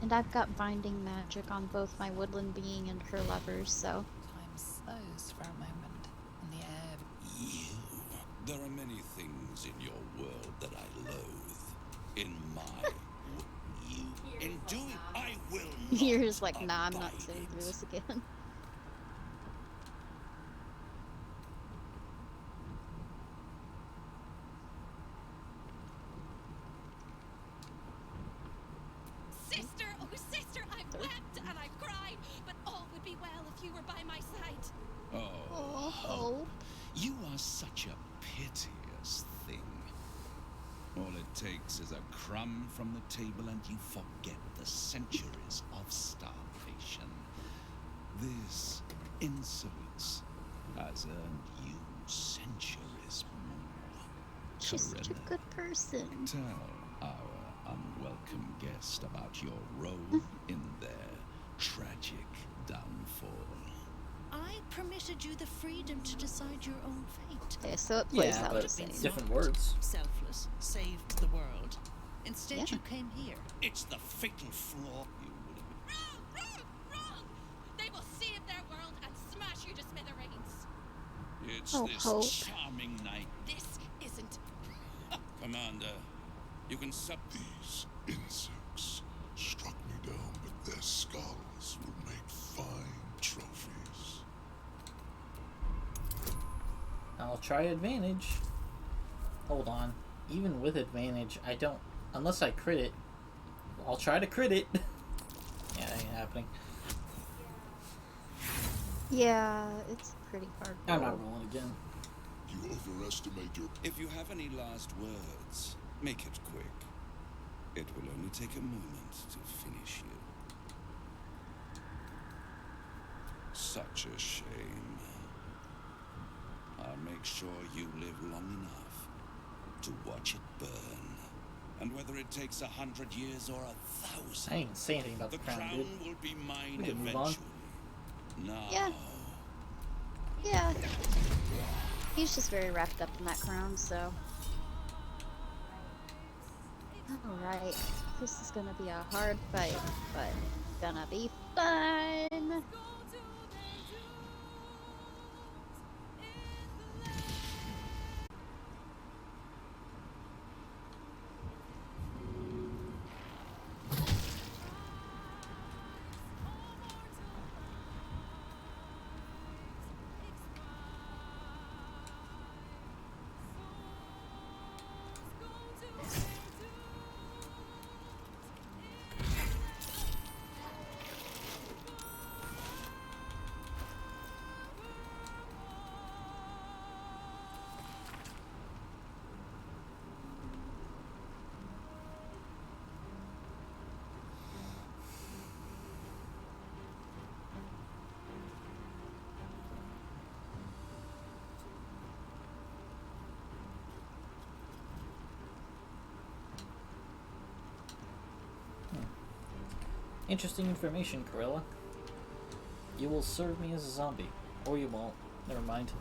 And I've got binding magic on both my woodland being and her lovers, so... Time slows for a moment, and the air... You. There are many things in your world that I loathe. In my... you. In doing... I will not. You're just like, nah, I'm not sitting through this again. Sister, oh sister, I've wept and I've cried, but all would be well if you were by my side. Oh, Hope. You are such a piteous thing. All it takes is a crumb from the table and you forget the centuries of starvation. This insolence has earned you centuries more. She's such a good person. Tell our unwelcome guest about your role in their tragic downfall. I permitted you the freedom to decide your own fate. Okay, so it plays out but the same. different words. Selfless, saved the world. Instead, you came here. It's the fatal flaw you would have... Wrong! They will save their world and smash you to smithereens. It's Oh, this Hope. charming night. This isn't. Commander, you can These insects struck me down, but their skulls will make fine trophies. I'll try advantage. Hold on. Even with advantage, I don't... Unless I crit it. I'll try to crit it. Yeah, that ain't happening. Yeah, it's pretty hard. I'm not rolling again. You overestimate your... If you have any last words, make it quick. It will only take a moment to finish you. Such a shame. I'll make sure you live long enough to watch it burn. And whether it takes 100 years or 1,000, I ain't say anything about the the crown, crown dude. will be mine We can move on. eventually. Now, Yeah. Yeah. He's just very wrapped up in that crown, so... Alright, this is gonna be a hard fight, but gonna be fun! Interesting information, Corella. You will serve me as a zombie. Or you won't. Never mind.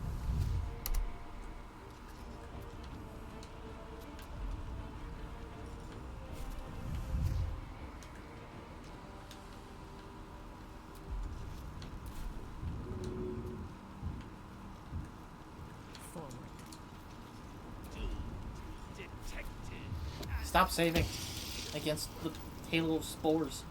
Stop saving against the halo of spores.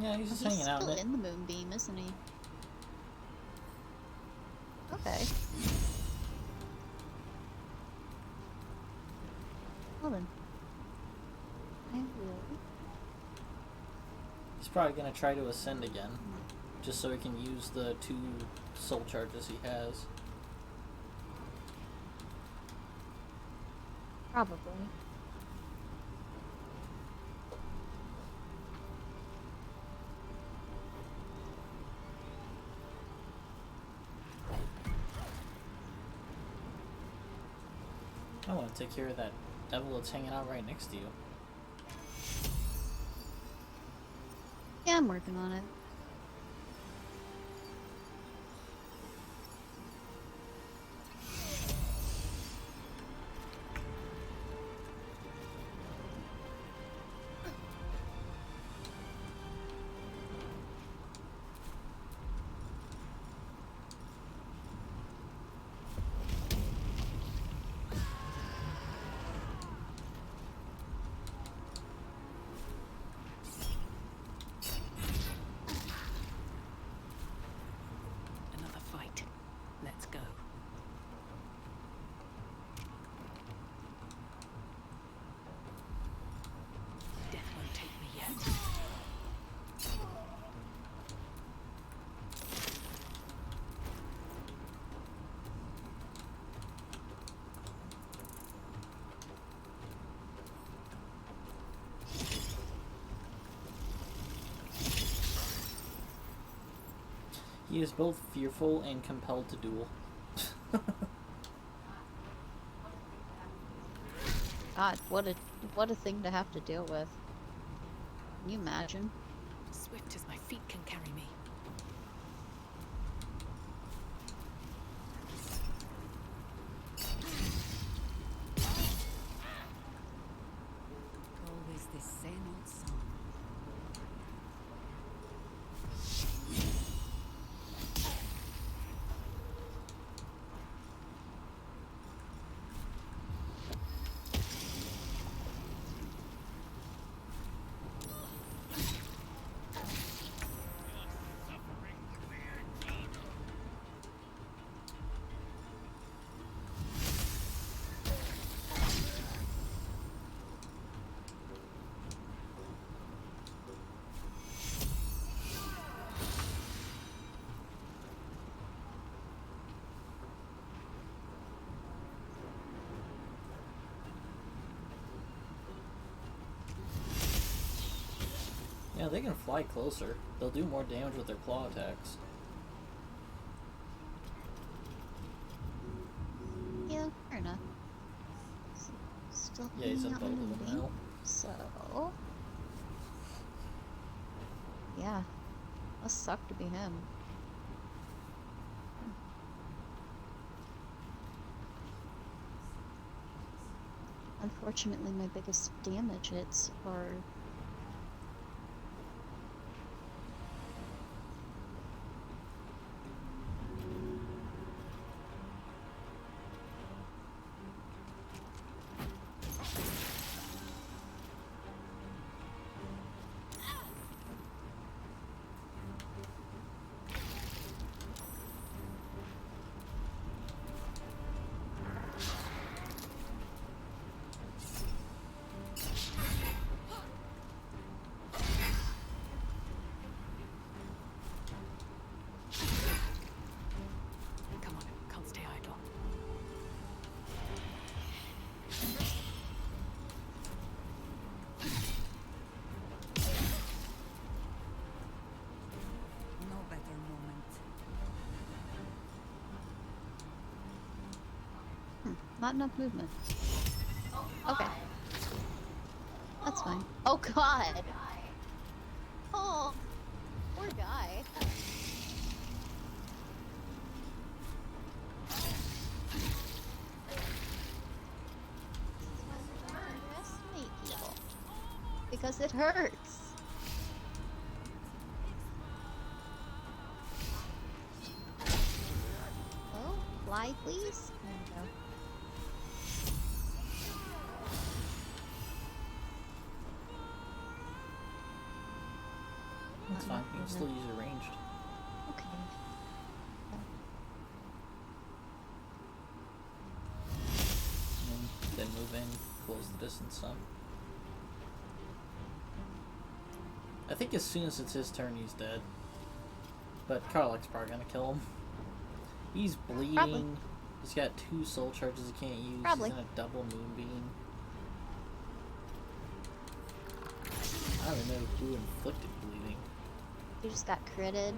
Yeah, he's just He's hanging out still in it. in the moonbeam, isn't he? Okay. Well then. I will. He's probably gonna try to ascend again. Just so he can use the 2 soul charges he has. Probably. I want to take care of that devil that's hanging out right next to you. Yeah, I'm working on it. Another fight. Let's go. Death won't take me yet. He is both fearful and compelled to duel. God, what a thing to have to deal with. Can you imagine? Swift as my feet can carry me. Always the same old song. Yeah, they can fly closer. They'll do more damage with their claw attacks. Yeah, fair enough. Still Yeah, he's hanging at out both and of them moving. now. So, yeah, must suck to be him. Unfortunately, my biggest damage hits are Come on, can't stay idle. No better moment. not enough movement. Okay, that's fine. Oh God! Oh, poor guy. Underestimate people because it hurts. Oh, fly, please. There we go. That's fine. You can still use your ranged. Okay. And then move in, close the distance some. I think as soon as it's his turn, he's dead. But Karlach's probably gonna kill him. He's bleeding. Probably. He's got 2 soul charges he can't use. Probably. He's in a double moonbeam. I don't know who inflicted bleeding. You just got critted.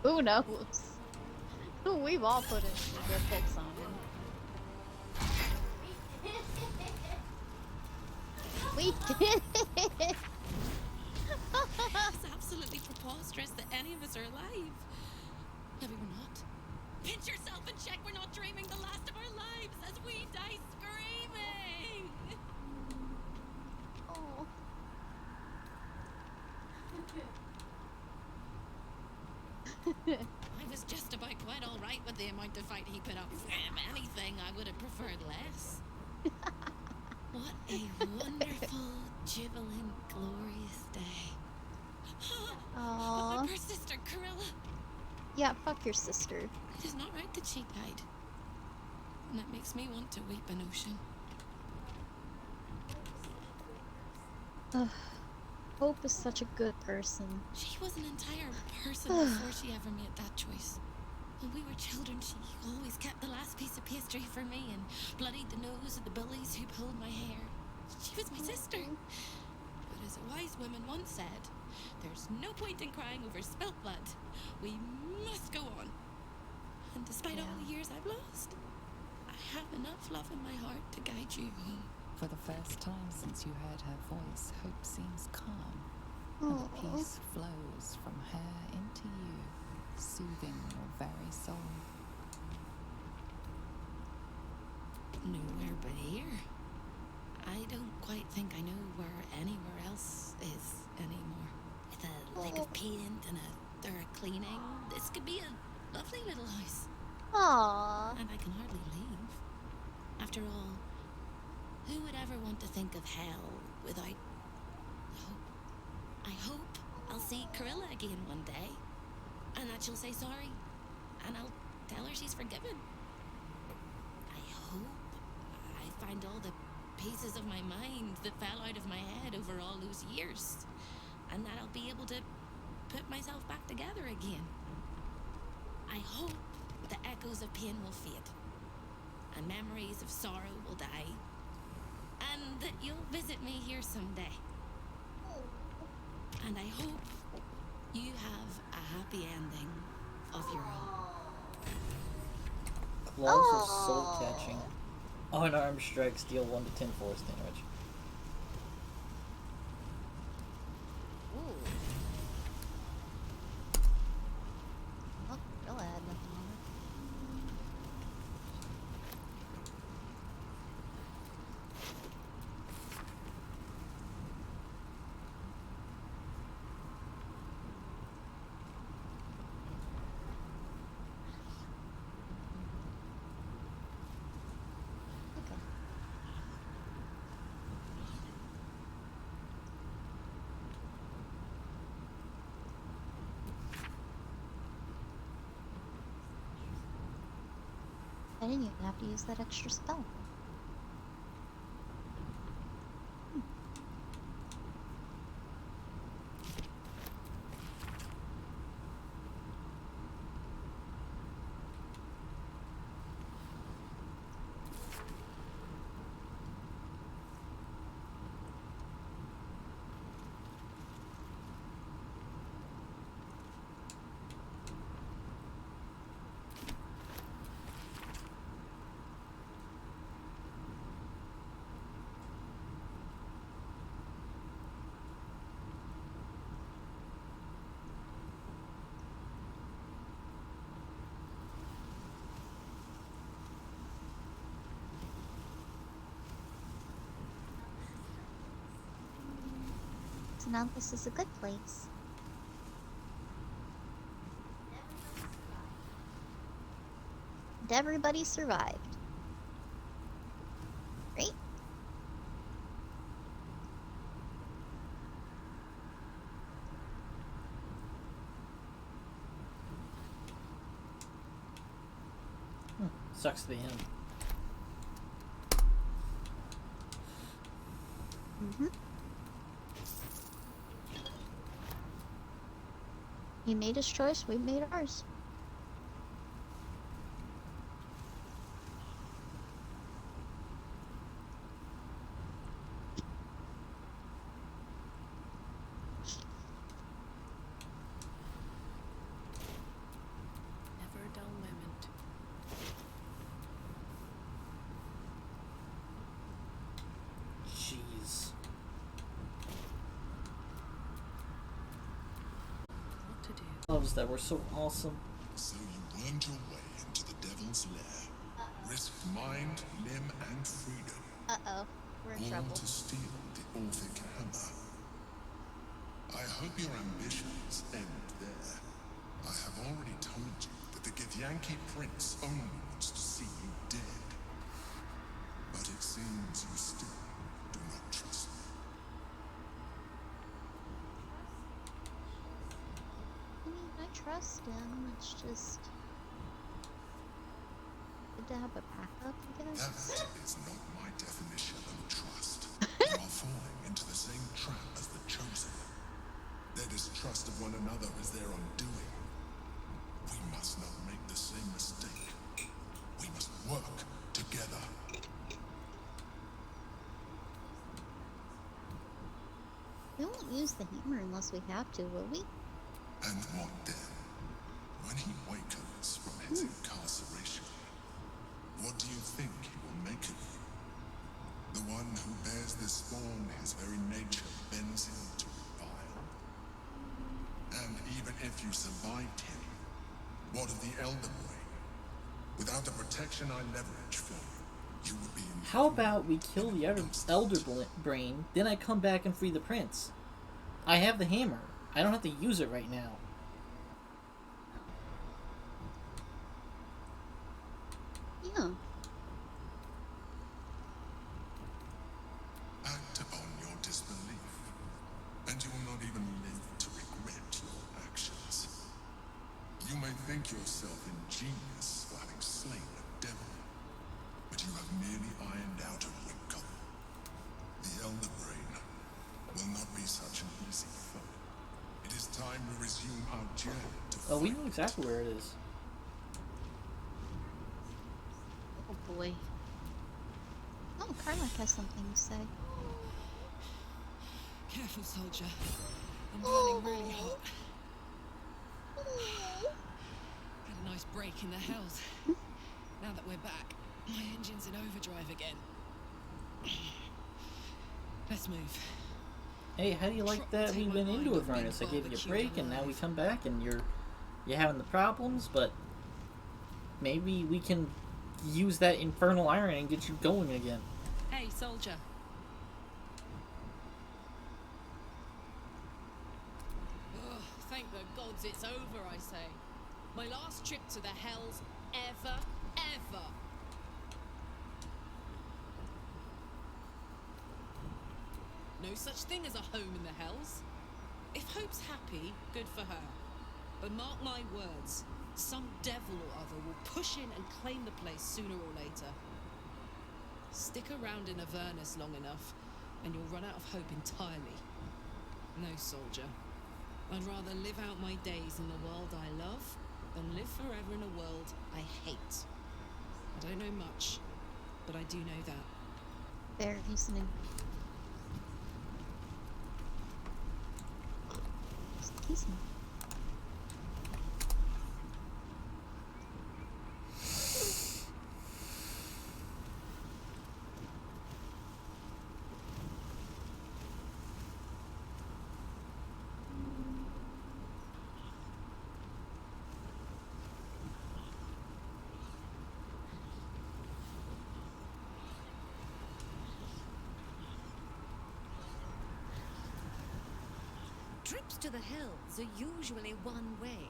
Who knows? We've all put in some good hits on him. We did it! It's absolutely preposterous that any of us are alive. Maybe we're not. Pinch yourself and check we're not dreaming the last of our lives as we die screaming. Oh. I was just about quite all right with the amount of fight he put up. If anything, I would have preferred less. What a wonderful, jubilant, glorious day. But my Aww. poor sister, Corilla. Yeah, fuck your sister. It is not right that she died. And that makes me want to weep an ocean. Ugh. Hope is such a good person. She was an entire person before she ever made that choice. When we were children, she always kept the last piece of pastry for me and bloodied the nose of the bullies who pulled my hair. She was my sister. But as a wise woman once said, there's no point in crying over spilt blood. We must go on. And despite all the years I've lost, I have enough love in my heart to guide you home. For the first time since you heard her voice, hope seems calm, and the peace flows from her into you, soothing your very soul. Nowhere but here. I don't quite think I know where anywhere else is anymore. With a lick of paint and a thorough cleaning, this could be a lovely little house. Aww. And I can hardly leave. After all, who would ever want to think of hell without hope? I hope I'll see Corilla again one day, and that she'll say sorry, and I'll tell her she's forgiven. I hope I find all the pieces of my mind that fell out of my head over all those years, and that I'll be able to put myself back together again. I hope the echoes of pain will fade, and memories of sorrow will die, and that you'll visit me here someday. And I hope you have a happy ending of your own. Claws are soul catching. Unarmed strikes deal 1 to 10 force damage. Ooh. Oh, Gorilla had nothing on her. Okay. I didn't even have to use that extra spell. So now this is a good place. And everybody survived. Great. Sucks to be him. Mm-hmm. He made his choice, we made ours. Gloves that were so awesome. So you wormed your way into the devil's lair, risked mind, limb, and freedom, Uh-oh. We're in all trouble. to steal the Orphic hammer. I hope your ambitions end there. I have already told you that the Githyanki prince only wants to see you dead. But it seems you still do not trust me. I mean, I trust him. It's just good to have a backup, I guess. That is not my definition of trust. You are falling into the same trap as the Chosen. Their distrust of one another is their undoing. We must not make the same mistake. We must work together. We won't use the hammer unless we have to, will we? And what then? When he wakens from his incarceration, what do you think he will make of you? The one who bears this spawn, his very nature bends him to revile. And even if you survived him, what of the Elder Brain? Without the protection I leverage for you, you would be in. How about we kill the Elder Brain, then I come back and free the prince? I have the hammer. I don't have to use it right now. Yeah. Act upon your disbelief, and you will not even live to regret your actions. You may think yourself ingenious for having slain a devil, but you have merely ironed out a wrinkle. The Elder Brain will not be such an easy foe. It is time we resume our journey to Oh, we fight. know exactly where it is. Oh boy. Oh, Carmack has something to say. Careful, soldier. I'm burning really hot. Had a nice break in the hells. Now that we're back, my engine's in overdrive again. Let's move. Hey, how do you like that we went into Avernus? I gave you a break and now we come back and you're having the problems, but maybe we can use that infernal iron and get you going again. Hey, soldier. Ugh, thank the gods it's over, I say. My last trip to the hells ever. No such thing as a home in the hells. If Hope's happy, good for her. But mark my words, some devil or other will push in and claim the place sooner or later. Stick around in Avernus long enough, and you'll run out of hope entirely. No, soldier. I'd rather live out my days in the world I love than live forever in a world I hate. I don't know much, but I do know that. Fair reasoning. Excuse me. Trips to the hells are usually one way,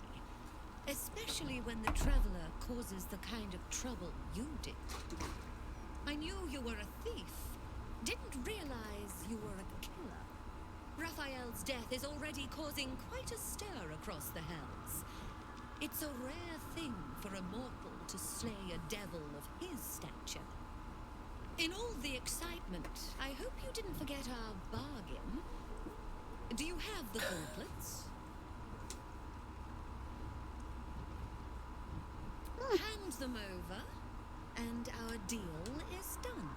especially when the traveler causes the kind of trouble you did. I knew you were a thief, didn't realize you were a killer. Raphael's death is already causing quite a stir across the hells. It's a rare thing for a mortal to slay a devil of his stature. In all the excitement, I hope you didn't forget our bargain. Do you have the gauntlets? Hand them over, and our deal is done.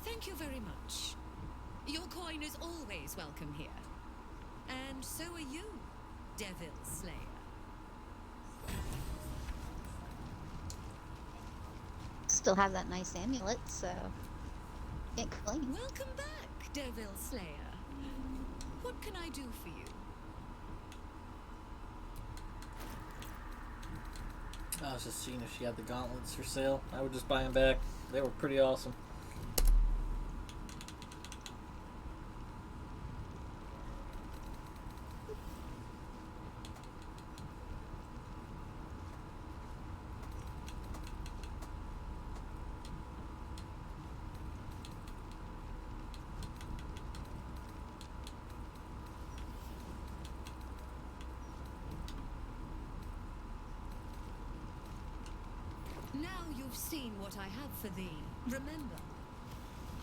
Thank you very much. Your coin is always welcome here. And so are you, Devil Slayer. Still have that nice amulet, so can't complain. Welcome back, Devil Slayer. What can I do for you? I was just seeing if she had the gauntlets for sale. I would just buy them back. They were pretty awesome. Now you've seen what I have for thee. Remember,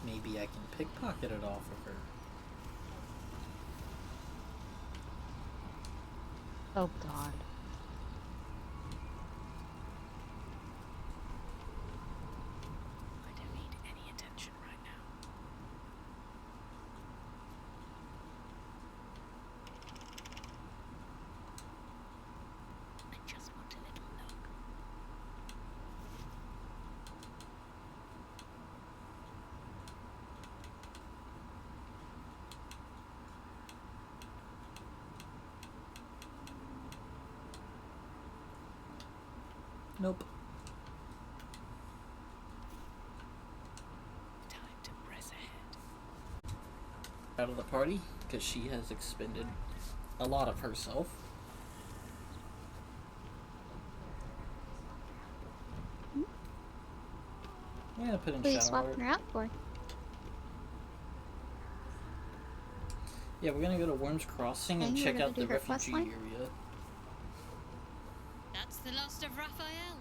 Maybe I can pickpocket it off of her. Oh god. I don't need any attention right now. I just want a little look. Nope. Time to press ahead. Out of the party, because she has expended a lot of herself. I'm gonna put in What are you shower. swapping her out for? Yeah, we're gonna go to Worms Crossing and Okay, check we're gonna out the do her quest refugee line? area. That's the last of Raphael.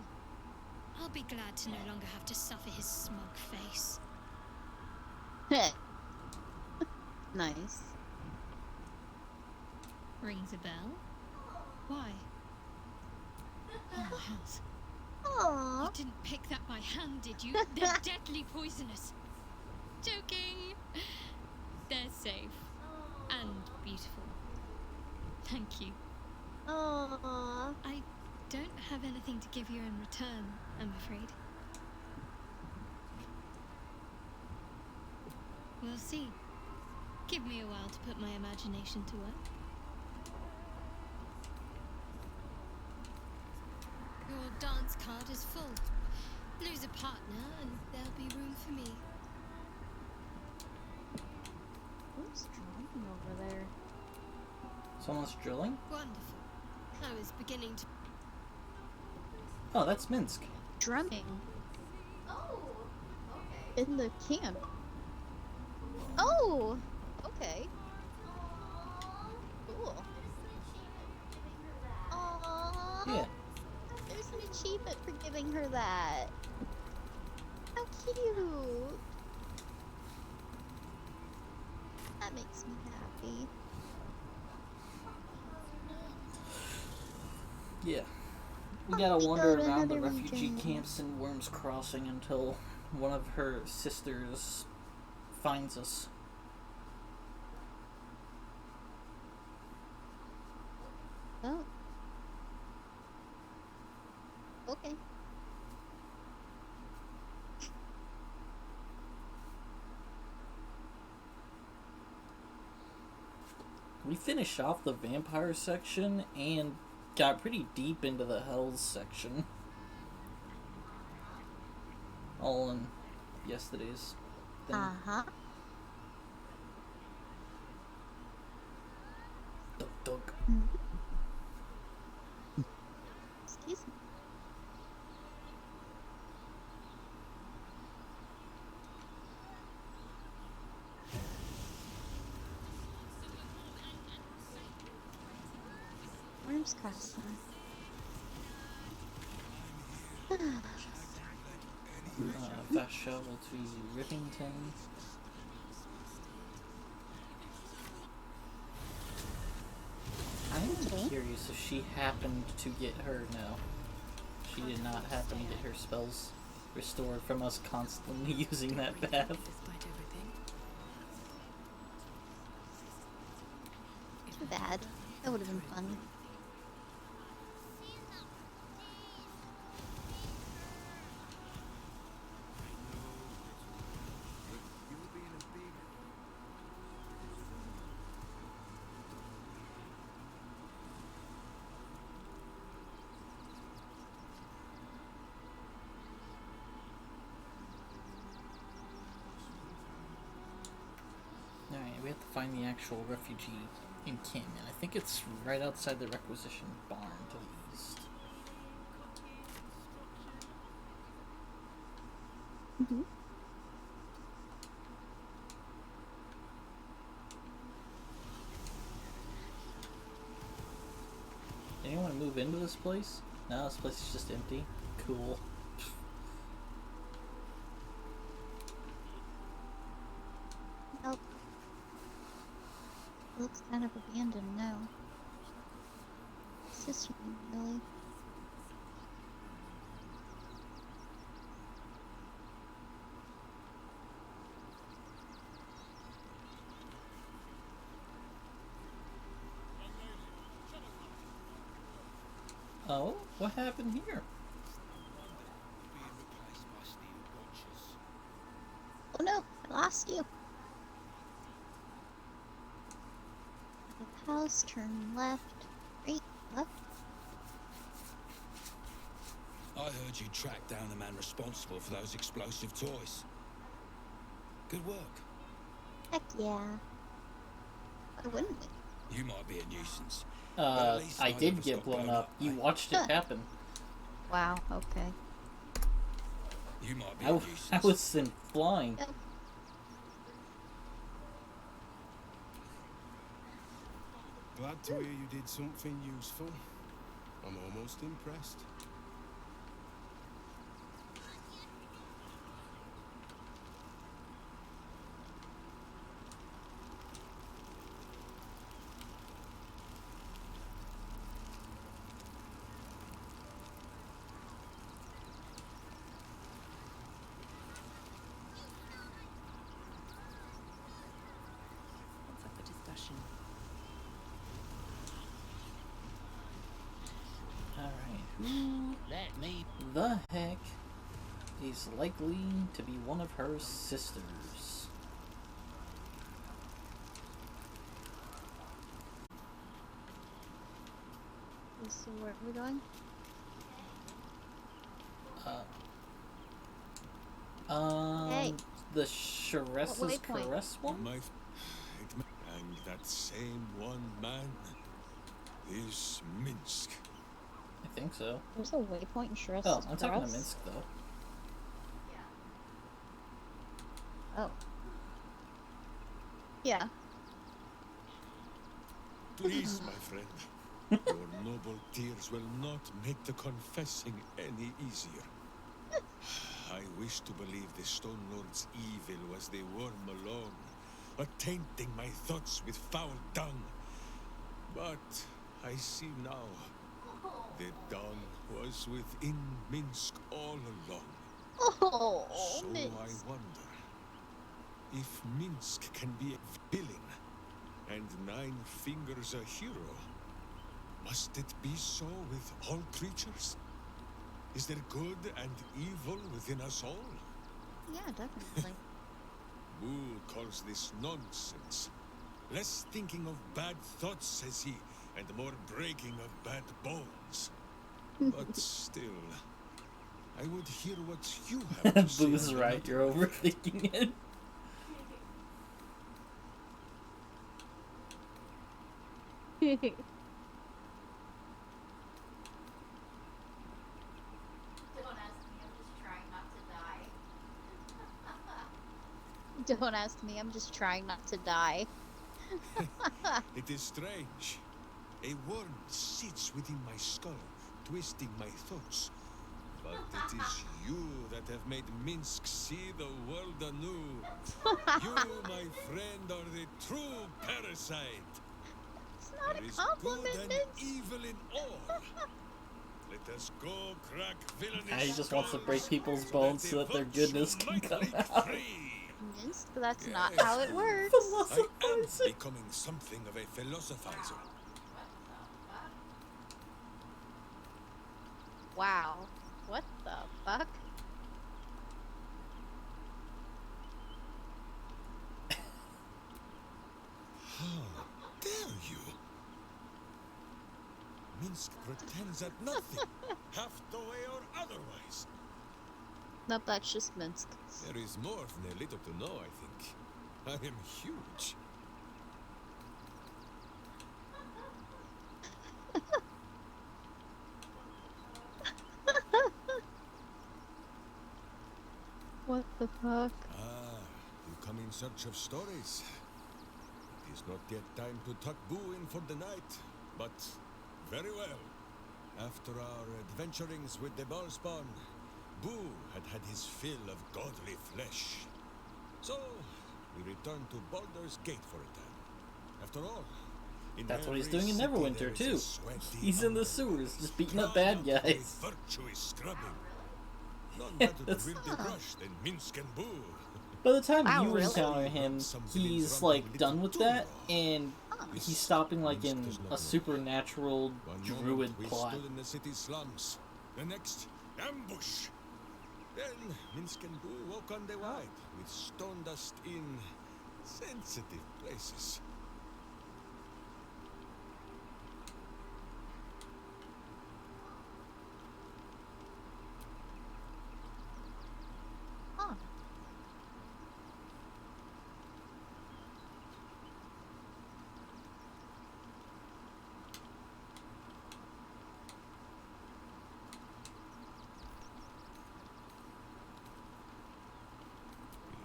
I'll be glad to no longer have to suffer his smug face. Nice. Rings a bell? Why? Oh, hells. Aww. You didn't pick that by hand, did you? They're deadly poisonous. Joking. They're safe. And beautiful. Thank you. Aww. I don't have anything to give you in return, I'm afraid. We'll see. Give me a while to put my imagination to work. Your dance card is full. Lose a partner and there'll be room for me. Who's drawing over there? Someone's drilling? Wonderful. I was beginning to... Oh, that's Minsk. Drumming. In the camp. Oh! Okay. Cool. Aww. Yeah. There's an achievement for giving her that. How cute. That makes me happy. Yeah. We gotta We go wander to around the another refugee region. camps in Worms Crossing until one of her sisters finds us. Oh. Okay. We finished off the vampire section and got pretty deep into the Hells section. All in yesterday's thing. Uh-huh. Dug, dug. Excuse me. Worms Crossing. Fast travel to Rivington. I'm Okay. curious if she happened to get her. No. She did not happen to get her spells restored from us constantly using that path. Despite everything, Too bad. That would have been fun. find the actual refugee encampment. I think it's right outside the requisition barn to the east. Mm-hmm. Anyone move into this place? No, this place is just empty. Cool. Nope. Looks kind of abandoned now. What's this one, really? Oh, what happened here? Being replaced by steel watchers. Oh no, I lost you. The house, turn left, right, left. I heard you tracked down the man responsible for those explosive toys. Good work. Heck yeah. Why wouldn't we? You might be a nuisance. but at least I none did of us get got blown up. You eh? watched it happen. Wow, okay. You might be I a was nuisance. in flying. Yep. Glad to hear you did something useful. I'm almost impressed. What's up for discussion? Alright, who Let me. the heck is likely to be one of her sisters? So where are we going? Hey. The Sharessa's waypoint? Caress one? And that same one man is Minsk. I think so. There's a waypoint in Shrest's Oh, I'm talking to Cross? Minsk though. Oh. Yeah. Please, my friend. Your noble tears will not make the confessing any easier. I wish to believe the Stone Lord's evil was the worm alone, tainting my thoughts with foul dung. But I see now. The dung was within Minsk all along. Oh, So Minsk. I wonder if Minsk can be a villain and Nine Fingers a hero. Must it be so with all creatures? Is there good and evil within us all? Yeah, definitely. Wu calls this nonsense. Less thinking of bad thoughts, says he, and more breaking of bad bones. But still, I would hear what you have to say. Boo's on the right, matter. you're overthinking it. Don't ask me, I'm just trying not to die. It is strange. A worm sits within my skull, twisting my thoughts. But it is you that have made Minsk see the world anew. You, my friend, are the true parasite. It's not There a is compliment, good and Minsk. evil in all. Let us go crack villainy. Now he just wants to break people's bones so that their goodness can come out. Minsk, that's not Yes. how it works. I am becoming something of a philosophizer. Wow. What the fuck? How dare you? Minsk pretends at nothing, half the way or otherwise. Nope, that's just Minsk. There is more than a little to know, I think. I am huge. the fuck? Ah, you come in search of stories. It is not yet time to tuck Boo in for the night, but very well. After our adventurings with the Ballspawn, Boo had had his fill of godly flesh. So, we returned to Baldur's Gate for a time. After all, That's what he's doing in Neverwinter, too. He's in the sewers, just beating up bad guys. Virtue is scrubbing. None better to wield the brush than Minsk and Boo. By the time Wow, you really? encounter him, he's like done with that, and he's stopping like in a supernatural druid we plot. stood in the city slums. The next, ambush. Then Minsk and Boo woke on the wide with stone dust in sensitive places. Huh.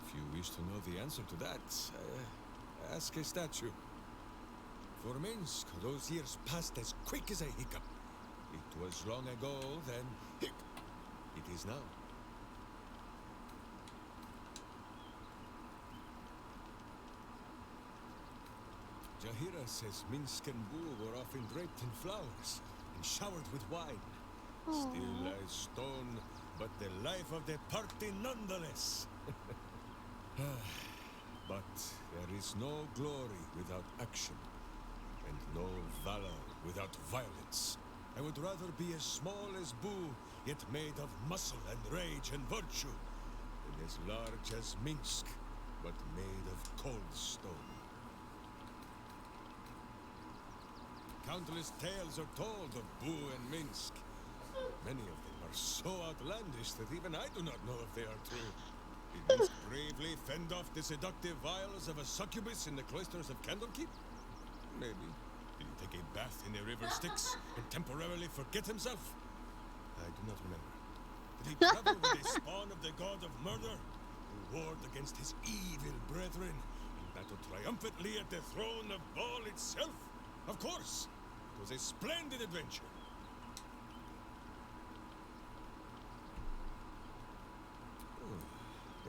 If you wish to know the answer to that, ask a statue. For Minsk, those years passed as quick as a hiccup. It was long ago, then it is now. Jahira says Minsk and Boo were often draped in flowers and showered with wine. Still as stone, but the life of the party nonetheless. But there is no glory without action, and no valor without violence. I would rather be as small as Boo, yet made of muscle and rage and virtue, than as large as Minsk, but made of cold stone. Countless tales are told of Boo and Minsk. Many of them are so outlandish that even I do not know if they are true. Did Minsk bravely fend off the seductive vials of a succubus in the cloisters of Candlekeep? Maybe. Did he take a bath in the river Styx and temporarily forget himself? I do not remember. Did he travel with the spawn of the god of murder, who warred against his evil brethren and battled triumphantly at the throne of Baal itself? Of course! It was a splendid adventure.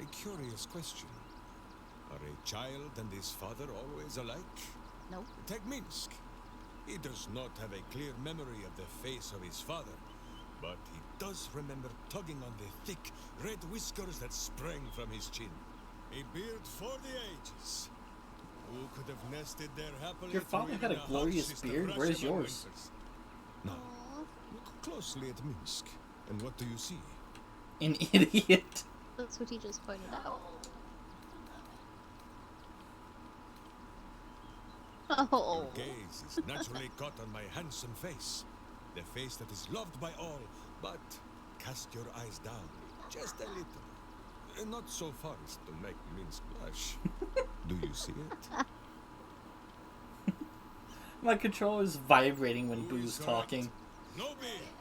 A curious question. Are a child and his father always alike? Nope. Take Minsk. He does not have a clear memory of the face of his father, but he does remember tugging on the thick, red whiskers that sprang from his chin. A beard for the ages. Who could have nested there happily? Your father had a glorious beard. Where's yours? Now, look closely at Minsk, and what do you see? An idiot. That's what he just pointed out. Oh. Your gaze is naturally caught on my handsome face. The face that is loved by all, but cast your eyes down, just a little. Not so far as to make Minsk blush. Do you see it? My controller's vibrating when Who Boo's is talking. No beard.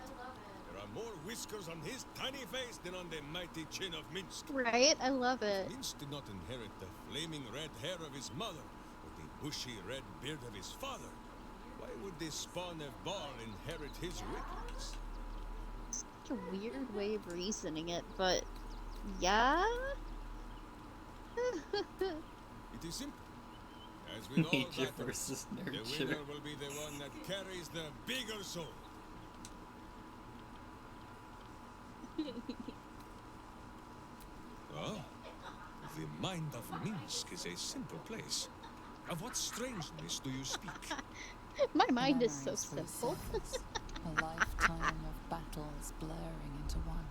There are more whiskers on his tiny face than on the mighty chin of Minsk. Right? I love it. Minsk did not inherit the flaming red hair of his mother, or the bushy red beard of his father. Why would the spawn of Baal inherit his wickedness? Such a weird way of reasoning it, but yeah? It is simple. As with all Nature battles, versus the nurture. winner will be the one that carries the bigger soul. Oh, the mind of Minsk is a simple place. Of what strangeness do you speak? My mind is so Memories simple. resurface, a lifetime of battles blurring into one.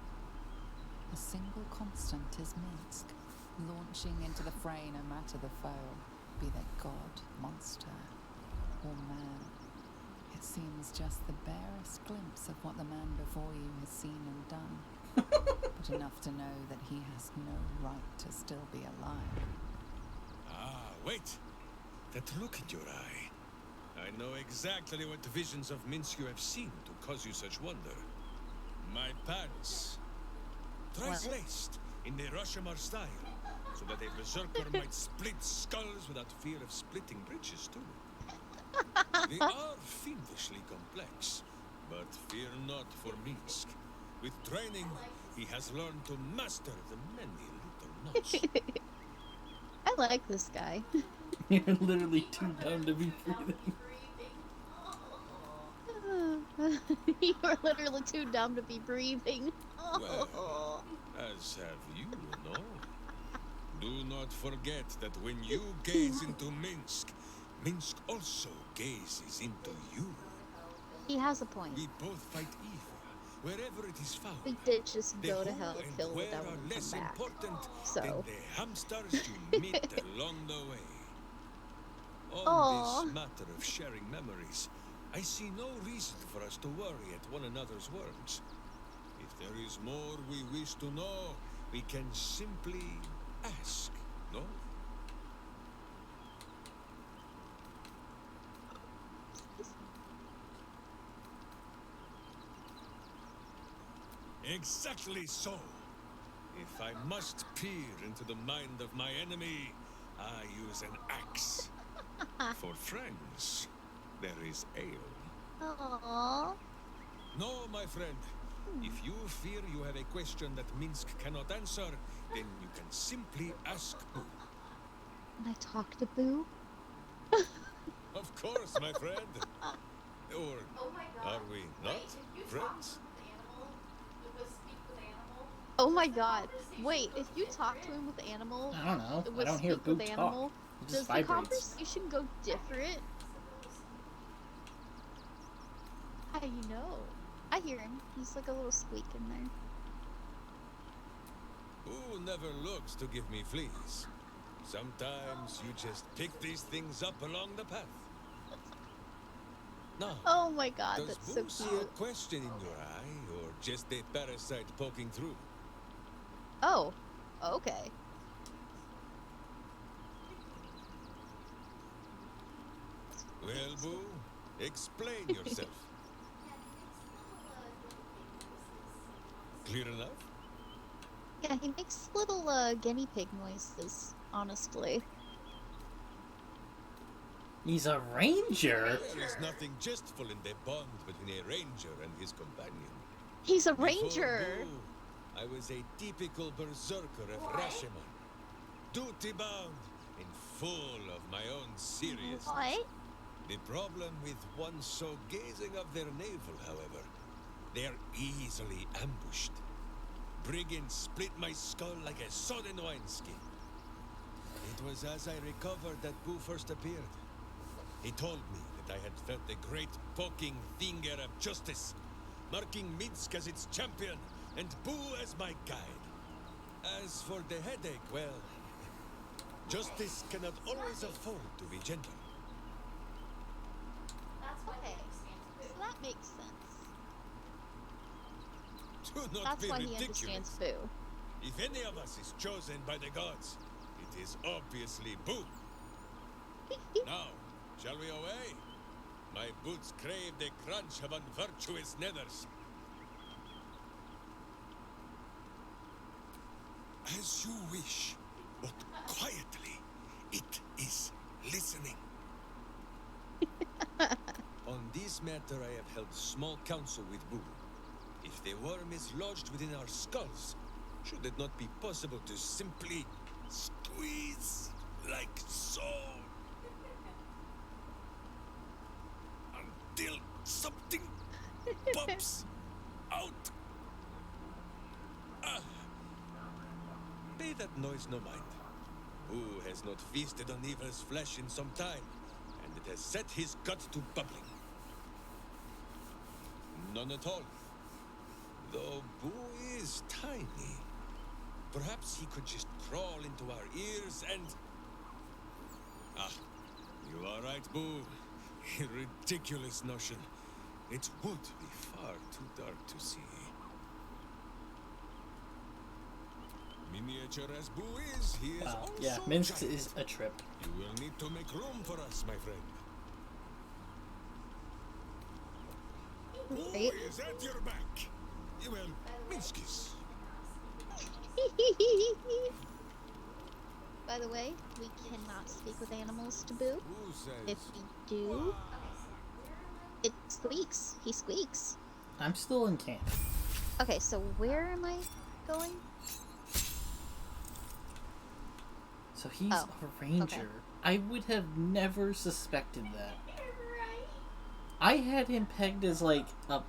A single constant is Minsk, launching into the fray no matter the foe, be they god, monster, or man. It seems just the barest glimpse of what the man before you has seen and done, but enough to know that he has no right to still be alive. Ah, wait. That look in your eye. I know exactly what visions of Minsk you have seen to cause you such wonder. My pants. Thrice What? laced, in the Rashomar style, so that a berserker might split skulls without fear of splitting bridges too. They are fiendishly complex, but fear not for Minsk. With training, he has learned to master the many little knots. I like this guy. You're literally too dumb to be breathing. You are literally too dumb to be breathing. Well, as have you, no? Do not forget that when you gaze into Minsk, Minsk also gazes into you. He has a point. We both fight evil, wherever it is found. We did just The go to who hell, and kill the where devil, are and less come back. important than So. the hamsters you meet along the way. On Aw. this matter of sharing memories, I see no reason for us to worry at one another's words. If there is more we wish to know, we can simply ask, no? Exactly so. If I must peer into the mind of my enemy, I use an axe. For friends, there is ale. Aww. No, my friend. If you fear you have a question that Minsk cannot answer, then you can simply ask Boo. Can I talk to Boo? Of course, my friend. Or are we not friends? Oh my god. Wait, if you talk to him with animal, I don't know. I with don't hear speak Boo with talk. animal, It does just the vibrates. conversation go different? How do you know? I hear him. He's like a little squeak in there. Boo never looks to give me fleas. Sometimes you just pick these things up along the path. Now, Oh my god, does that's Boo so see a cute. question in your eye, or just a parasite poking through? Oh, okay. Well, Boo, explain yourself. Clear enough? Yeah, he makes little guinea pig noises, honestly. He's a ranger? There is nothing jestful in the bond between a ranger and his companion. He's a Before ranger! Boo, I was a typical berserker of Rashomon. Duty-bound and full of my own seriousness. What? The problem with one so gazing of their navel, however, they are easily ambushed. Brigands split my skull like a sodden wineskin. It was as I recovered that Boo first appeared. He told me that I had felt the great poking finger of justice, marking Minsk as its champion and Boo as my guide. As for the headache, well, justice cannot always afford to be gentle. Okay, so that makes sense. Do not That's be why ridiculous. he understands Boo. If any of us is chosen by the gods, it is obviously Boo. Now, shall we away? My boots crave the crunch of unvirtuous nethers. As you wish, but quietly. It is listening. On this matter, I have held small council with Boo. If the worm is lodged within our skulls, should it not be possible to simply squeeze like so? Until something pops out. Pay that noise no mind. Boo has not feasted on evil's flesh in some time, and it has set his gut to bubbling. None at all. Though Boo is tiny, perhaps he could just crawl into our ears and... Ah, you are right, Boo. A ridiculous notion. It would be far too dark to see. Miniature as Boo is, he is also Yeah, Minsk giant. is a trip. You will need to make room for us, my friend. Boo Right? is at your back. Well, Minsk is. By the way, we cannot speak with animals, Taboo. Who says? If we do, it squeaks. He squeaks. I'm still in camp. Okay, so where am I going? So he's Oh, a ranger. okay. I would have never suspected that. I had him pegged as like a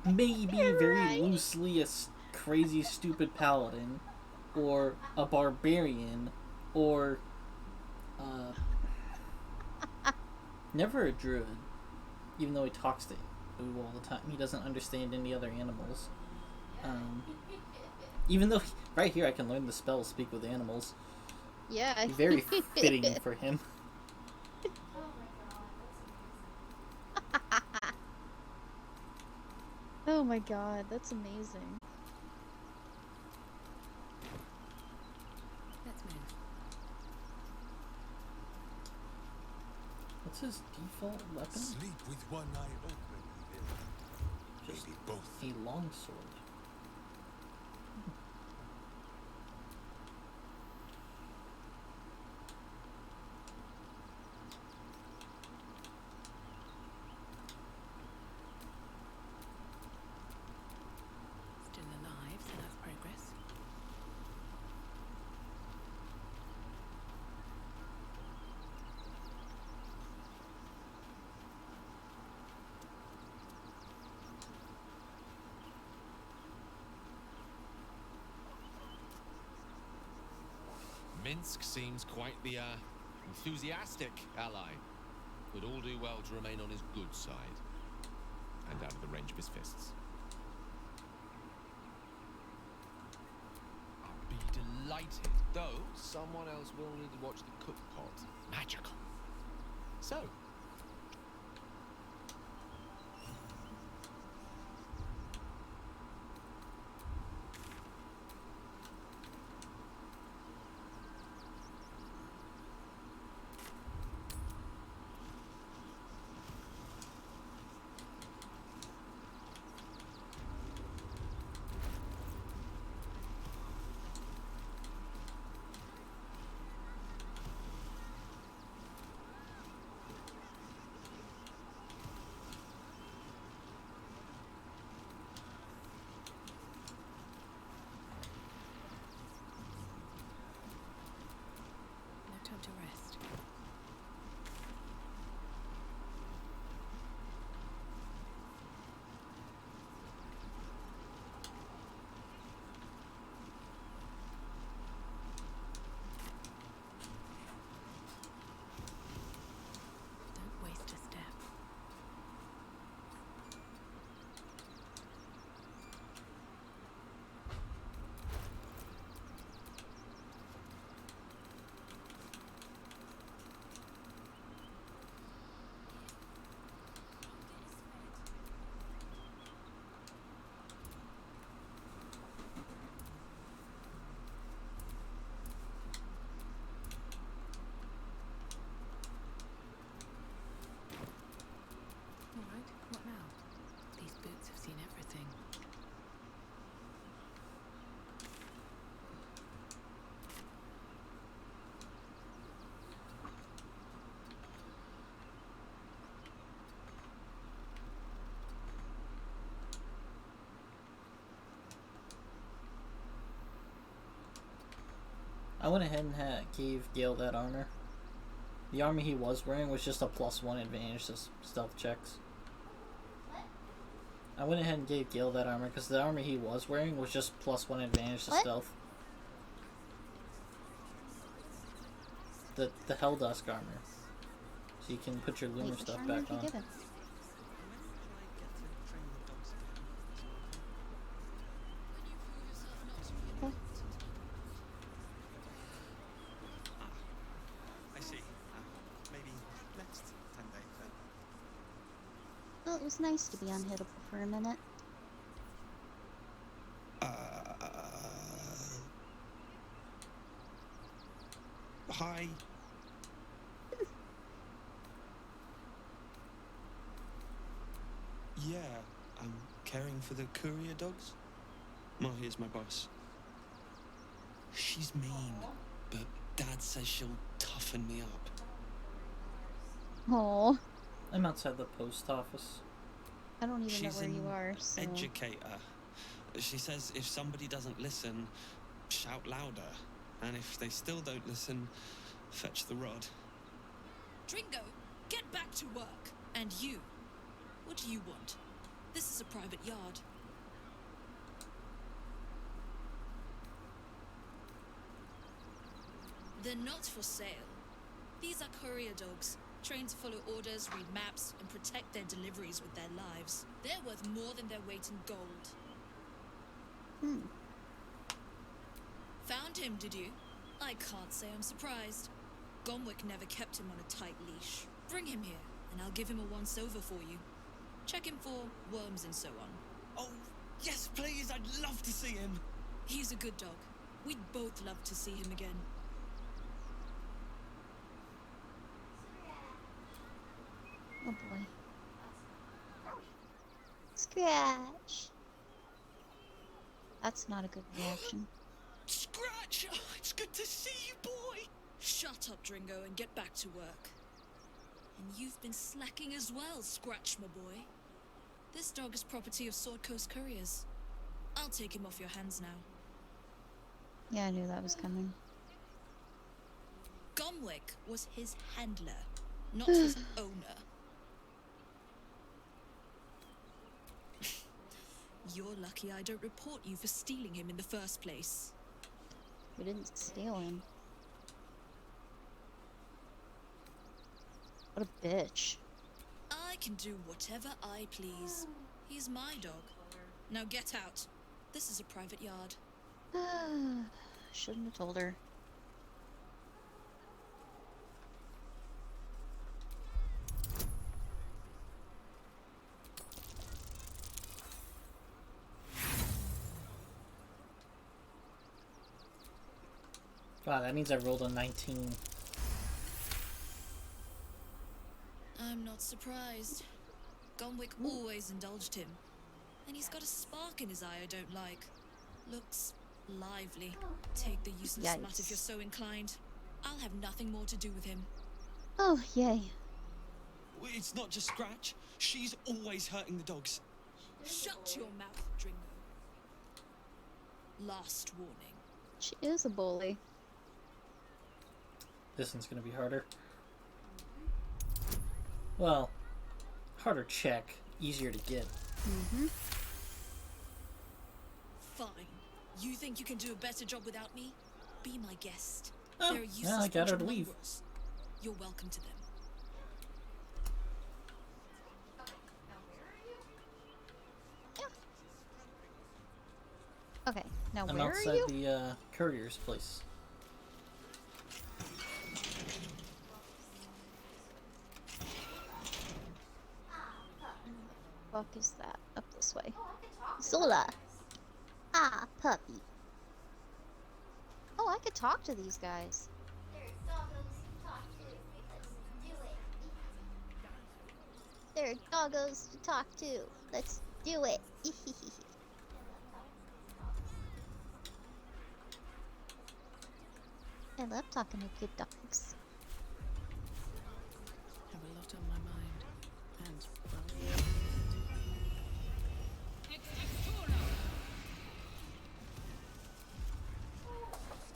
maybe very loosely a crazy stupid paladin, or a barbarian, or never a druid. Even though he talks to Boo all the time, he doesn't understand any other animals. Even though right here I can learn the spell Speak with Animals. Yeah. Very fitting for him. Oh my god, that's amazing. Let's move. What's his default weapon? Sleep with one eye open, evil. Just Maybe both. a longsword. Still alive, so that's progress. Minsk seems quite the enthusiastic ally. Would all do well to remain on his good side and out of the range of his fists. I'll be delighted, though someone else will need to watch the cook pot. Magical. So, No time to rest. Don't waste a step. All right, what now? These boots have seen everything. I went ahead and gave Gale that armor. The armor he was wearing was just a +1 advantage to stealth checks. I went ahead and gave Gale that armor because the armor he was wearing was just +1 advantage to What? stealth. The Helldusk armor. So you can put your lunar Wait, which stuff armor back did you on. give him? Okay. I see. Maybe next 10 days then. Well, it was nice to be unhittable for a minute. Hi. Yeah, I'm caring for the courier dogs. Mahi is my boss. She's mean, but Dad says she'll toughen me up. Oh, I'm outside the post office. I don't even She's know where you an are, so... educator. She says if somebody doesn't listen, shout louder. And if they still don't listen, fetch the rod. Dringo, get back to work. And you, what do you want? This is a private yard. They're not for sale. These are courier dogs, trained to follow orders, read maps, and protect their deliveries with their lives. They're worth more than their weight in gold. Found him, did you? I can't say I'm surprised. Gomwick never kept him on a tight leash. Bring him here, and I'll give him a once-over for you. Check him for worms and so on. Oh, yes, please, I'd love to see him. He's a good dog. We'd both love to see him again. Oh boy. Scratch! That's not a good reaction. Scratch! Oh, it's good to see you, boy! Shut up, Dringo, and get back to work. And you've been slacking as well, Scratch, my boy. This dog is property of Sword Coast Couriers. I'll take him off your hands now. Yeah, I knew that was coming. Gomwick was his handler, not his owner. You're lucky I don't report you for stealing him in the first place. We didn't steal him. What a bitch. I can do whatever I please. He's my dog. Now get out. This is a private yard. Shouldn't have told her. Wow, that means I rolled a 19. I'm not surprised. Gomwick always indulged him. And he's got a spark in his eye I don't like. Looks lively. Take the useless Yikes. mutt if you're so inclined. I'll have nothing more to do with him. Oh, yay. It's not just Scratch. She's always hurting the dogs. Shut your mouth, Dringo. Last warning. She is a bully. This one's gonna be harder. Well, harder check, easier to get. Mm-hmm. Fine. You think you can do a better job without me? Be my guest. Oh, There are yeah, useless I got her to bunch of leave. mongrels. You're welcome to them. Okay, now I'm where are outside you? the courier's place. Fuck is that? Up this way. Zola! Ah, puppy. Oh, I could talk to these guys. There are doggos to talk to. Let's do it. I love talking to good dogs. Have a lot on my mind. And, well,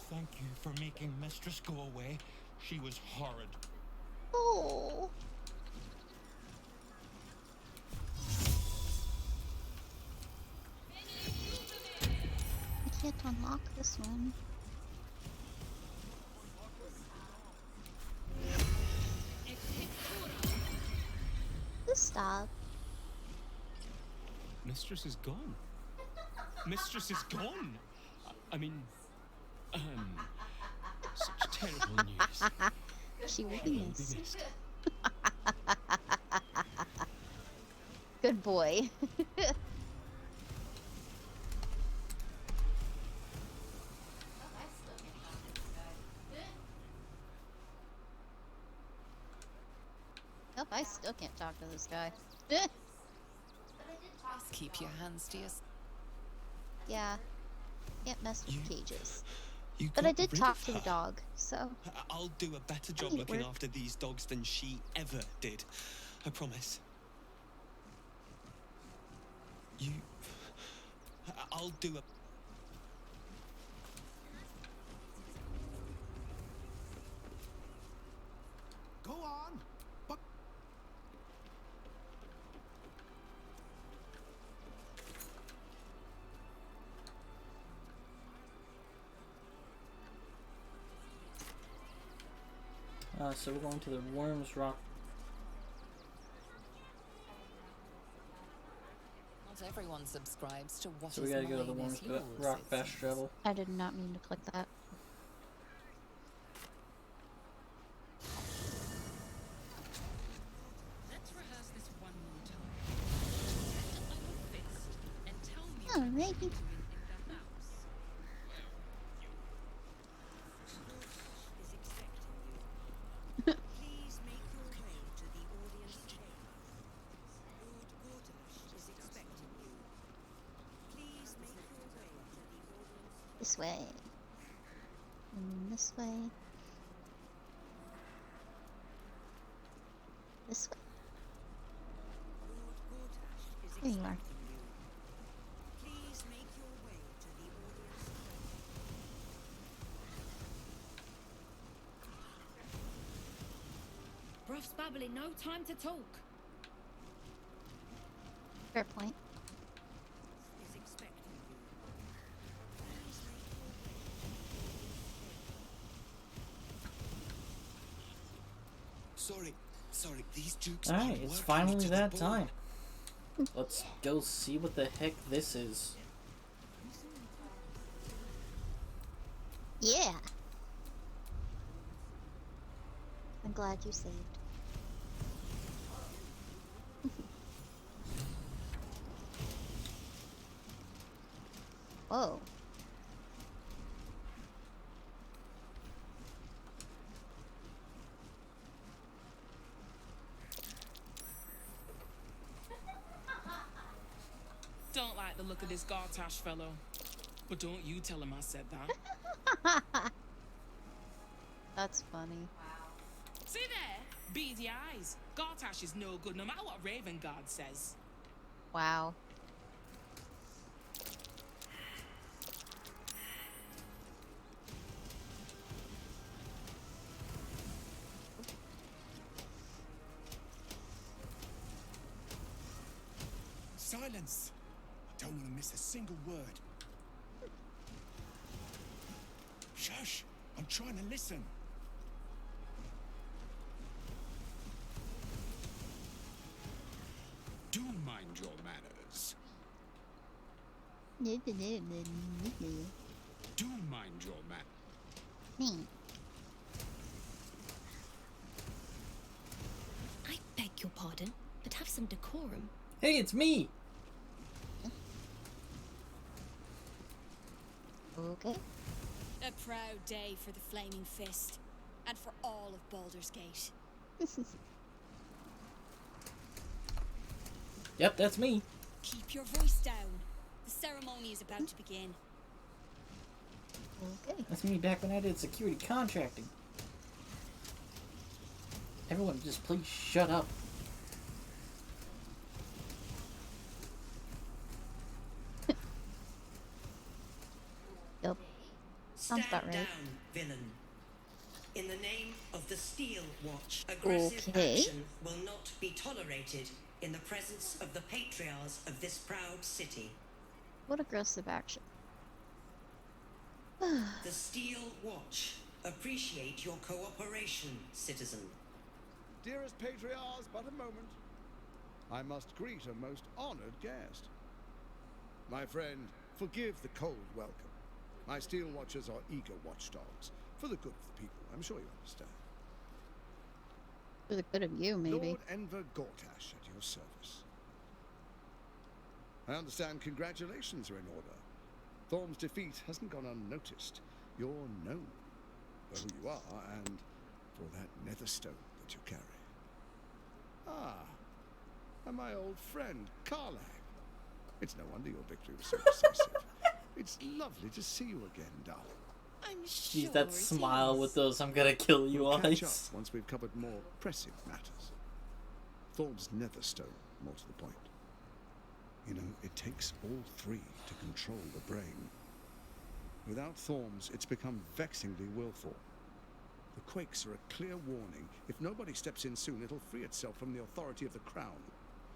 Thank you for making Mistress go away. She was horrid. Oh. I can't unlock this one. Please stop. Mistress is gone. Mistress is gone. I mean, such terrible news. She will She be will be missed. missed. Good boy. Nope, I still can't talk to this guy. keep your hands to yourself. Yeah. Can't mess with cages. You But got I did rid talk of to the her. dog, so I'll do a better I job mean, it looking worked. after these dogs than she ever did. I promise. I'll do a... Go on. But So we're going to the Worms Rock. Not everyone subscribes to what So we is gotta go to the mine is Worms yours, Rock it Fast seems. Travel. I did not mean to click that. Let's rehearse this one more time. Lift up your fist and tell me Oh, what maybe. you're doing in the house. Please make your way to the audience chamber. Lord Gortash is expecting you. Please make your way to the audience. This way. And then this way. This way. Lord Gortash is There you are. expecting you. Please make your way to the audience chamber. Bruff's babbling, no time to talk. Fair point. Is expecting you. Please make your way. Sorry, these jukes Alright, aren't it's working finally to the that ball. time. Let's go see what the heck this is. Yeah. I'm glad you saved. Whoa. Don't like the look of this Gartash fellow. But don't you tell him I said that. That's funny. See there? Beady eyes. Gartash is no good no matter what Raven Guard says. Wow. silence. I don't want to miss a single word. Shush. I'm trying to listen. Do mind your manners. Do mind your manners. Me. I beg your pardon, but have some decorum. Hey, it's me! Okay. A proud day for the Flaming Fist, and for all of Baldur's Gate. Yep, that's me. Keep your voice down. The ceremony is about to begin. Okay. That's me back when I did security contracting. Everyone just please shut up. Yep. Sounds about right. Stand down, villain. In the name of the Steel Watch, aggressive Okay. action will not be tolerated in the presence of the patriarchs of this proud city. What aggressive action? The Steel Watch appreciate your cooperation, citizen. Dearest patriarchs, but a moment. I must greet a most honored guest. My friend, forgive the cold welcome. My Steel Watchers are eager watchdogs, for the good of the people. I'm sure you understand. For the good of you, maybe. Lord Enver Gortash at your service. I understand congratulations are in order. Thorm's defeat hasn't gone unnoticed. You're known for who you are and for that nether stone that you carry. Ah, and my old friend, Karlach. It's no wonder your victory was so decisive. It's lovely to see you again, darling. I'm sure Jeez, that it smile is. with those "I'm gonna kill you" We'll catch up eyes. once we've covered more pressing matters. Thorm's Netherstone, more to the point. You know, it takes all three to control the brain. Without Thorm's, it's become vexingly willful. The quakes are a clear warning. If nobody steps in soon, it'll free itself from the authority of the crown.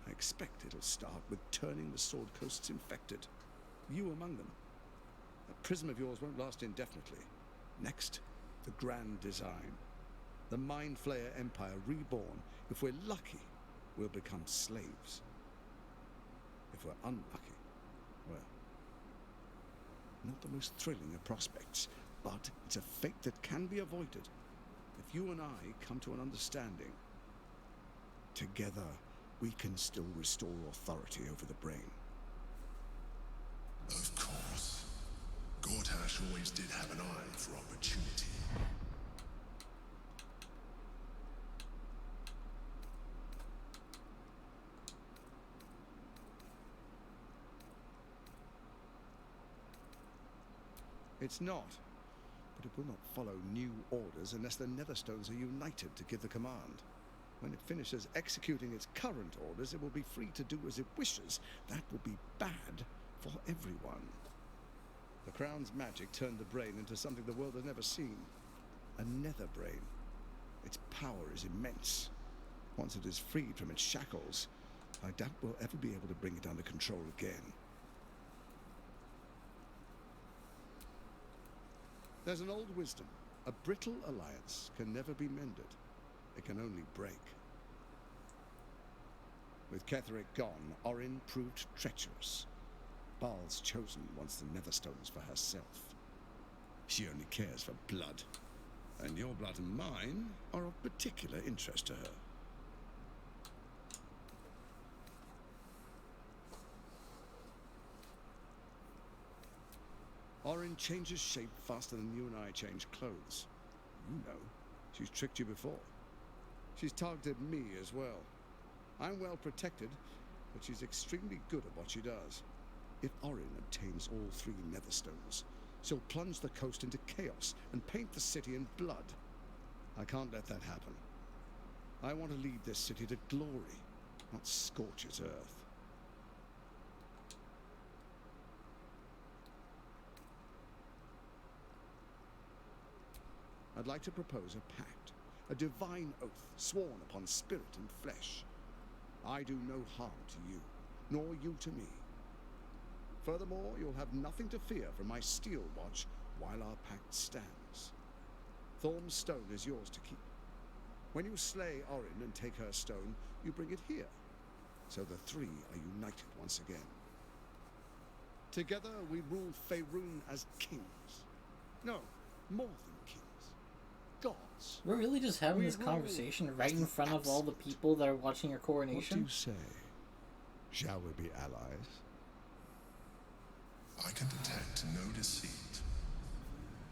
I expect it'll start with turning the Sword Coasts infected. You among them. That prism of yours won't last indefinitely. Next, the grand design. The Mind Flayer Empire reborn. If we're lucky, we'll become slaves. If we're unlucky, well, not the most thrilling of prospects, but it's a fate that can be avoided. If you and I come to an understanding, together we can still restore authority over the brain. Of course. Gortash always did have an eye for opportunity. It's not. But it will not follow new orders unless the Netherstones are united to give the command. When it finishes executing its current orders, it will be free to do as it wishes. That will be bad for everyone. The Crown's magic turned the brain into something the world has never seen. A nether brain. Its power is immense. Once it is freed from its shackles, I doubt we'll ever be able to bring it under control again. There's an old wisdom. A brittle alliance can never be mended. It can only break. With Ketheric gone, Orin proved treacherous. Baal's chosen wants the Netherstones for herself. She only cares for blood. And your blood and mine are of particular interest to her. Orin changes shape faster than you and I change clothes. You know, she's tricked you before. She's targeted me as well. I'm well protected, but she's extremely good at what she does. If Orin obtains all three Netherstones, she'll plunge the coast into chaos and paint the city in blood. I can't let that happen. I want to lead this city to glory, not scorch its earth. I'd like to propose a pact, a divine oath sworn upon spirit and flesh. I do no harm to you, nor you to me. Furthermore, you'll have nothing to fear from my steel watch while our pact stands. Thorm's stone is yours to keep. When you slay Orin and take her stone, you bring it here, so the three are united once again. Together we rule Faerun as kings. No, more than kings. Gods. We're really just having this conversation right in front of all the people that are watching your coronation? What do you say? Shall we be allies? I can detect no deceit.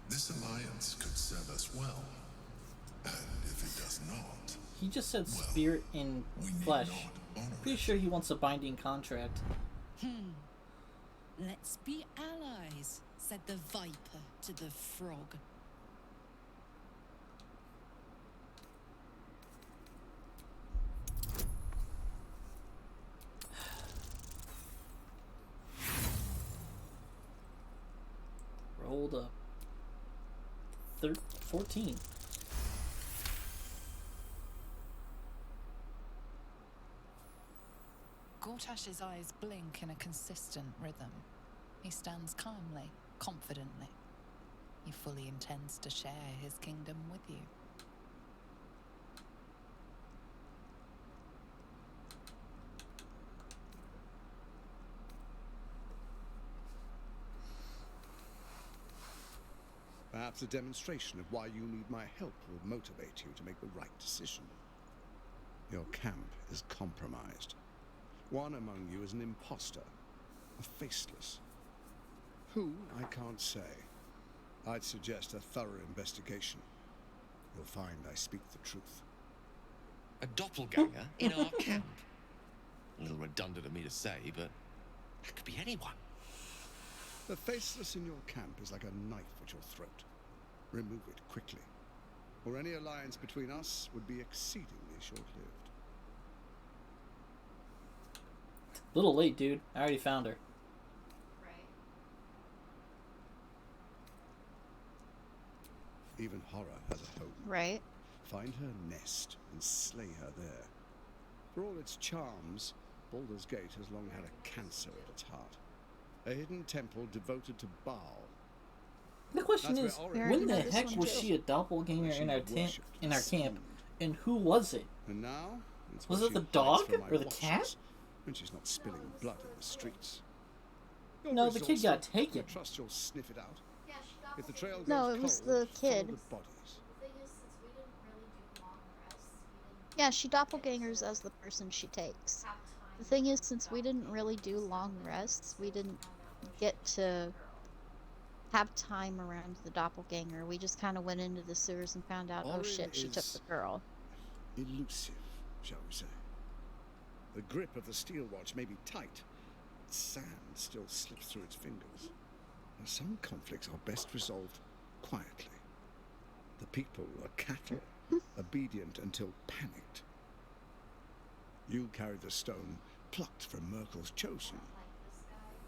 This alliance could serve us well. And if it does not... He just said spirit in flesh. Pretty sure he wants a binding contract. Let's be allies, said the viper to the frog. Rolled up 14. Gortash's eyes blink in a consistent rhythm. He stands calmly, confidently. He fully intends to share his kingdom with you. Perhaps a demonstration of why you need my help will motivate you to make the right decision. Your camp is compromised. One among you is an imposter, a faceless. Who, I can't say. I'd suggest a thorough investigation. You'll find I speak the truth. A doppelganger in our camp? A little redundant of me to say, but that could be anyone. The faceless in your camp is like a knife at your throat. Remove it quickly, or any alliance between us would be exceedingly short-lived. Little late, dude. I already found her. Even horror has a home. Right. Find her nest and slay her there. For all its charms, Baldur's Gate has long had a cancer at its heart. A hidden temple devoted to Baal. The question That's is, where Ori when the is. heck was she a doppelganger in our camp, and who was it? And now, it's Was where it the she hides dog from my or the watchers cat? when she's not spilling blood in the streets. No, the kid got taken. I trust you'll sniff it out. If the trail goes No, it was cold, the follow kid. the bodies. Yeah, she doppelgangers as the person she takes. The thing is, since we didn't really do long rests, we didn't get to have time around the doppelganger. We just kind of went into the sewers and found out, oh Orin shit, she took is the girl. Elusive, shall we say. The grip of the steel watch may be tight, but sand still slips through its fingers. And some conflicts are best resolved quietly. The people are cattle, obedient until panicked. You carry the stone plucked from Merkel's chosen.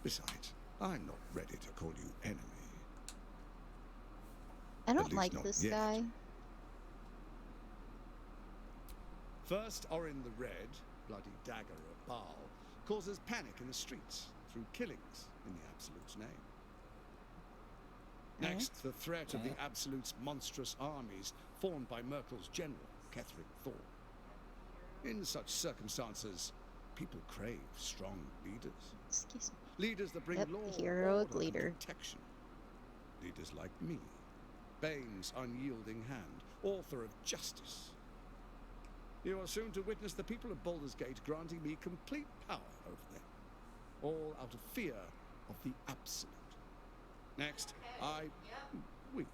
Besides, I'm not ready to call you enemy. I At don't least like not this yet. guy. First, Orin the Red, bloody dagger of Baal, causes panic in the streets through killings in the Absolute's name. Next, the threat of the Absolute's monstrous armies formed by Merkel's general, Ketheric Thorn. In such circumstances, people crave strong leaders. Excuse me. Leaders that bring Yep, law, heroic order, and leader. protection. Leaders like me, Bane's unyielding hand, author of justice. You are soon to witness the people of Baldur's Gate granting me complete power over them, all out of fear of the Absolute. Next, we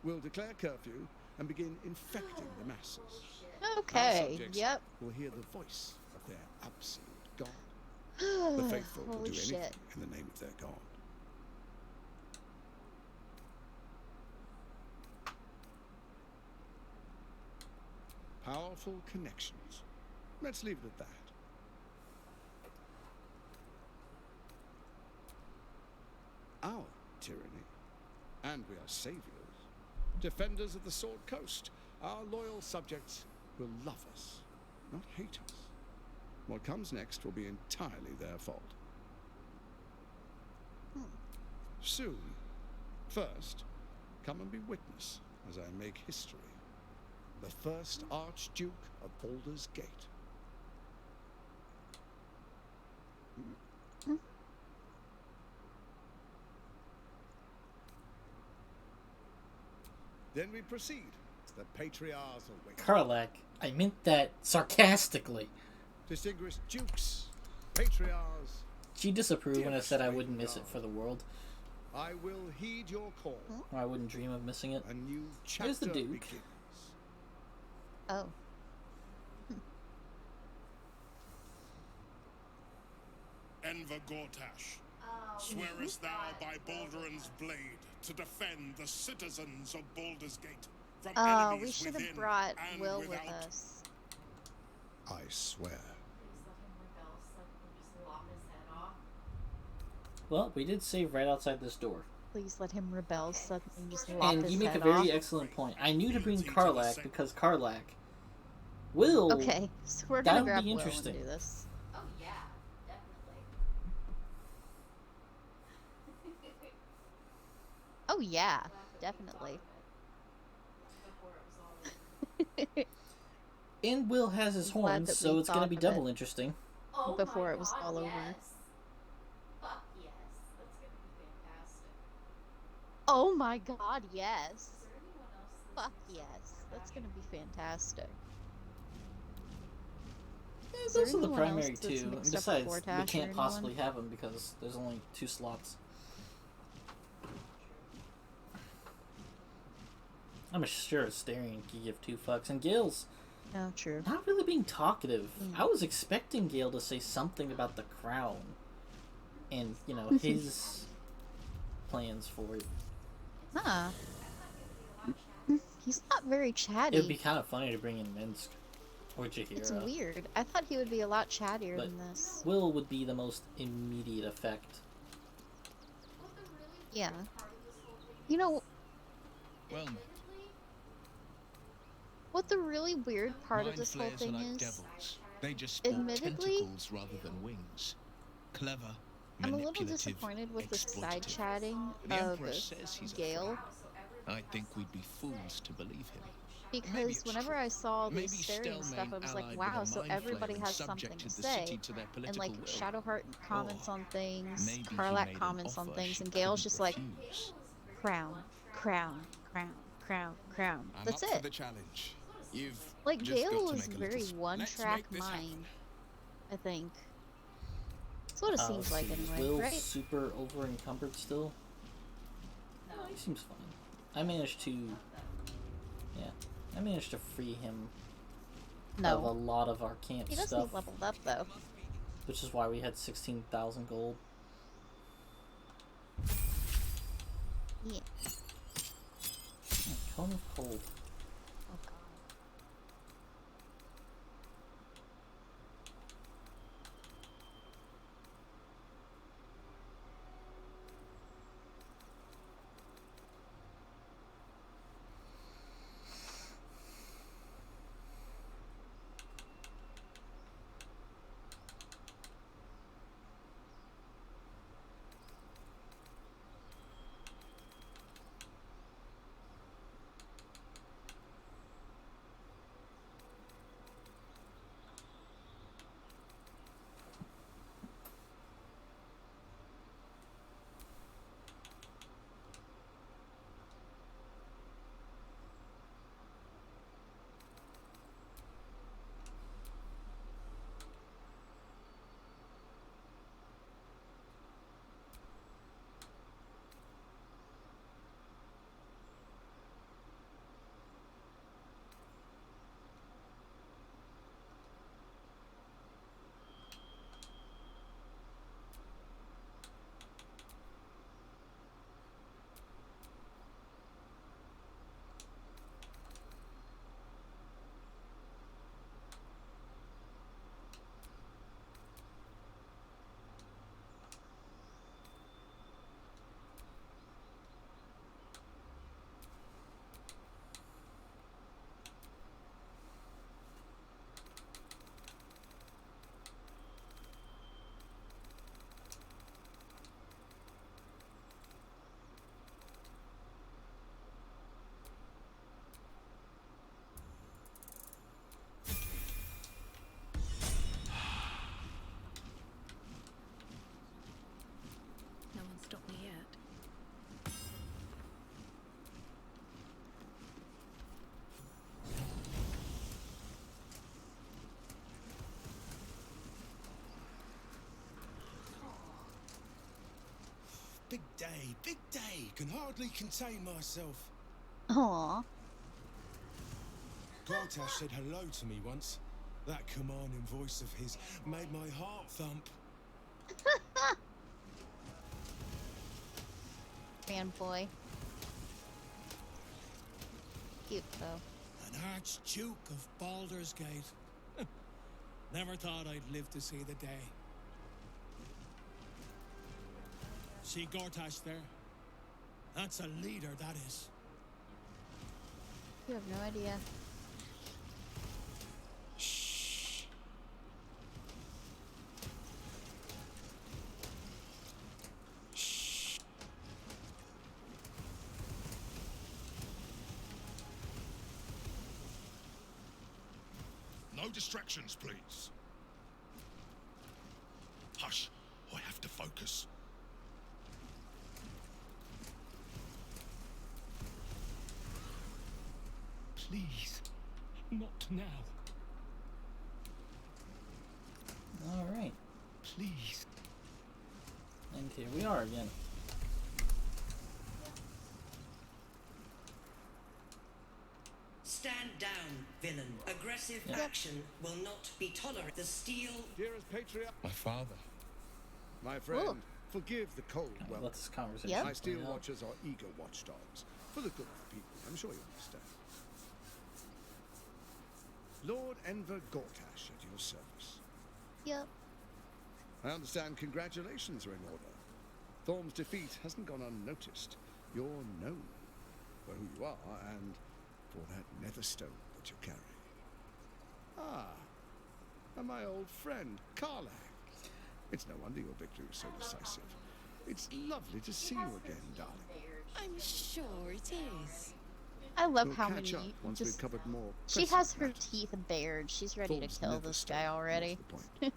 will declare curfew and begin infecting the masses. Our Okay, subjects yep. will hear the voice of their absolute God. The faithful will Holy do shit. anything in the name of their God. Powerful connections. Let's leave it at that. Our tyranny. And we are saviors. Defenders of the Sword Coast. Our loyal subjects will love us, not hate us. What comes next will be entirely their fault. Soon. First, come and be witness as I make history. The first Archduke of Baldur's Gate. Then we proceed. The Patriarchs await. Karlak, I meant that sarcastically. Distinguished dukes, patriarchs. She disapproved when I said I Demonstrate wouldn't miss it God. for the world. I will heed your call. Or I wouldn't dream of missing it. A new chapter There's the Duke. begins. Oh. Enver Gortash, swearest thou by Balduran's blade to defend the citizens of Baldur's Gate from enemies We should have within brought and Will with without? us. I swear. Well, we did save right outside this door. Please let him rebel suddenly and just lop And his you make a head very off. excellent point. I knew to bring Karlak because Karlak will. Okay, so we're that gonna would grab be Will and interesting. do this. Oh yeah, definitely. Oh yeah, definitely. And Will has his I'm glad horns, that so we it's going to thought be of double it. interesting. Oh Before my it was God, all over. yes. Fuck yes, that's gonna be fantastic. Oh my god, yes. Is there anyone else that's Fuck yes. That's gonna be fantastic. Is Those there are the anyone else primary that's two. And mixed up with besides, we Gortash or can't anyone? possibly have them because there's only 2 slots. I'm sure Astarion could give 2 fucks. And Gale's No, true. not really being talkative. I was expecting Gale to say something about the crown. And, his plans for it. Huh. He's not very chatty. It would be kind of funny to bring in Minsk or Jaheira. It's weird. I thought he would be a lot chattier But than this. Will would be the most immediate effect. Yeah. You know, Well, what the really weird part of mind this whole flayers thing are like is, devils. They just sport admittedly, tentacles rather than wings. Clever, I'm a little manipulative, disappointed with the side exploitative. chatting The of Empress says he's a Gale, threat. I think we'd be fools to believe him. Maybe because it's whenever true. I saw Maybe these staring stuff, Stelmane I was like, allied wow, with a so mind everybody flayer and has something to subjected the say. city to their And political like will. Shadowheart comments Or on things, maybe he Karlak made an comments on offer things, she and Gale's couldn't just like, refuse. crown, crown, crown, crown, crown. I'm That's up for it. the challenge. You've Like, just got Gale to is make a very little. Let's one-track make this happen. mind, I think. That's what it seems like Is anyway, Will right? super over encumbered still? No, he seems fine. I managed to free him of a lot of our camp He does stuff. need leveled up though. Which is why we had 16,000 gold. Yeah. Cone of Cold. Oh god. No one stopped me yet. Big day, big day. Can hardly contain myself. Aww. Gortash said hello to me once. That commanding voice of his made my heart thump. Fanboy. Cute though. An Archduke of Baldur's Gate. Never thought I'd live to see the day. See Gortash there? That's a leader, that is. You have no idea. Shh. Shh. No distractions, please. Hush, I have to focus. Please, not now. Alright. Please. And here we are again. Stand down, villain. Aggressive action will not be tolerated. The steel. Dearest patriarch. My father. My friend, forgive the cold welcome. Let this conversation My steel play out. watchers are eager watchdogs. For the good of the people, I'm sure you understand. Lord Enver Gortash at your service. Yep. I understand congratulations are in order. Thorm's defeat hasn't gone unnoticed. You're known for who you are and for that nether stone that you carry. Ah, and my old friend, Karlach. It's no wonder your victory was so decisive. It's lovely to see you again, darling. I'm sure it is. I love We'll how catch many. up once we've covered more. She has her teeth bared. She's ready to Thorm's kill nether this stone guy was already. the point.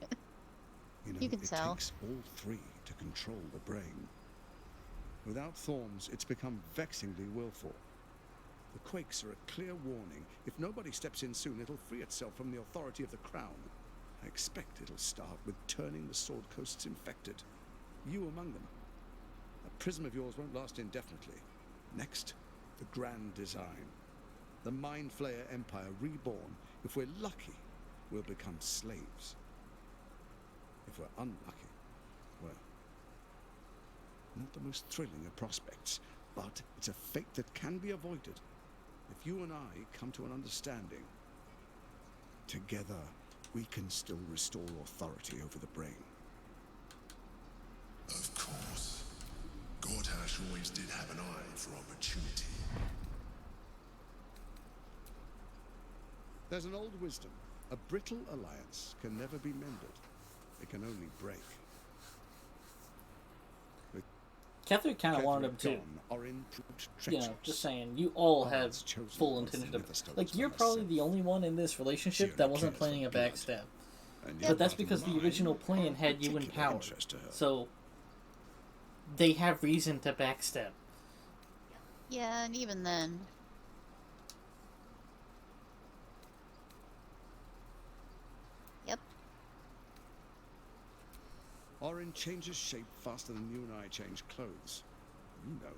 You know, You can it tell. takes all three to control the brain. Without Thorns, it's become vexingly willful. The quakes are a clear warning. If nobody steps in soon, it'll free itself from the authority of the crown. I expect it'll start with turning the Sword Coasts infected. You among them. A prism of yours won't last indefinitely. Next, the grand design. The Mind Flayer Empire reborn. If we're lucky, we'll become slaves. If we're unlucky, well, not the most thrilling of prospects, but it's a fate that can be avoided. If you and I come to an understanding, together we can still restore authority over the brain. Of course. Gortash always did have an eye for opportunity. There's an old wisdom. A brittle alliance can never be mended. It can only break. Catherine kind of wanted him to. You know, just saying, you all have full intention of. Like, you're probably the only one in this relationship that wasn't planning a backstab. But that's because the original plan had you in power. So, they have reason to backstab. Yeah, and even then. Yep. Orin changes shape faster than you and I change clothes. You know,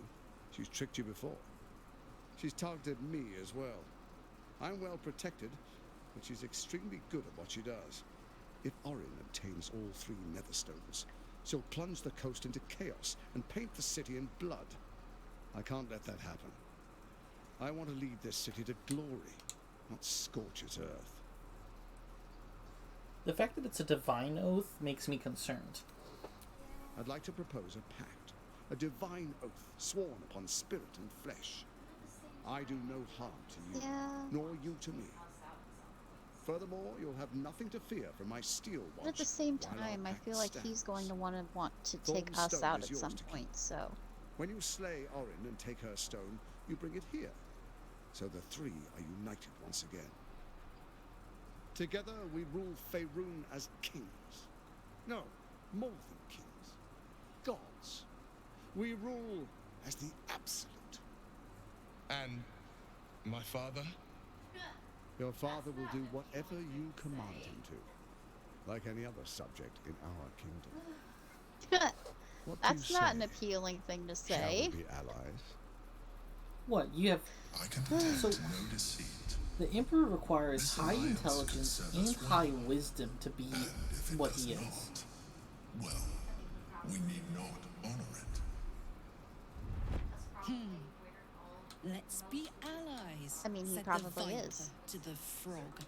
she's tricked you before. She's targeted me as well. I'm well protected, but she's extremely good at what she does. If Orin obtains all three Netherstones, she'll plunge the coast into chaos and paint the city in blood. I can't let that happen. I want to lead this city to glory, not scorch its earth. The fact that it's a divine oath makes me concerned. I'd like to propose a pact, a divine oath sworn upon spirit and flesh. I do no harm to you, nor you to me. Furthermore, you'll have nothing to fear from my steel watch. But at the same while our time, I pact feel like stands. he's going to want to take Thorn's us stone out is at yours some to keep. point, so. When you slay Orin and take her stone, you bring it here. So the three are united once again. Together we rule Faerun as kings. No, more than kings. Gods. We rule as the absolute. And my father? Your father will do whatever you command him to. Like any other subject in our kingdom. What do That's you not say? an appealing thing to Shall say. we be allies? What, you have... I can detect So, no deceit. the Emperor requires This high alliance intelligence could serve us and high well. wisdom to be If it what does he is. not, well, we need not honor it. Let's be allies. I mean, he said probably the viper is. to the frog.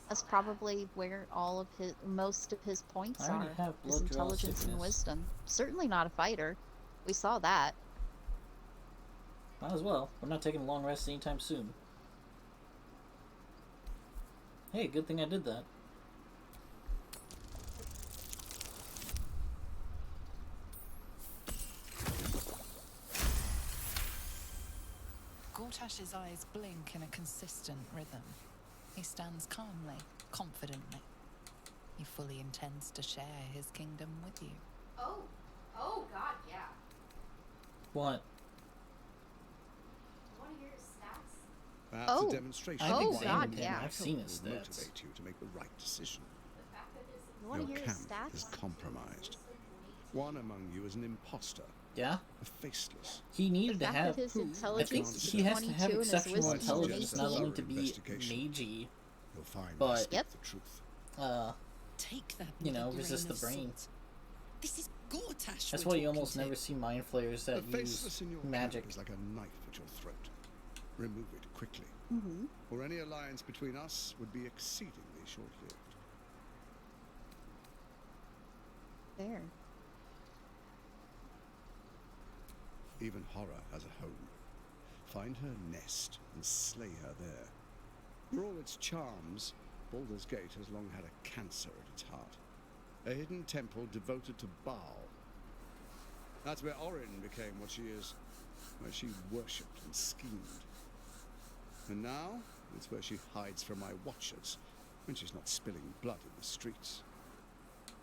That's probably where all of his, most of his points I already are. have His blood draw intelligence and sickness. wisdom. Certainly not a fighter. We saw that. Might as well. We're not taking a long rest anytime soon. Hey, good thing I did that. Gortash's eyes blink in a consistent rhythm. He stands calmly, confidently. He fully intends to share his kingdom with you. Oh God, yeah. What? You want to hear his stats? Perhaps Oh. a demonstration I've of why examined your him. pact I've seen his will stats. motivate you to make the right decision. The fact that his You want to Your hear his camp is stats? compromised. One among you is an imposter, Yeah? a faceless. He needed The to fact have... that his Who? I intelligence think is he has to 22 have and his exceptional wisdom is intelligence not 18. only to be Investigation. magey, You'll find But- I speak Yep. the truth. Take that. you with know, a resist the grain of brain. salt. This is Gortash. That's we're why you talking almost to. never see mind flayers The that faceless use in your magic. camp is like a knife at your throat. Remove it quickly. Mm-hmm. or any alliance between us would be exceedingly short-lived. Fair. Even horror has a home. Find her nest and slay her there. For all its charms, Baldur's Gate has long had a cancer at its heart. A hidden temple devoted to Baal. That's where Orin became what she is, where she worshipped and schemed. And now, it's where she hides from my watchers, when she's not spilling blood in the streets.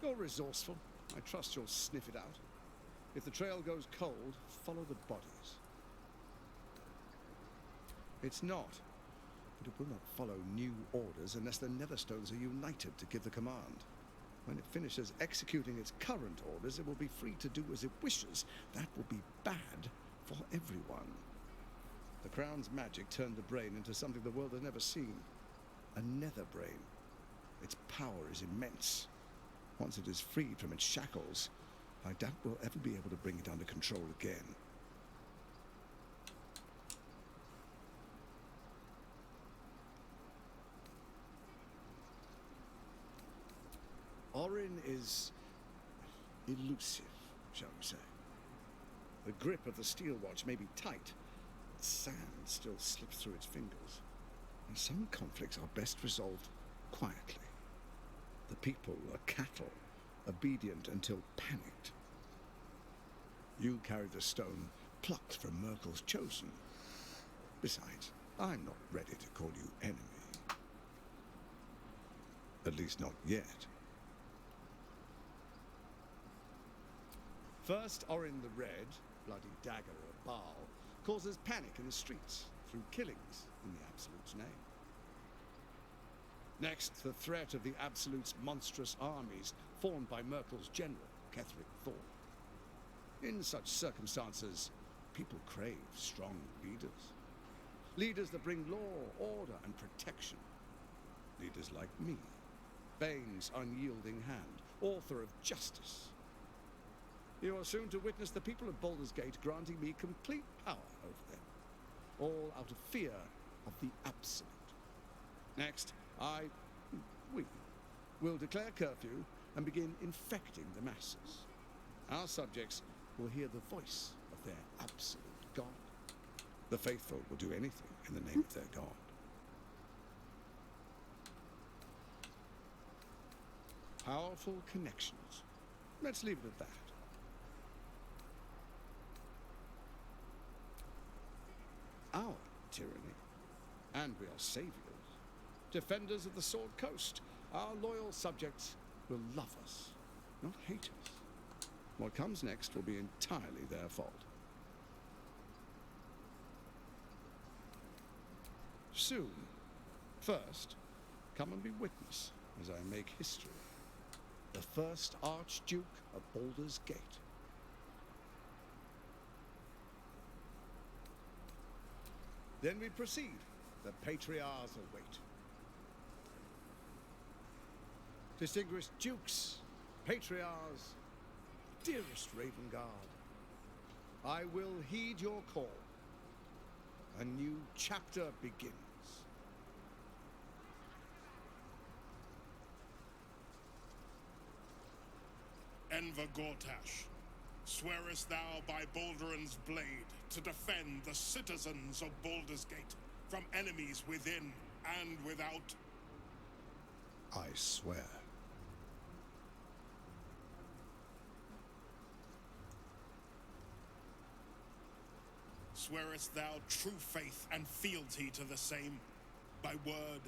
You're resourceful. I trust you'll sniff it out. If the trail goes cold, follow the bodies. It's not, but it will not follow new orders unless the Netherstones are united to give the command. When it finishes executing its current orders, it will be free to do as it wishes. That will be bad for everyone. The Crown's magic turned the brain into something the world has never seen. A nether brain. Its power is immense. Once it is freed from its shackles, I doubt we'll ever be able to bring it under control again. Orin is elusive, shall we say. The grip of the steel watch may be tight, but sand still slips through its fingers. And some conflicts are best resolved quietly. The people are cattle, obedient until panicked. You carry the stone plucked from Merkel's chosen. Besides, I'm not ready to call you enemy. At least not yet. First, Orin the Red, bloody dagger of Baal, causes panic in the streets through killings in the Absolute's name. Next, the threat of the Absolute's monstrous armies formed by Merkel's general, Ketheric Thorn. In such circumstances, people crave strong leaders. Leaders that bring law, order, and protection. Leaders like me, Bane's unyielding hand, author of justice. You are soon to witness the people of Baldur's Gate granting me complete power over them, all out of fear of the Absolute. Next, we will declare curfew and begin infecting the masses. Our subjects will hear the voice of their absolute God. The faithful will do anything in the name of their God. Powerful connections. Let's leave it at that. Our tyranny, and we are saviors, defenders of the Sword Coast. Our loyal subjects will love us, not hate us. What comes next will be entirely their fault. Soon. First, come and be witness as I make history. The first Archduke of Baldur's Gate. Then we proceed. The patriarchs await. Distinguished dukes, patriarchs, dearest Ravengard, I will heed your call. A new chapter begins. Enver Gortash, swearest thou by Balduran's blade to defend the citizens of Baldur's Gate from enemies within and without? I swear. Swearest thou true faith and fealty to the same, by word,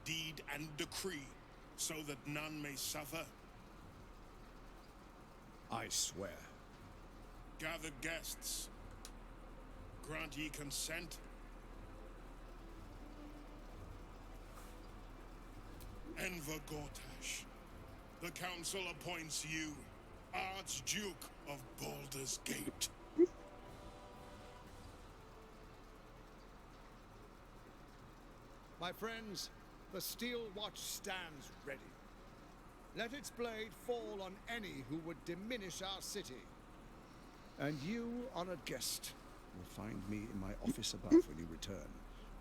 deed, and decree, so that none may suffer? I swear. Gathered guests, grant ye consent? Enver Gortash, the council appoints you Archduke of Baldur's Gate. My friends, the steel watch stands ready. Let its blade fall on any who would diminish our city. And you, honored guest, will find me in my office above when you return,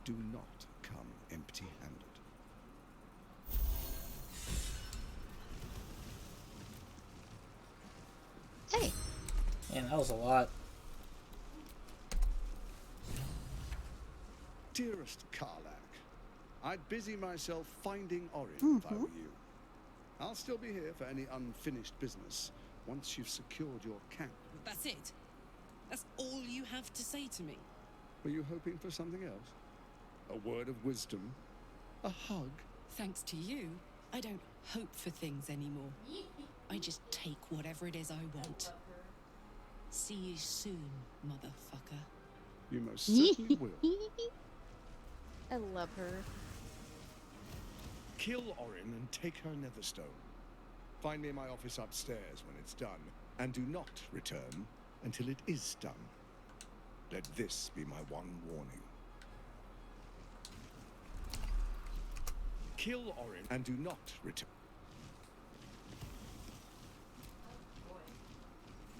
do not come empty-handed. Hey. Man, that was a lot. Dearest Karlak, I'd busy myself finding Orin if I were you. I'll still be here for any unfinished business once you've secured your camp. That's it? That's all you have to say to me? Were you hoping for something else? A word of wisdom? A hug? Thanks to you, I don't hope for things anymore. I just take whatever it is I want. See you soon, motherfucker. You most certainly will. I love her. Kill Orin and take her Netherstone. Find me in my office upstairs when it's done, and do not return until it is done. Let this be my one warning. Kill Orin and do not return.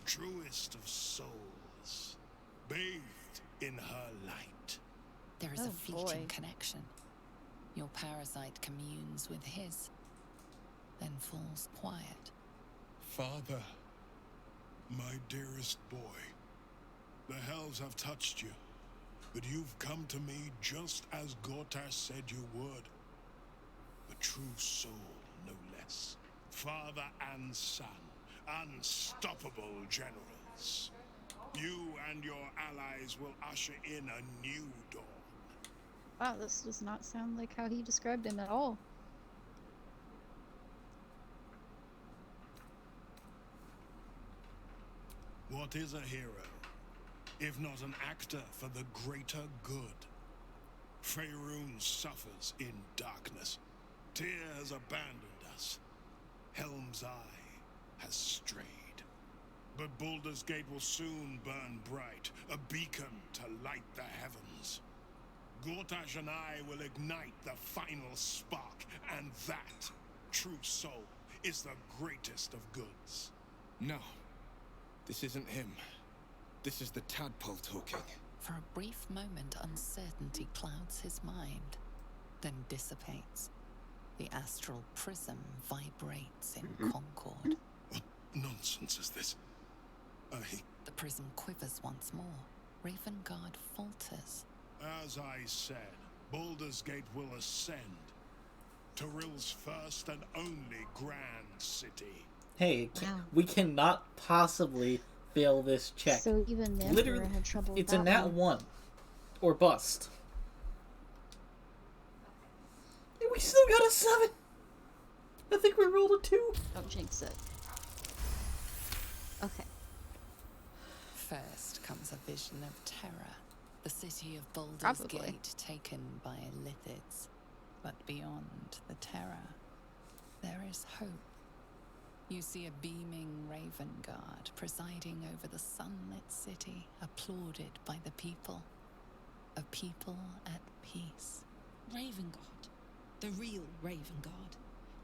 Truest of souls, bathed in her light. There is a fleeting connection. Your parasite communes with his, then falls quiet. Father, my dearest boy, the hells have touched you, but you've come to me just as Gortash said you would. A true soul, no less. Father and son, unstoppable generals. You and your allies will usher in a new dawn. Wow, this does not sound like how he described him at all. What is a hero, if not an actor for the greater good? Faerun suffers in darkness. Tyr has abandoned us. Helm's Eye has strayed. But Baldur's Gate will soon burn bright, a beacon to light the heavens. Gortash and I will ignite the final spark, and that, true soul, is the greatest of goods. No. This isn't him. This is the tadpole talking. For a brief moment, uncertainty clouds his mind, then dissipates. The astral prism vibrates in concord. What nonsense is this? The prism quivers once more. Ravengard falters. As I said, Baldur's Gate will ascend. Tyrill's first and only grand city. Hey, we cannot possibly fail this check. So even the Literally, Emperor had trouble with it's a that nat one. 1 or bust. And we still got a 7. I think we rolled a 2. Don't jinx it. Okay. First comes a vision of terror. The city of Baldur's Probably. Gate taken by Lithids. But beyond the terror, there is hope. You see a beaming Ravengard presiding over the sunlit city, applauded by the people. A people at peace. Ravengard, the real Ravengard,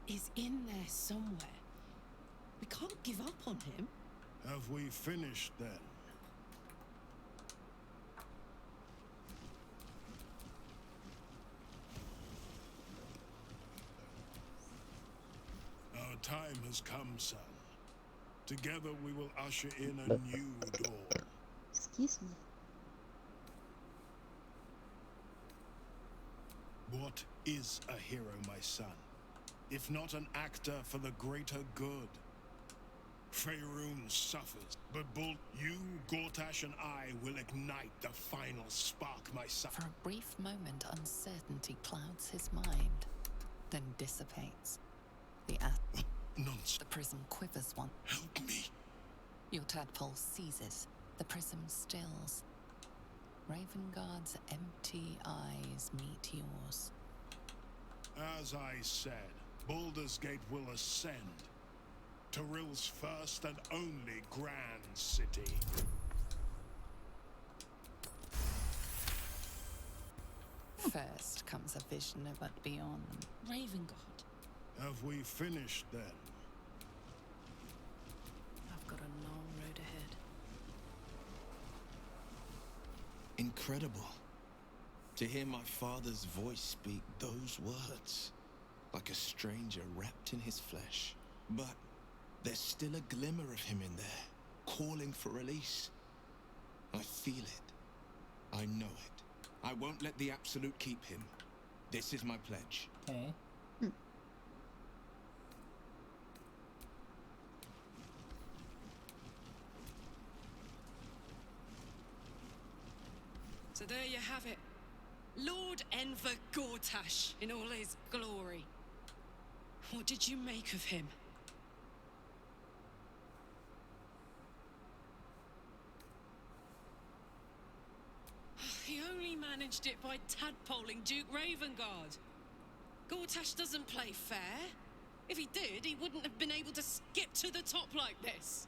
is in there somewhere. We can't give up on him. Have we finished then? Our time has come, son. Together we will usher in a new dawn. Excuse me. What is a hero, my son? If not an actor for the greater good? Faerun suffers, but you, Gortash, and I will ignite the final spark, my son. For a brief moment, uncertainty clouds his mind, then dissipates. Nonsense. The prism quivers once. Help me. Your tadpole seizes. The prism stills. Ravengard's empty eyes meet yours. As I said, Baldur's Gate will ascend. Tyrill's first and only grand city. First comes a vision of but beyond. Ravengard. Have we finished then? I've got a long road ahead. Incredible. To hear my father's voice speak those words, like a stranger wrapped in his flesh. But there's still a glimmer of him in there, calling for release. I feel it. I know it. I won't let the Absolute keep him. This is my pledge. Okay. So there you have it. Lord Enver Gortash in all his glory. What did you make of him? He only managed it by tadpoling Duke Ravengard. Gortash doesn't play fair. If he did, he wouldn't have been able to skip to the top like this.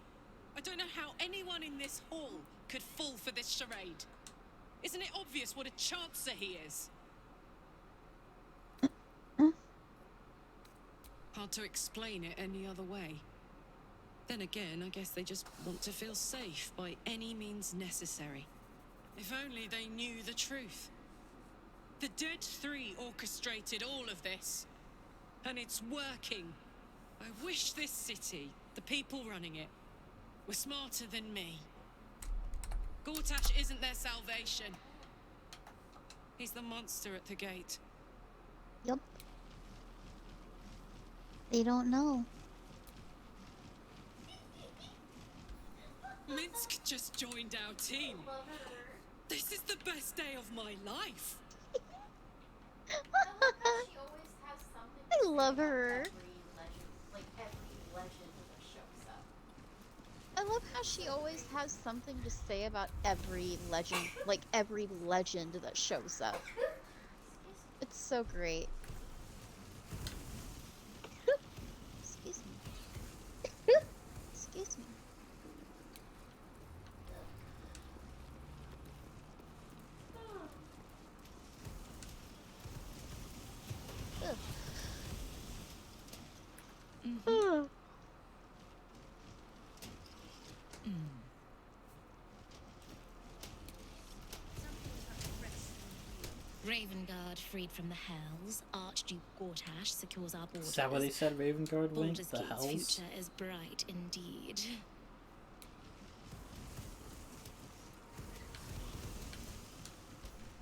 I don't know how anyone in this hall could fall for this charade. Isn't it obvious what a chancer he is? Hard to explain it any other way. Then again, I guess they just want to feel safe by any means necessary. If only they knew the truth. The Dead Three orchestrated all of this. And it's working. I wish this city, the people running it, were smarter than me. Gortash isn't their salvation. He's the monster at the gate. Yep. They don't know. Minsk just joined our team. This is the best day of my life. I love her. I love how she always has something to say about every legend, like every legend that shows up. It's so great. Excuse me. Excuse me. Ugh. Ugh. Ravengard freed from the Hells, Archduke Gortash secures our borders. Is that what they said? Ravengard went? Baldur's The Gate's Hells? future is bright indeed.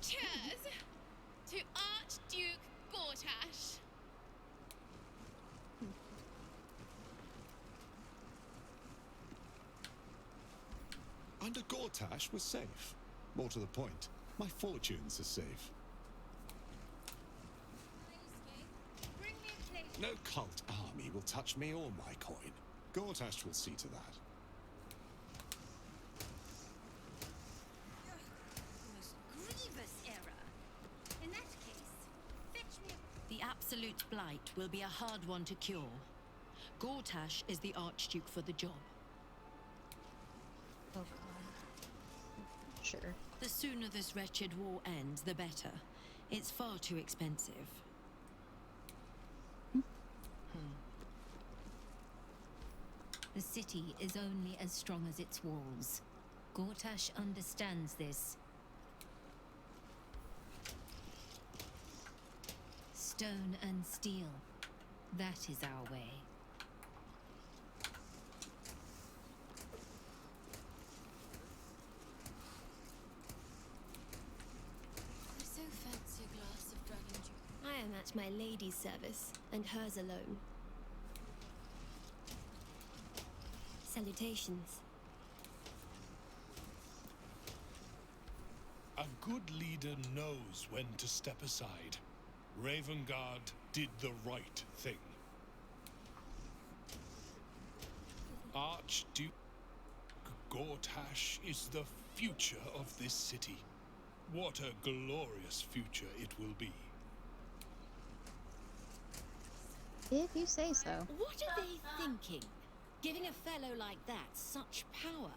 Cheers to Archduke Gortash. Under Gortash was safe. More to the point, my fortunes are safe. No cult army will touch me or my coin. Gortash will see to that. Most grievous error. In that case, fetch me The Absolute Blight will be a hard one to cure. Gortash is the Archduke for the job. Oh god. Sure. The sooner this wretched war ends, the better. It's far too expensive. The city is only as strong as its walls. Gortash understands this. Stone and steel. That is our way. I so fancy a glass of dragon juice. I am at my lady's service, and hers alone. Salutations. A good leader knows when to step aside. Ravengard did the right thing. Archduke Gortash is the future of this city. What a glorious future it will be. If you say so. What are they thinking? Giving a fellow like that such power?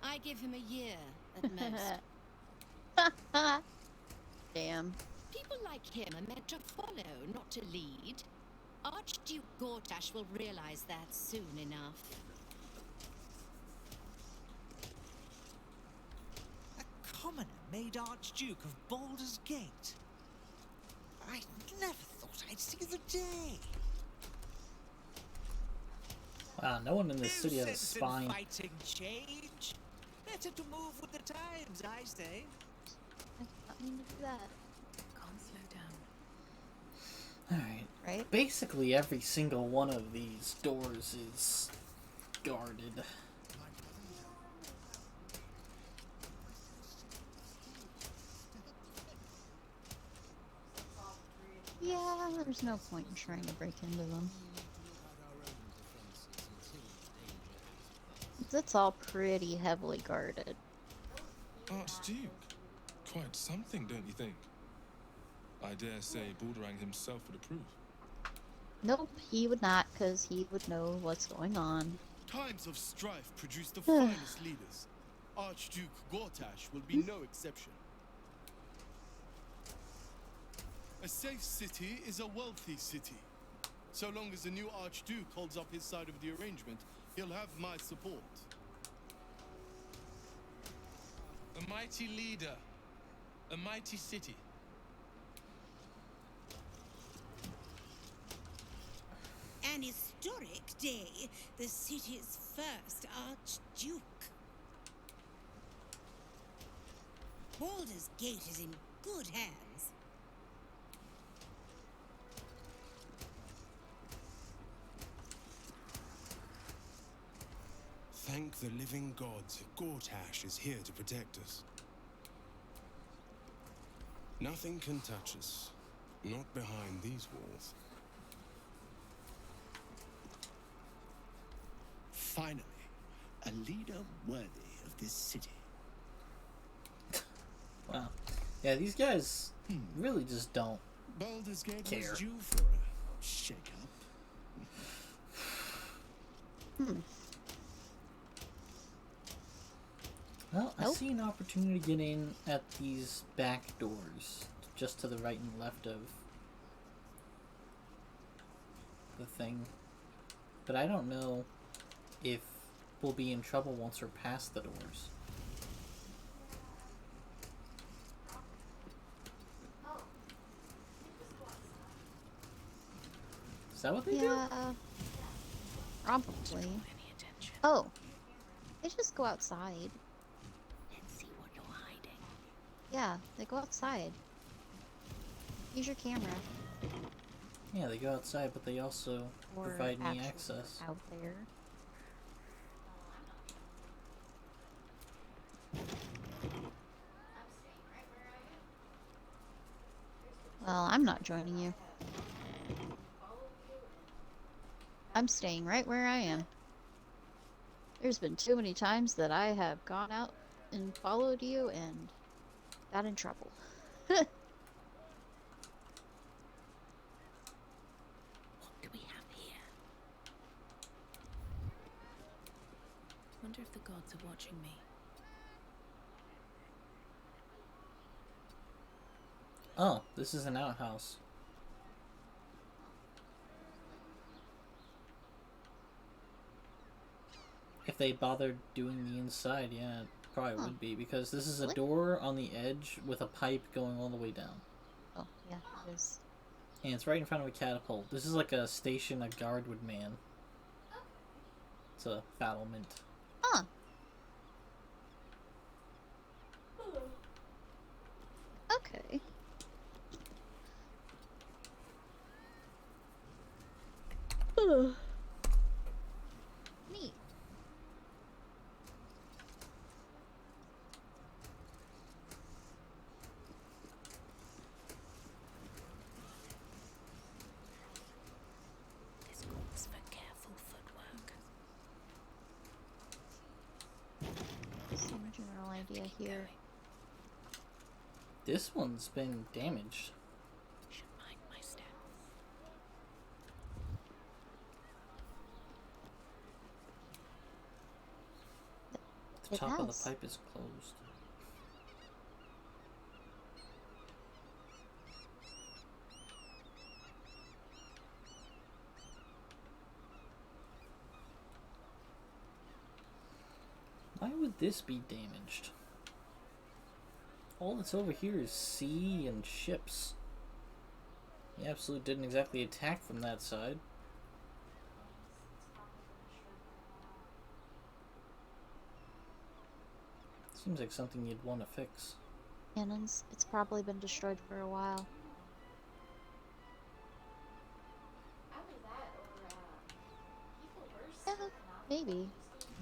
I give him a year at most. Damn. People like him are meant to follow, not to lead. Archduke Gortash will realize that soon enough. A commoner made Archduke of Baldur's Gate. I never thought I'd see the day. Wow, no one in this city has a sense in spine. fighting change. Better to move with the times, I say. I did not mean to do that. Can't slow down. Alright. Right? Basically every single one of these doors is guarded. Yeah, there's no point in trying to break into them. It's all pretty heavily guarded. Archduke? Quite something, don't you think? I dare say Balderang himself would approve. Nope, he would not, because he would know what's going on. Times of strife produce the finest leaders. Archduke Gortash will be no exception. A safe city is a wealthy city. So long as the new Archduke holds up his side of the arrangement, he'll have my support. A mighty leader. A mighty city. An historic day, the city's first Archduke. Baldur's Gate is in good hands. Thank the living gods, Gortash is here to protect us. Nothing can touch us. Not behind these walls. Finally, a leader worthy of this city. Wow. Yeah, these guys really just don't Baldur's Gate care. was due for a shake-up. Well, I see an opportunity to get in at these back doors, just to the right and left of the thing. But I don't know if we'll be in trouble once we're past the doors. Is that what they do? Probably. Oh, they just go outside. And see what you're hiding. Yeah, they go outside. Use your camera. Yeah, they go outside, but they also Or provide me actually access. out there. Well, I'm not joining you. I'm staying right where I am. There's been too many times that I have gone out and followed you and got in trouble. What do we have here? Wonder if the gods are watching me. Oh, this is an outhouse. If they bothered doing the inside, yeah, it probably would be, because this is a door on the edge with a pipe going all the way down. Oh, yeah, it is. And it's right in front of a catapult. This is like a station a guard would man. It's a battlement. Huh. Okay. Neat. This calls for careful footwork. Some general idea here. This one's been damaged. Should mind my step. The It top of has. the pipe is closed. Why would this be damaged? all that's over here is sea and ships. The Absolute didn't exactly attack from that side. Seems like something you'd want to fix. Cannons, it's probably been destroyed for a while. Yeah, maybe.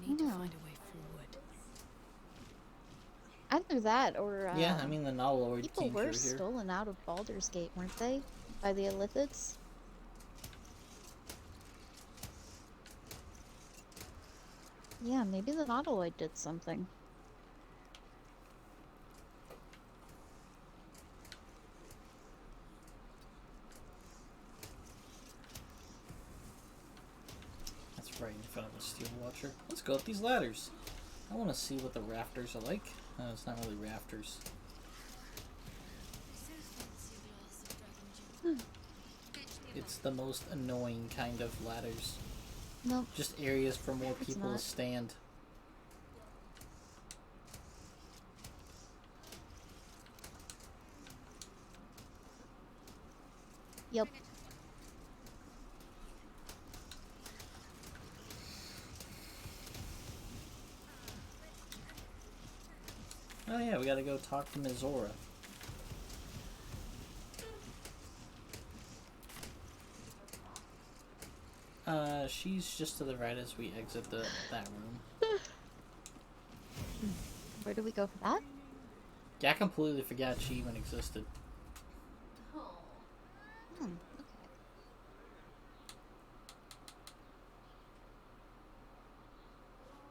Need to No. find a way forward. Either that or Yeah, I mean the Nautiloid people came were through here. stolen out of Baldur's Gate, weren't they? By the Illithids? Yeah, maybe the Nautiloid did something. That's right in front of the Steel Watcher. Let's go up these ladders. I want to see what the rafters are like. It's not really rafters. It's the most annoying kind of ladders. Nope. Just areas for more It's people to not. stand. Yep. Oh yeah, we gotta go talk to Mizora. She's just to the right as we exit that room. Where do we go for that? Yeah, I completely forgot she even existed. Hmm.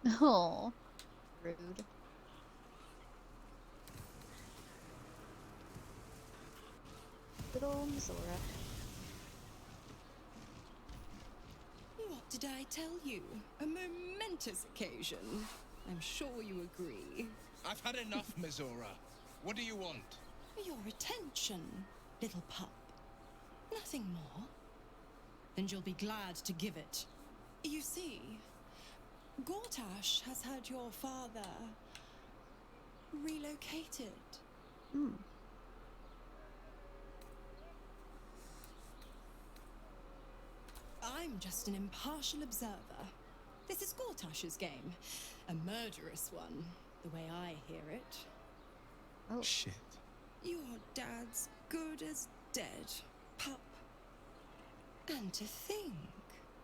Okay. Oh, rude. Good old Zora. What did I tell you? A momentous occasion. I'm sure you agree. I've had enough, Mizora. What do you want? Your attention, little pup. Nothing more. And you'll be glad to give it. You see, Gortash has had your father relocated. Hmm. I'm just an impartial observer. This is Gortash's game. A murderous one, the way I hear it. Oh. Shit. Your dad's good as dead, pup. And to think,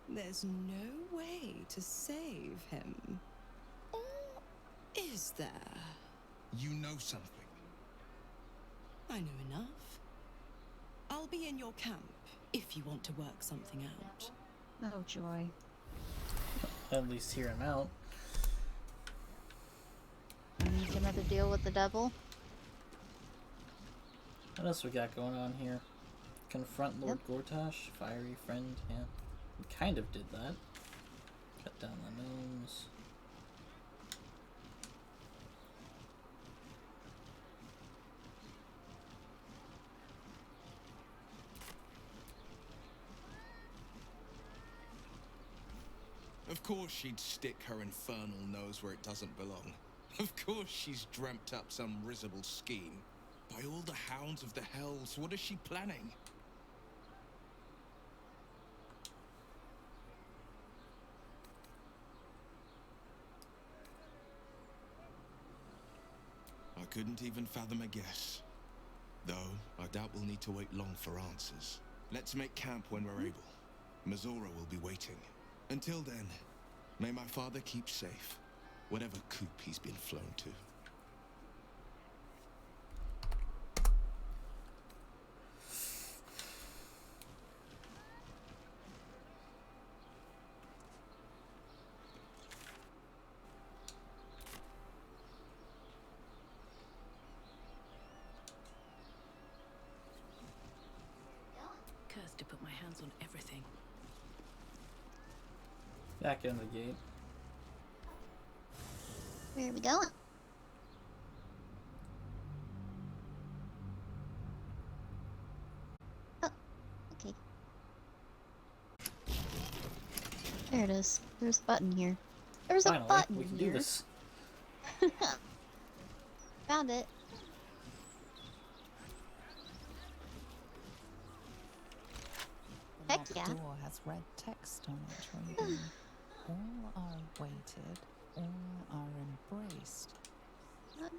there's no way to save him. Or is there? You know something. I know enough. I'll be in your camp if you want to work something out. Oh, joy. At least hear him out. Need another deal with the devil? What else we got going on here? Confront Lord Gortash, fiery friend, yeah. We kind of did that. Cut down the gnomes. Of course she'd stick her infernal nose where it doesn't belong. Of course she's dreamt up some risible scheme. By all the hounds of the hells, what is she planning? I couldn't even fathom a guess. Though, I doubt we'll need to wait long for answers. Let's make camp when we're able. Mizora will be waiting. Until then, may my father keep safe, whatever coop he's been flown to. Cursed to put my hands on everything. Back in the gate. Where are we going? Oh, okay. There it is. There's a button here. There's Finally, a button we can here. do this. Found it. Heck locked yeah. door has red text on it reading, "All are awaited, all are embraced. None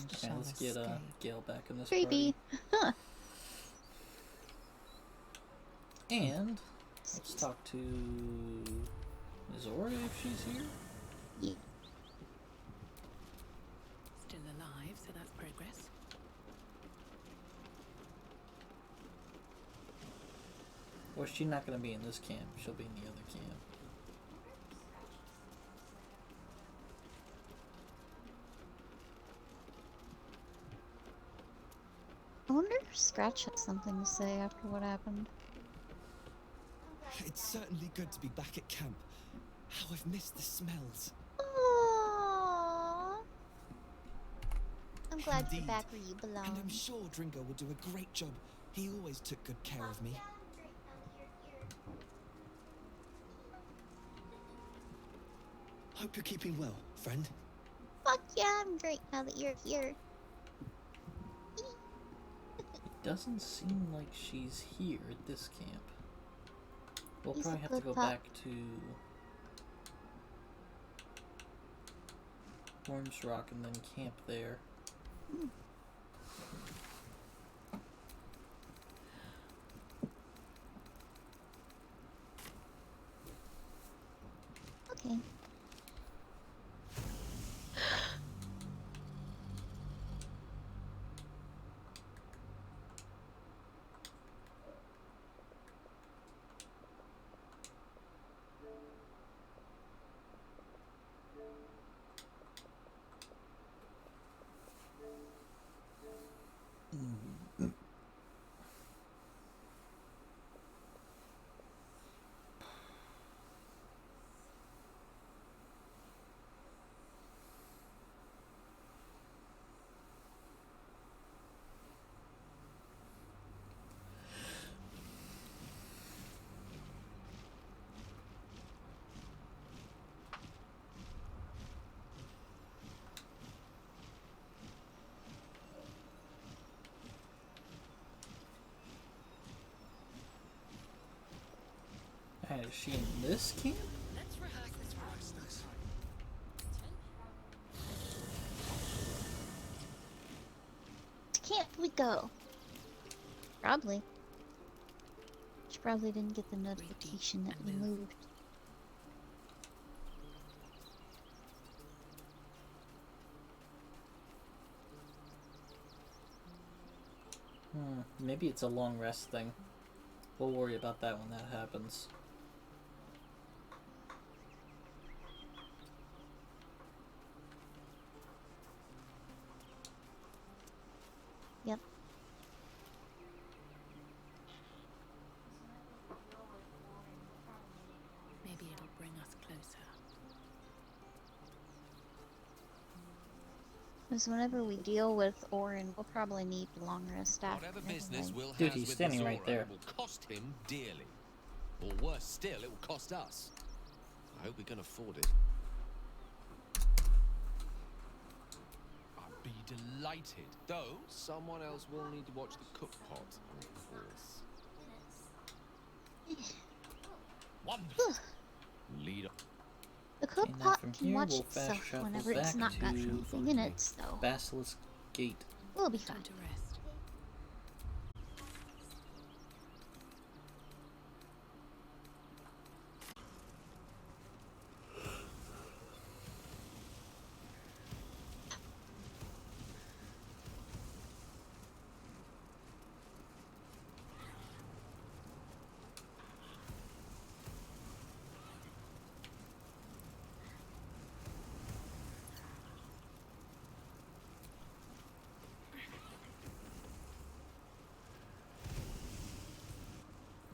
Okay, shall let's get escape." Gale back in this Creepy. party. And let's talk to Zora if she's here. Yeah. Still alive, so that's progress. Or she's not going to be in this camp. She'll be in the other camp. I wonder if Scratch has something to say after what happened. It's certainly good to be back at camp. How I've missed the smells. Aww. I'm glad you're Indeed. back where you belong. And I'm sure Dringo will do a great job. He always took good care of me. Hope you're keeping well, friend. Fuck yeah, I'm great now that you're here. It doesn't seem like she's here at this camp. We'll He's probably a have to good go pup. back to Worms Rock and then camp there. Okay. Is she in this camp? Let's rehearse this process. Camp we go. Probably. She probably didn't get the notification that we moved. Maybe it's a long rest thing. We'll worry about that when that happens. Yep. Maybe it'll bring us closer. Because whenever we deal with Orin, we'll probably need long rest after. Whatever business anyway. Will Dude, has he's with standing Zora right there. will cost him dearly. Or worse still, it will cost us. I hope we can afford it. I'd be delighted. Though, someone else will need to watch the cook pot, of course. Wonderful. Lead on. The cook And then pot from can here, watch we'll itself fast travel whenever it's back not got to anything in it, so Basilisk Gate. we'll be fine. To rest.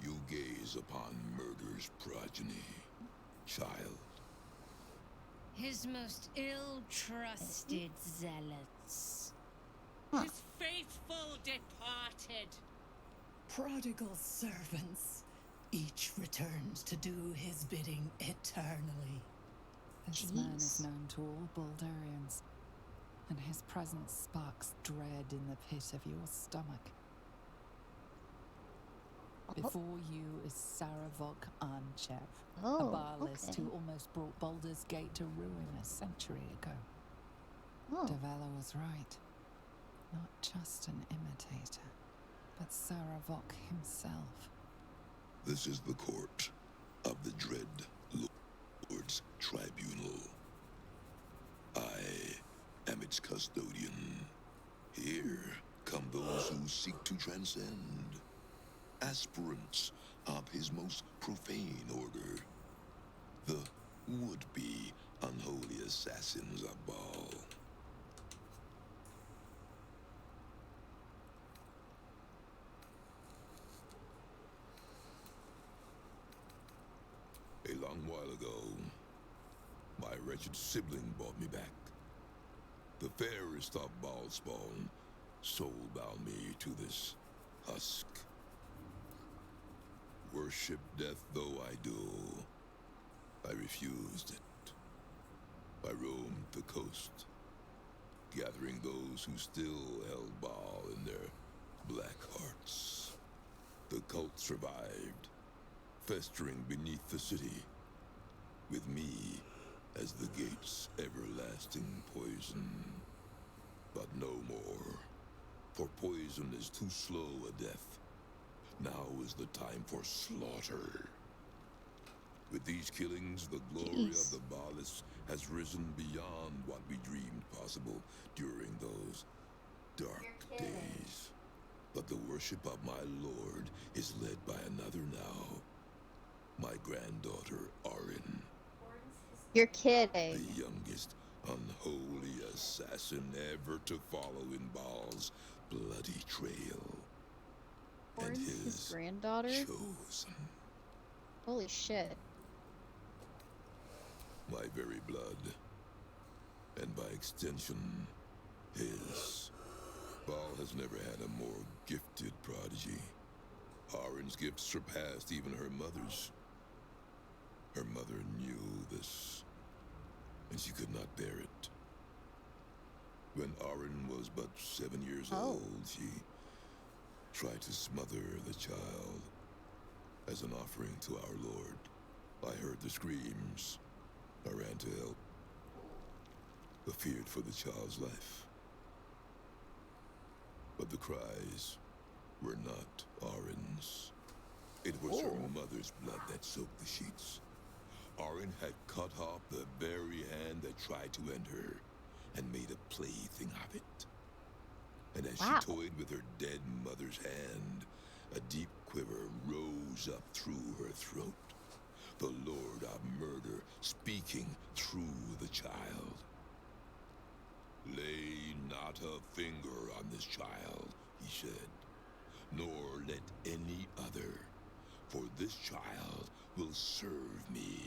You gaze upon murder's progeny, child. His most ill-trusted zealots. His faithful departed. Prodigal servants, each returns to do his bidding eternally. This man is known to all Baldurians, and his presence sparks dread in the pit of your stomach. Before you is Saravok Arnchev, a Oh, Baalist okay. who almost brought Baldur's Gate to ruin a century ago. Oh. Davella was right. Not just an imitator, but Saravok himself. This is the court of the Dread Lord's Tribunal. I am its custodian. Here come those who seek to transcend, aspirants of his most profane order, the would-be unholy assassins of Baal. A long while ago, my wretched sibling brought me back. The fairest of Baal spawn soul-bound me to this husk. Worship death though I do, I refused it. I roamed the coast, gathering those who still held Baal in their black hearts. The cult survived, festering beneath the city, with me as the gate's everlasting poison. But no more, for poison is too slow a death. Now is the time for slaughter. With these killings, the glory of the Baalists has risen beyond what we dreamed possible during those dark days. But the worship of my lord is led by another now. My granddaughter, Arin. You're kidding. The youngest unholy assassin ever to follow in Baal's bloody trail. And His granddaughter? chosen. Holy shit. My very blood. And by extension, his. Baal has never had a more gifted prodigy. Arin's gifts surpassed even her mother's. Her mother knew this, and she could not bear it. When Arin was but 7 years old, she tried to smother the child as an offering to our Lord. I heard the screams. I ran to help, but feared for the child's life. But the cries were not Arin's. It was her mother's blood that soaked the sheets. Arin had cut off the very hand that tried to end her and made a plaything of it. And as she toyed with her dead mother's hand, a deep quiver rose up through her throat. The Lord of Murder speaking through the child. Lay not a finger on this child, he said, nor let any other, for this child will serve me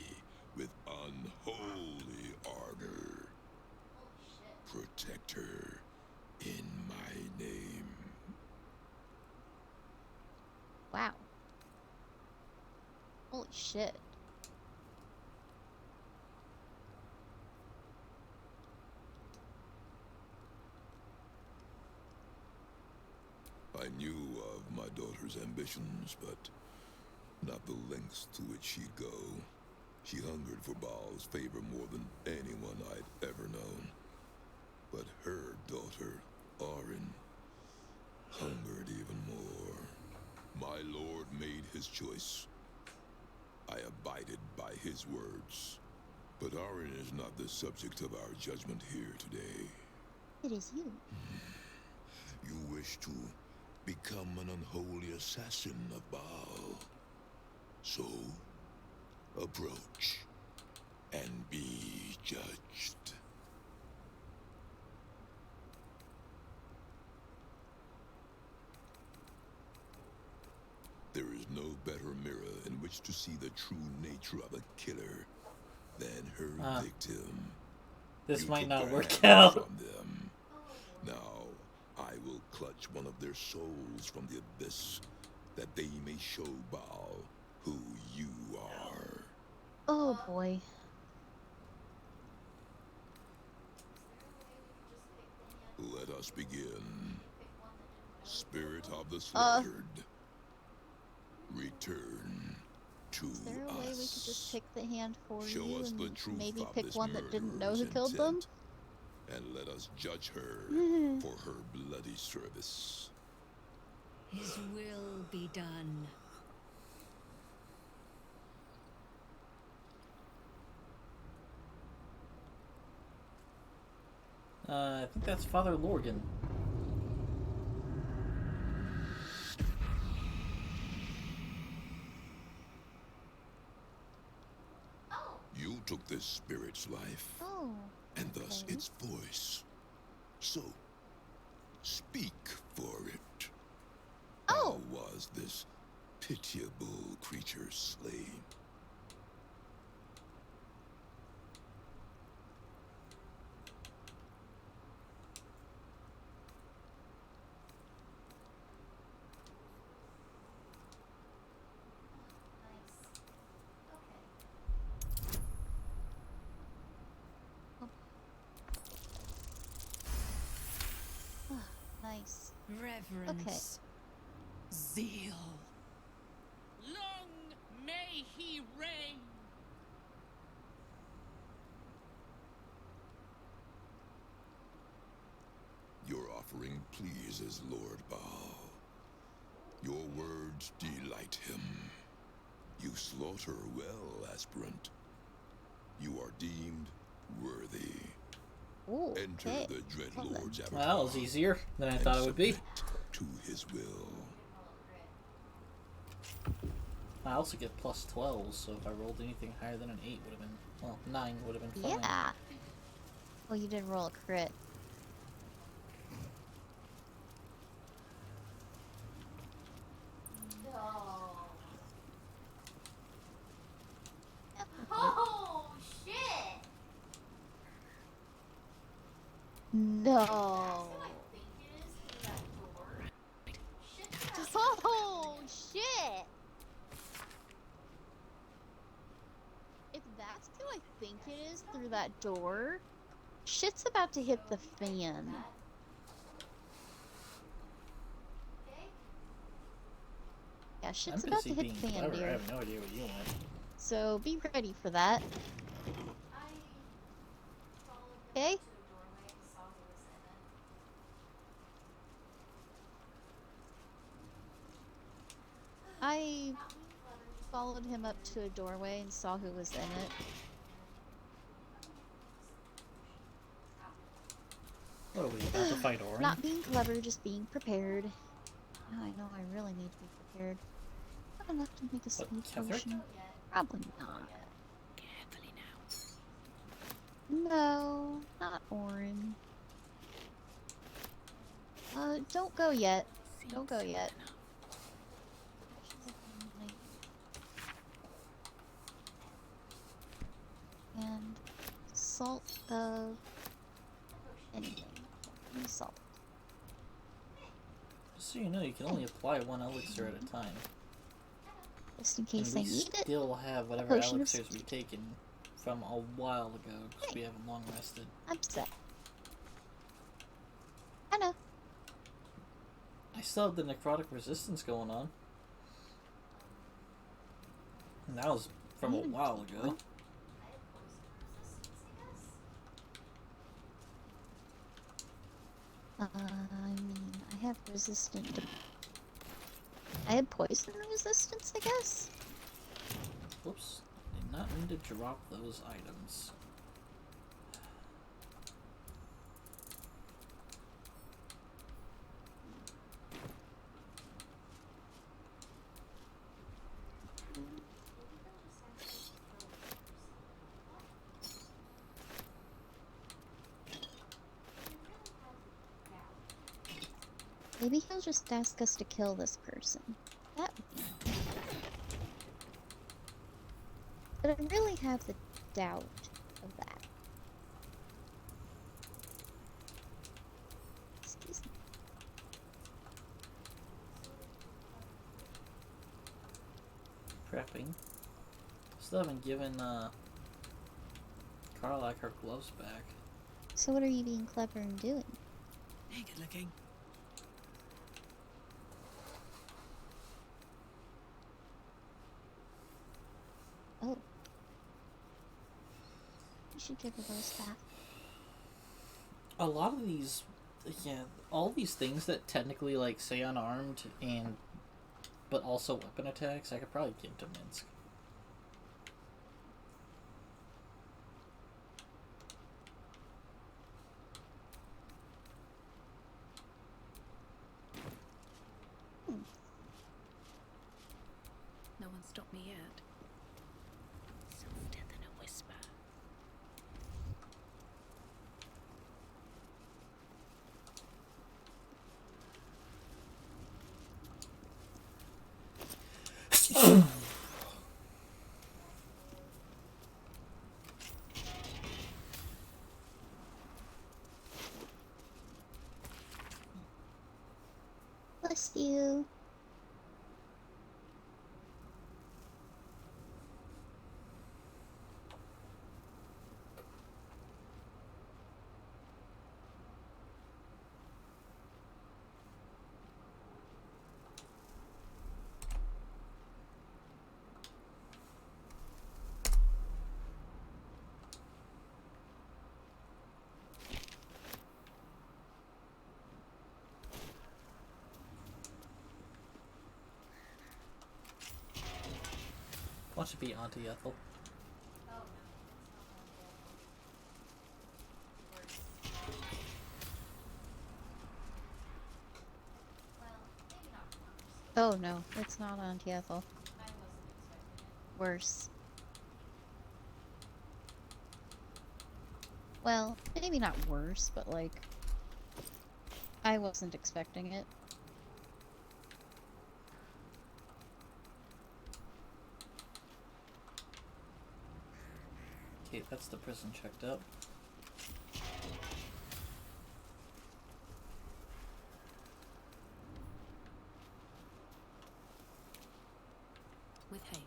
with unholy ardor. Protect her in my name. Wow. Holy shit. I knew of my daughter's ambitions, but not the lengths to which she'd go. She hungered for Baal's favor more than anyone I'd ever known. But her daughter, Arin, hungered even more. My lord made his choice. I abided by his words. But Arin is not the subject of our judgment here today. It is you. You wish to become an unholy assassin of Baal. So, approach and be judged. There is no better mirror in which to see the true nature of a killer than her victim. This You might took not their work hands out. From them. Now, I will clutch one of their souls from the abyss, that they may show Baal who you are. Oh boy. Let us begin. Spirit of the slaughtered. Return to Is there a way we could just pick the hand for Show you us the and truth maybe of pick this one that didn't know who murderer's killed them? intent, and let us judge her for her bloody service. His will be done. I think that's Father Lorgan. You took this spirit's life, and thus its voice. So, speak for it. How was this pitiable creature slain? Nice. Reverence. Zeal. Long may he reign. Your offering pleases Lord Baal. Your words delight him. You slaughter well, aspirant. You are deemed worthy. Ooh, Enter the Dread Lord's avatar. Well, that was easier than I thought it would be. To his will. I also get plus 12, so if I rolled anything higher than an 8 would have been, well, 9 would have been fine. Yeah. Well, you did roll a crit. Oh, shit! No. Oh, shit! If that's who I think it is through that door, shit's about to hit the fan. Yeah, shit's I'm about to busy hit being the fan, clever. dear. I have no idea what you want. So be ready for that. Okay? I followed him up to a doorway and saw who was in it. What are we about to fight, Orin? Not being clever, just being prepared. Now I know I really need to be prepared. Not enough to make a speed potion. Probably not. Carefully now. No, not Orin. Don't go yet. Don't go yet. And salt of anything. Any salt. Just so you know, you can only apply one elixir at a time. Just in case and I we need it. still have whatever Potion of elixirs we've taken from a while ago, because we haven't long rested. I'm set. I know. I still have the necrotic resistance going on. And that was from a while ago. I mean, I have resistant to... I had poison resistance, I guess? Whoops. Did not mean to drop those items. Maybe he'll just ask us to kill this person. That would be nice. But I really have the doubt of that. Excuse me. Prepping. Still haven't given Carlac her gloves back. So what are you being clever and doing? Hey, good looking. should give her those back. A lot of these, yeah, all these things that technically like say unarmed and but also weapon attacks, I could probably give to Minsk. No one stopped me yet. Softer than a whisper. Bless you. Watch it be Auntie Ethel. Oh no, it's not Auntie Ethel. Worse. Well, maybe not worse, but like, I wasn't expecting it. Okay, that's the prison checked up. With haste.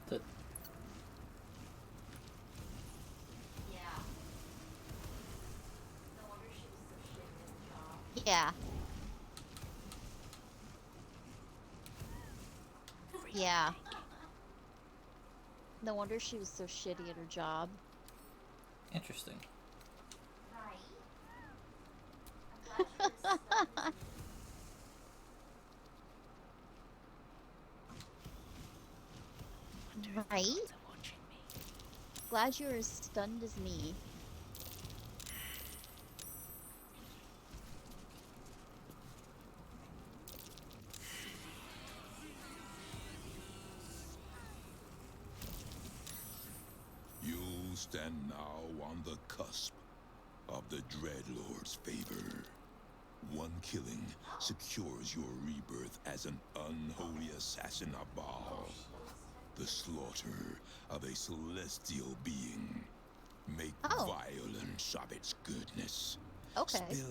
The Yeah. Yeah. No wonder she was so shitty at her job. interesting. Right? Glad you're as stunned as me. You stand now on the cusp of the Dreadlord's favor. One killing secures your rebirth as an unholy assassin of Baal. The slaughter of a celestial being. Make violence of its goodness. Okay. Spill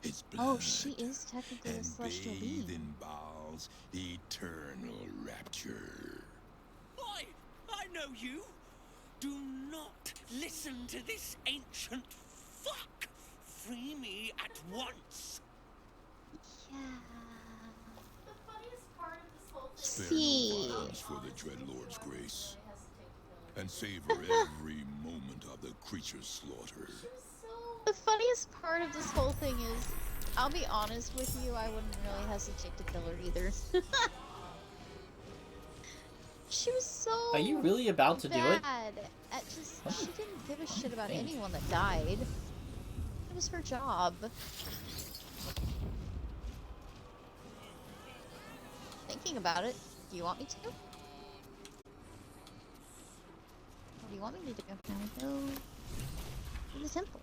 its blood. Oh, she is technically a and celestial bathe being. in Baal's eternal rapture. I know you. Do not listen to this ancient fuck. Free me at once. Yeah. The funniest part of this whole thing Spare See. no violence for the Dreadlord's grace, and savor every moment of the creature's slaughter. The funniest part of this whole thing is, I'll be honest with you, I wouldn't really hesitate to kill her either. She was so Are you really about to do it? bad at just, she didn't give a shit about Dang. anyone that died. It was her job. Thinking about it, do you want me to? What do you want me to do? Can we go to the temple?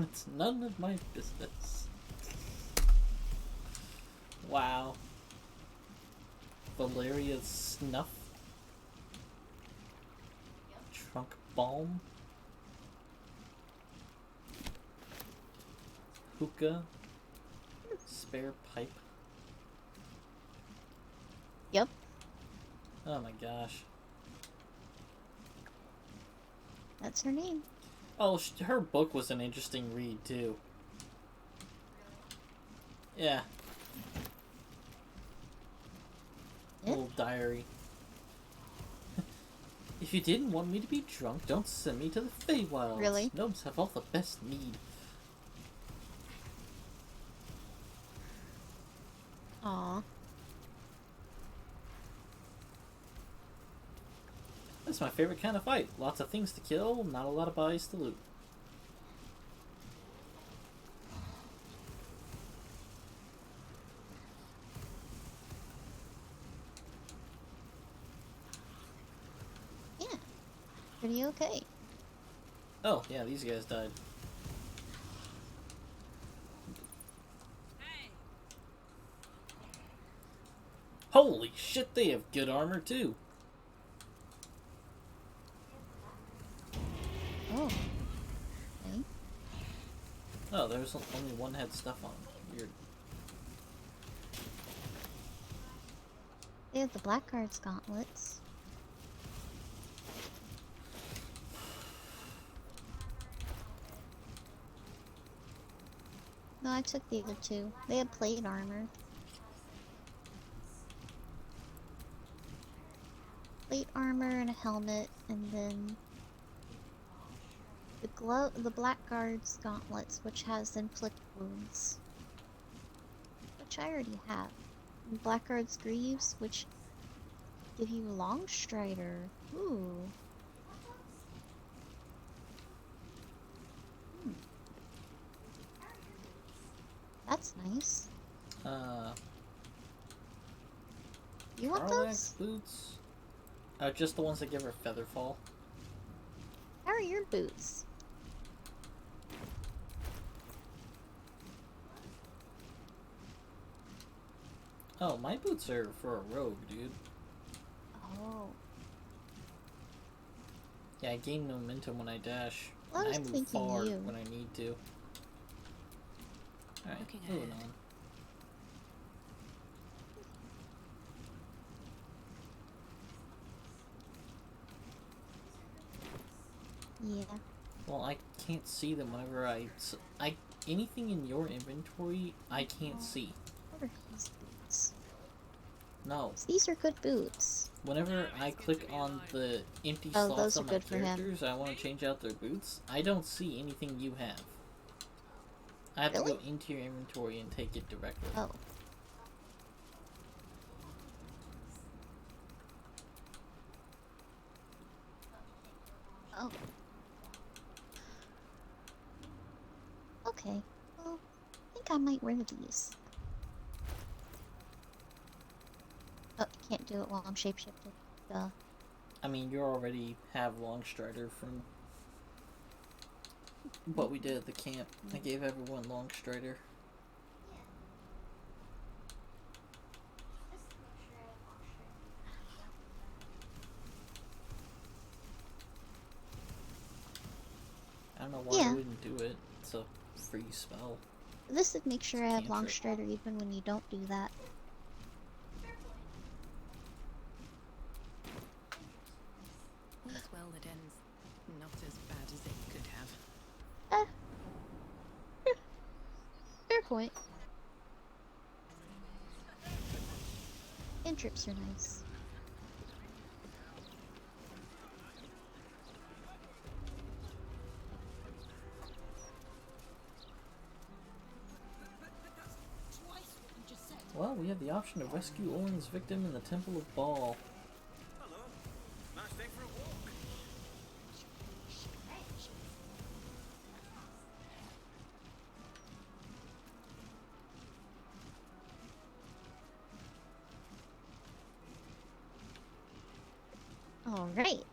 It's none of my business. Wow. Valeria Snuff. Trunk Balm. Hookah. Spare pipe. Yep. Oh my gosh. That's her name. Oh, her book was an interesting read, too. Yeah. Little diary. If you didn't want me to be drunk, don't send me to the Feywilds. Really? Gnomes have all the best mead. Aw. That's my favorite kind of fight. Lots of things to kill, not a lot of bodies to loot. Yeah. Pretty okay. Oh, yeah, these guys died. Holy shit, they have good armor too. Oh. Okay. Oh, there's only one had stuff on. Weird. They have the Blackguard's gauntlets. No, I took the other two. They had plate armor. Plate armor and a helmet, and then the Blackguard's gauntlets, which has inflict wounds, which I already have. And Blackguard's greaves, which give you long strider. Ooh. That's nice. You want those? Boots? Just the ones that give her feather fall. How are your boots? Oh, my boots are for a rogue, dude. Oh. Yeah, I gain momentum when I dash. I was and I move thinking far you. when I need to. Alright, moving on. Yeah. Well, I can't see them whenever anything in your inventory, I can't see. What are these boots? No. These are good boots. Whenever I click on the empty Oh, slots those on are my good for him. characters, I want to change out their boots. I don't see anything you have. I have to go into your inventory and take it directly. Oh. Oh. Okay. Well, I think I might wear these. Oh, can't do it while I'm shapeshifted. Duh. I mean, you already have Longstrider from what we did at the camp. I gave everyone Longstrider. I don't know why I wouldn't do it. It's a free spell. This would make sure I have Cantrip. Longstrider even when you don't do that. All's well that ends not as bad as it could have. Fair point. Cantrips are nice. Well, we have the option to rescue Olin's victim in the Temple of Baal. Hello. Nice day for a walk. Alright.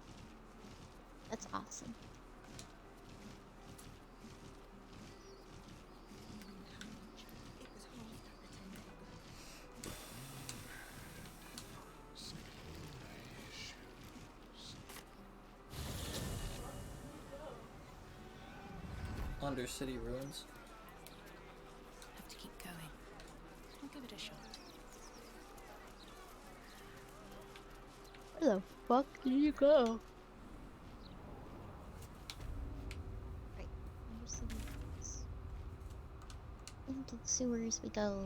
That's awesome. Undercity ruins. Have to keep going. I'll give it a shot. Where the fuck did you go? Right, Undercity ruins. Into the sewers we go.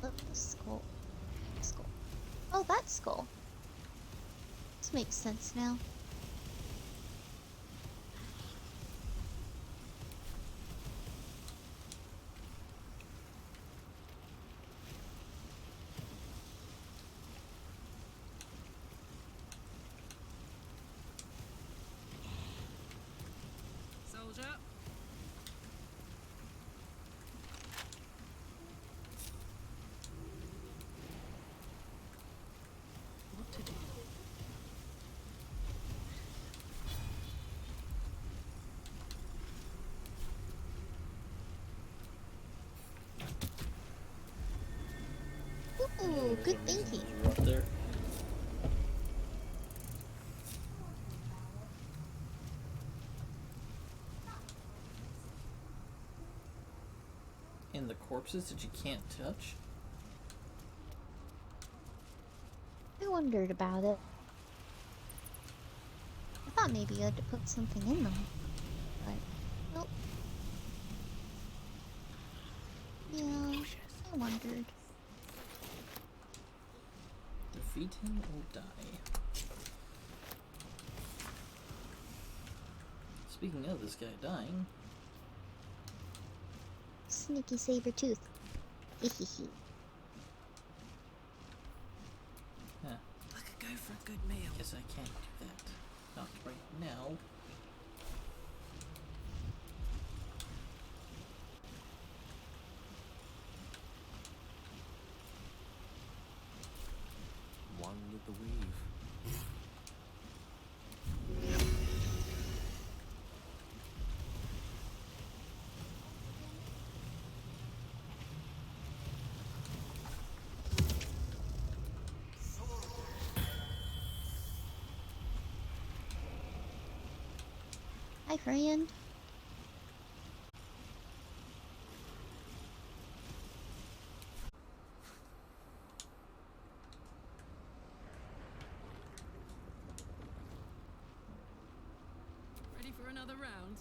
Look, the skull. Skull. Oh, that skull. This makes sense now. Soldier. What to do? Ooh, good thinking. You're up there. In the corpses that you can't touch? I wondered about it. I thought maybe you had to put something in them. But, nope. Yeah, I wondered. Defeat him or die. Speaking of this guy dying. Sneaky saber tooth. Hehehe. Huh. I could go for a good meal. Guess I can't do that. Not right now. One with the weave. Hi, friend. Ready for another round?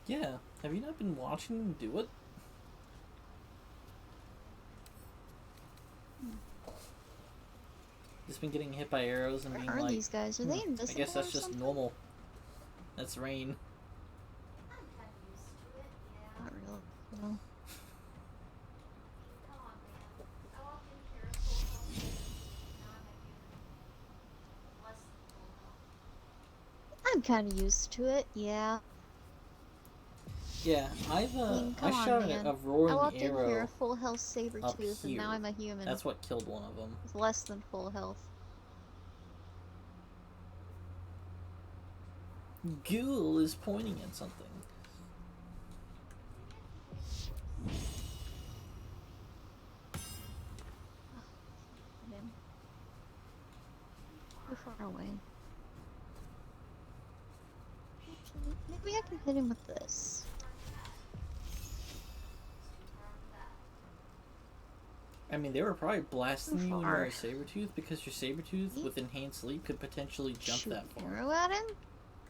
Yeah, have you not been watching them do it? Just been getting hit by arrows and Where being are like, these guys? Are they I invisible guess that's or just something? normal. That's rain. Not really. No. I'm kind of used to it, yeah. Yeah, I've I mean, I come on, shot man. a I roaring walked in here arrow a full health saber up tooth, and here. now I'm a human That's what killed one of them. with less than full health. Ghoul is pointing at something. Him. Too far away. Okay, maybe I can hit him with this. I mean, they were probably blasting Too you when far. you're a Sabertooth because your Sabertooth with enhanced leap could potentially jump Shoot that an far. arrow at him?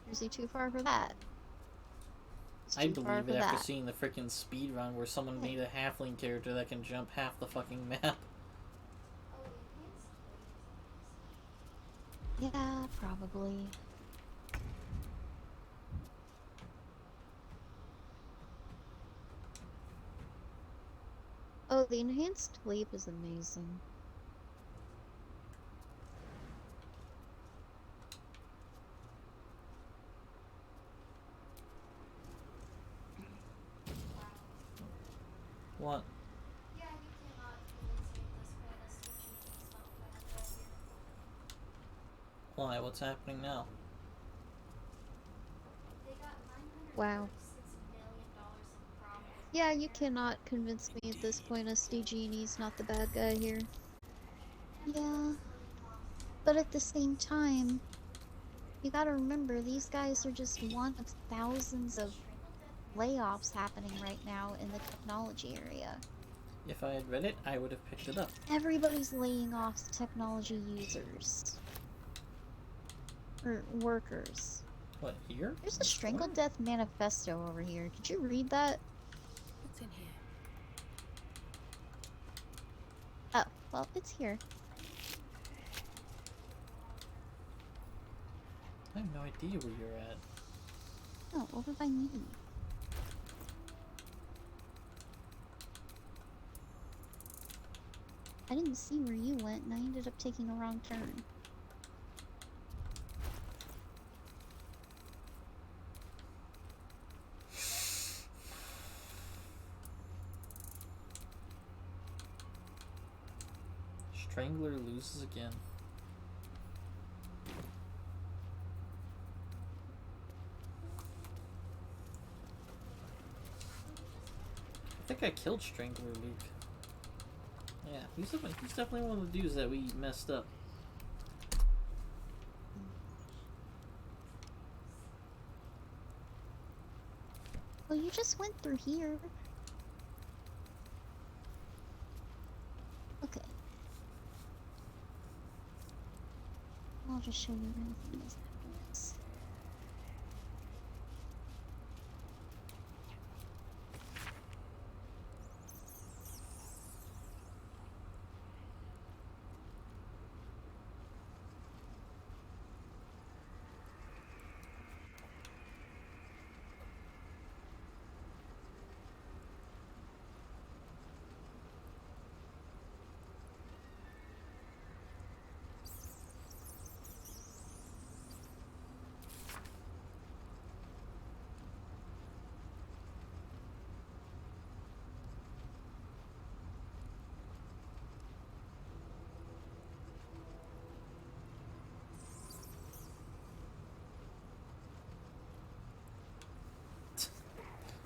Or is he too far for that? He's I too far believe for it after that. seeing the freaking speed run where someone made a halfling character that can jump half the fucking map. Yeah, probably. Oh, the enhanced leap is amazing. Why? What's happening now? Wow. Yeah, you cannot convince me at this point SD Genie's not the bad guy here. Yeah. But at the same time, you gotta remember, these guys are just one of thousands of layoffs happening right now in the technology area. If I had read it, I would have picked it up. Everybody's laying off technology users. Or workers. What, here? There's a Strangled Death manifesto over here. Did you read that? What's in here? Oh, well, it's here. I have no idea where you're at. Oh, what would I need? I didn't see where you went, and I ended up taking a wrong turn. Strangler loses again. I think I killed Strangler Luke. Yeah, he's definitely one of the dudes that we messed up. Well, you just went through here. Okay. I'll just show you where everything is afterwards.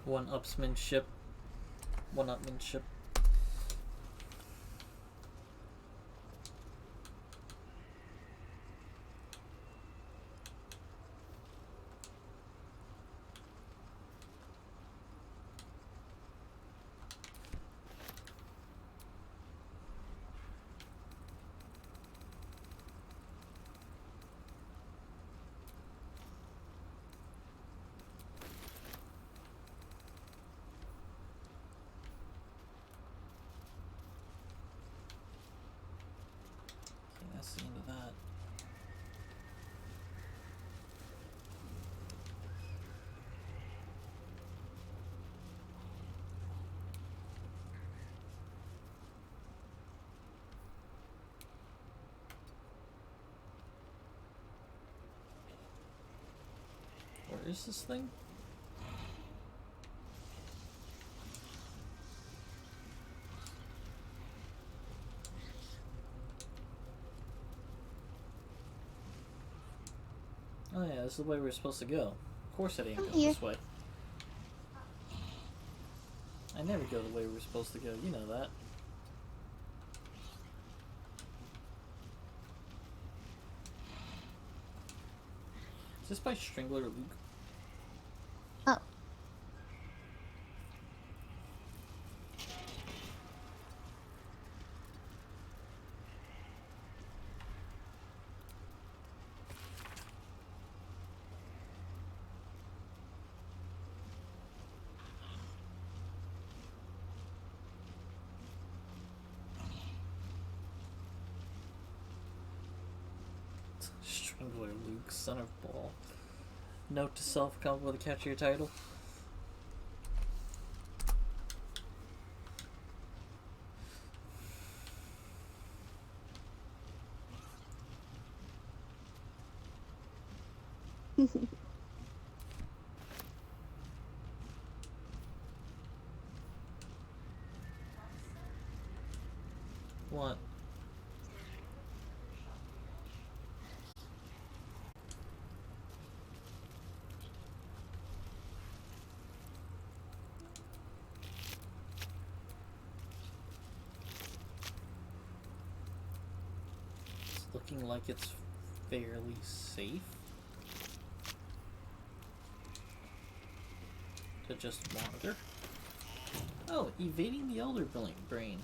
One-upsmanship. One-upmanship. That's the end of that. Where is this thing? Oh yeah, this is the way we're supposed to go. Of course I didn't go this way. I never go the way we're supposed to go, you know that. Is this by Strangler Luke? Oh. Strangler Luke, son of ball. Note to self, come up with a catchier title. What? looking like it's fairly safe to just monitor. Oh, evading the Elder Brain.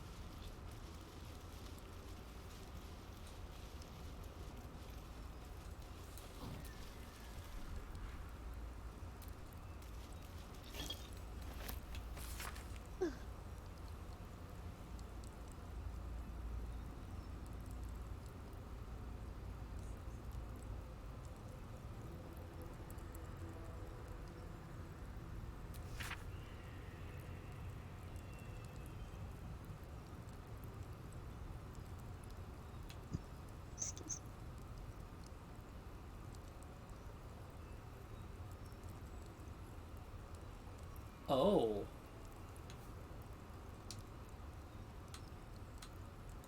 Oh.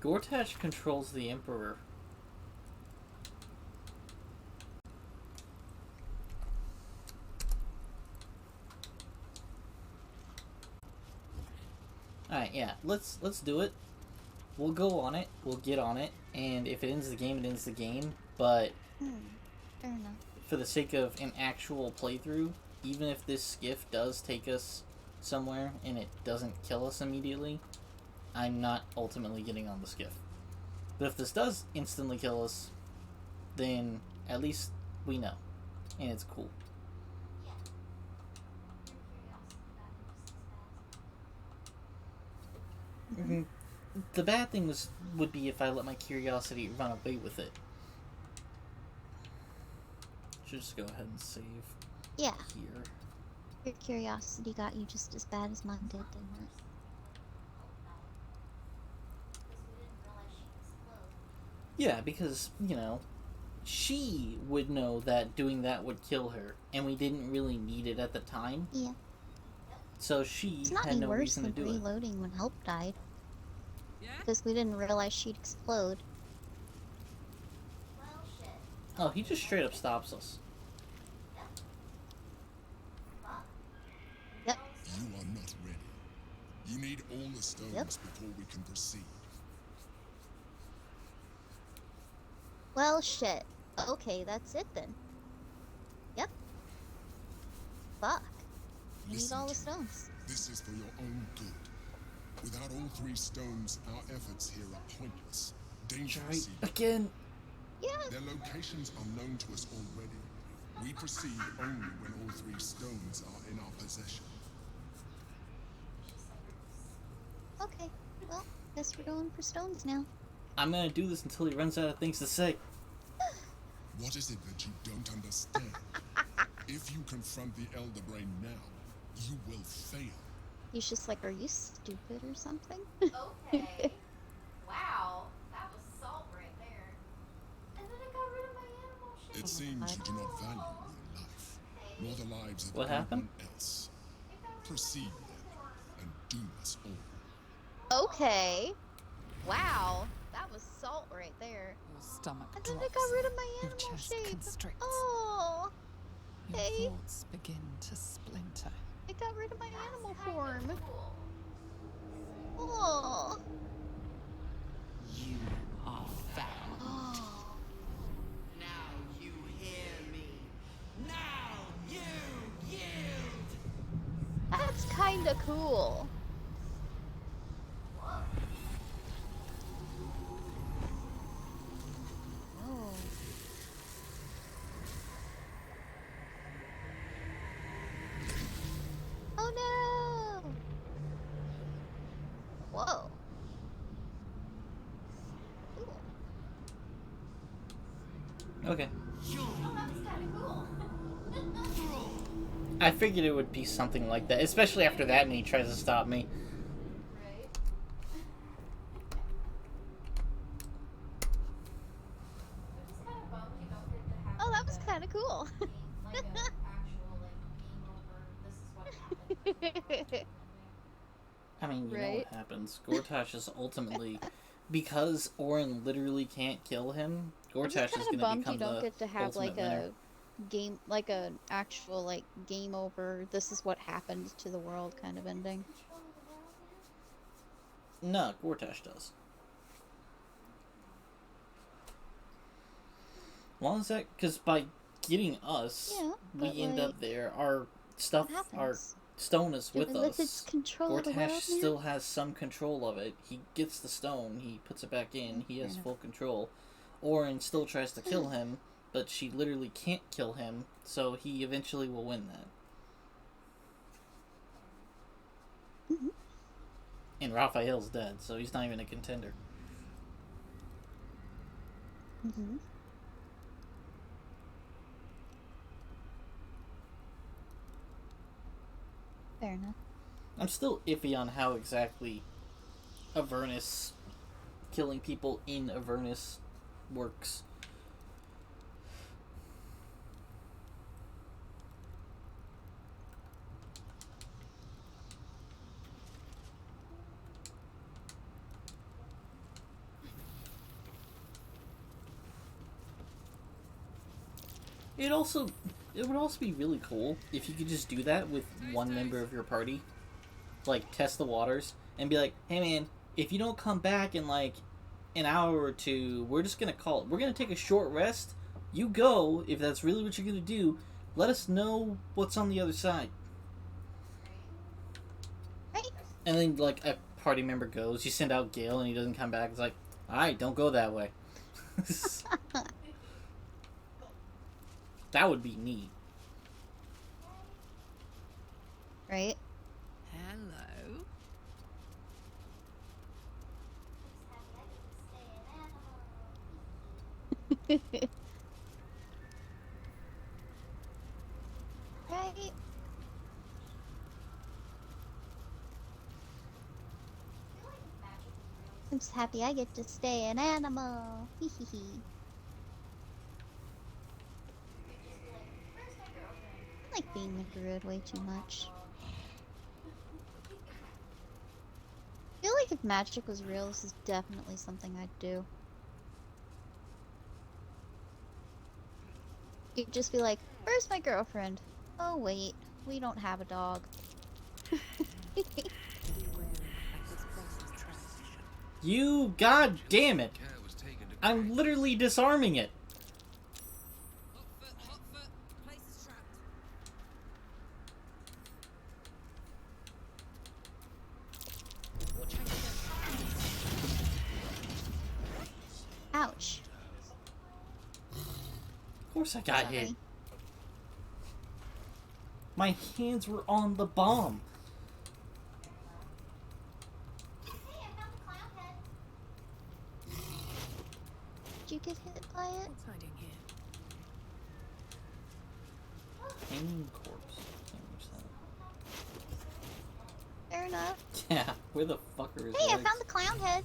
Gortash controls the Emperor. Alright, yeah, let's do it. We'll go on it, we'll get on it, and if it ends the game, it ends the game, but fair enough. For the sake of an actual playthrough, even if this skiff does take us somewhere and it doesn't kill us immediately, I'm not ultimately getting on the skiff. But if this does instantly kill us, then at least we know, and it's cool. The bad thing would be if I let my curiosity run away with it. Should just go ahead and save. Yeah. Here. Your curiosity got you just as bad as mine did, didn't it? Yeah, because, you know, she would know that doing that would kill her, and we didn't really need it at the time. Yeah. So she had no reason to do it. It's not any worse than reloading when Help died. Because we didn't realize she'd explode. Oh, he just straight up stops us. Yep. You are not ready. You need all the stones before we can proceed. Well, shit. Okay, that's it then. Yep. Fuck. You need all the stones. This is for your own good. Without all 3 stones, our efforts here are pointless. Dangerous. Again. Yeah. Their locations are known to us already. We proceed only when all 3 stones are in our possession. Okay. Well, guess we're going for stones now. I'm gonna do this until he runs out of things to say. What is it that you don't understand? If you confront the Elder Brain now, you will fail. He's just like, are you stupid or something? Okay. Wow. That was salt right there. And then it got rid of my animal shit. It seems you do not value your life, nor the lives of What happened? anyone else. Proceed, then, and doom us all. Okay. Wow. That was salt right there. Your stomach And then drops. it got rid of my Your animal chest shape. constricts. Oh. Your Hey. thoughts begin to splinter. It got rid of my animal form. Oh. You are found. Now you hear me. Now you yield. That's kinda cool. Oh. Oh no! Whoa. Okay. Oh, that was kind of cool. I figured it would be something like that, especially after that and he tries to stop me. Right. I'm just kind of bummed you don't get to have Oh, that was kind of cool. like an actual game over. This is what happened. I mean, you know Right. what happens. Gortash is ultimately, because Orin literally can't kill him, I'm Gortash just is kind going of to bummed become you don't the get to have ultimate like winner. a game, like an actual like game over. This is what happened to the world kind of ending. No, Gortash does. long as that, because by getting us, Yeah, we but, end like, up there. Our stuff, what our happens? stone is Do with we let its us. control of the Gortash world still now? has some control of it. He gets the stone, he puts it back in, he fair has enough. full control. Orin still tries to kill him, but she literally can't kill him, so he eventually will win that. Mm-hmm. And Raphael's dead, so he's not even a contender. Mm-hmm. Fair enough. I'm still iffy on how exactly Avernus, killing people in Avernus, works. It would also be really cool if you could just do that with one member of your party. Like, test the waters and be like, hey man, if you don't come back in like an hour or two, we're just gonna call it. We're gonna take a short rest. You go, if that's really what you're gonna do. Let us know what's on the other side. Right. And then, like, a party member goes, you send out Gale and he doesn't come back. It's like, alright, don't go that way. That would be neat. Right. Hello. Right. I'm just happy I get to stay an animal. Hee hee hee. I like being a druid way too much. I feel like if magic was real, this is definitely something I'd do. You'd just be like, where's my girlfriend? Oh wait, we don't have a dog. You, god damn it! I'm literally disarming it. Ouch. Of course I got hit. Sorry. My hands were on the bomb. Did you get hit by it? What's hiding here? Hanging corpse. Fair enough. Yeah, where the fuck are his Hey, I legs? found the clown head.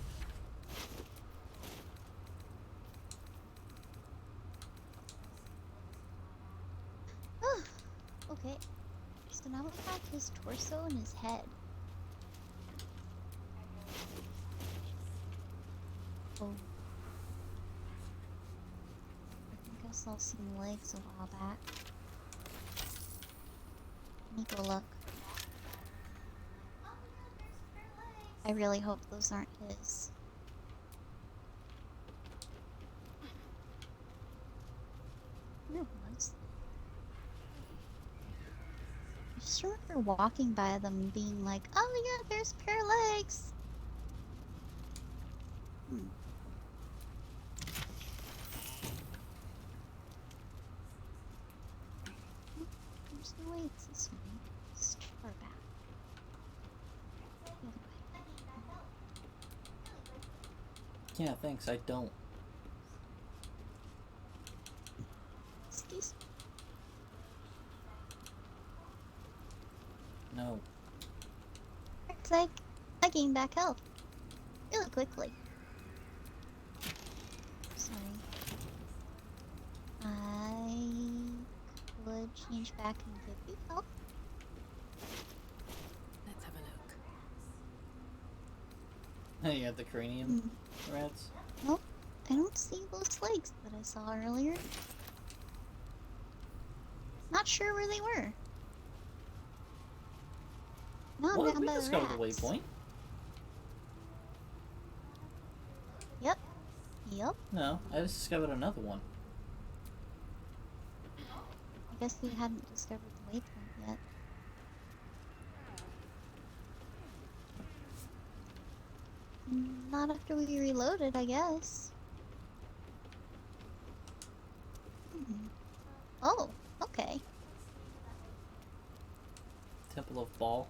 Okay. So now we have his torso and his head. Oh. I think I saw some legs a while back. Let me go look. I really hope those aren't his. Where was? I just remember walking by them and being like, oh yeah, there's a pair of legs. There's no way it's this way. It's far back. The other way. Yeah, thanks, I don't. Excuse me. No. It's like I gained back health really quickly. Sorry. I could change back and give you health. Let's have a look. Hey, you got the cranium rats? Nope, I don't see those legs that I saw earlier. Not sure where they were. No, I'm What? down We by the discovered the rats. waypoint. Yep. Yep. No, I just discovered another one. guess we hadn't discovered the waypoint yet. Not after we reloaded, I guess. Oh, okay. Temple of Ball.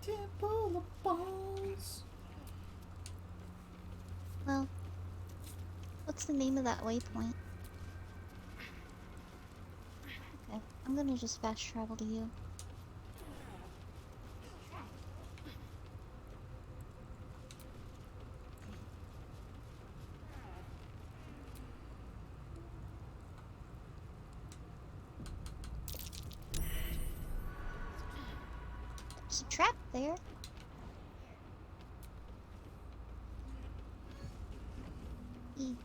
Temple of Balls. Well, what's the name of that waypoint? Okay, I'm gonna just fast travel to you. There's a trap there. E.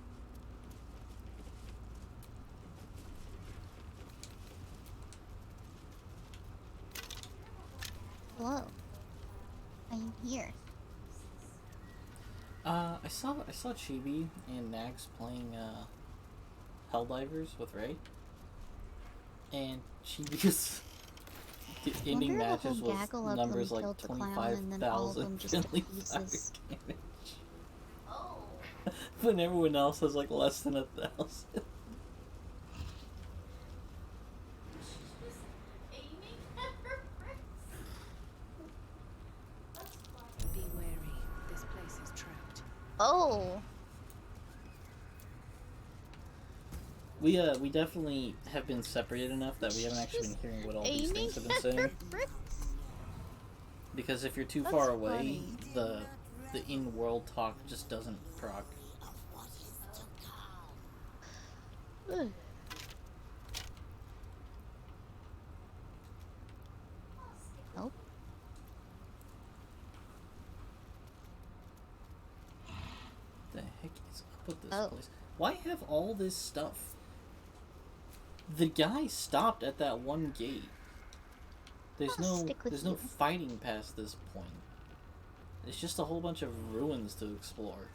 Hello. I'm here. I saw Chibi and Nags playing Helldivers with Ray, and Chibi's ending matches with Gaggle of numbers them like killed the clown and then all of 25,000 them just to friendly fire pieces. damage. Oh. When everyone else has like less than 1,000. Aiming at her bricks. That's funny. Be wary. This place is trapped. Oh. We definitely have been separated enough that we haven't actually been hearing what all these things have been saying. Because if you're too far away, the in-world talk just doesn't proc. Ugh. Nope. The heck is up with this place? Why have all this stuff? The guy stopped at that one gate. There's no fighting past this point. It's just a whole bunch of ruins to explore.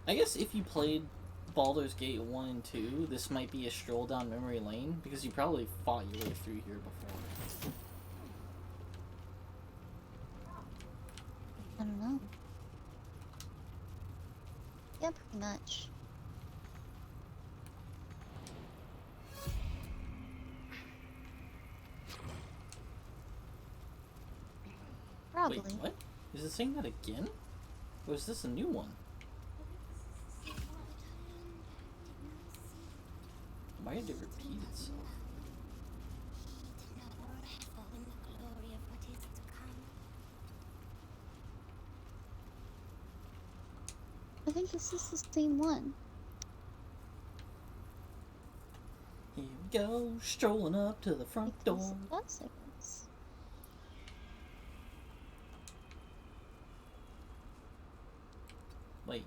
I guess if you played Baldur's Gate 1 and 2, this might be a stroll down memory lane, because you probably fought your way through here before. I don't know. Yeah, pretty much. Probably. Wait, what? Is it saying that again? Or is this a new one? Why did it repeat itself? I think this is the same one. Here we go, strolling up to the front door. 1 seconds. Wait.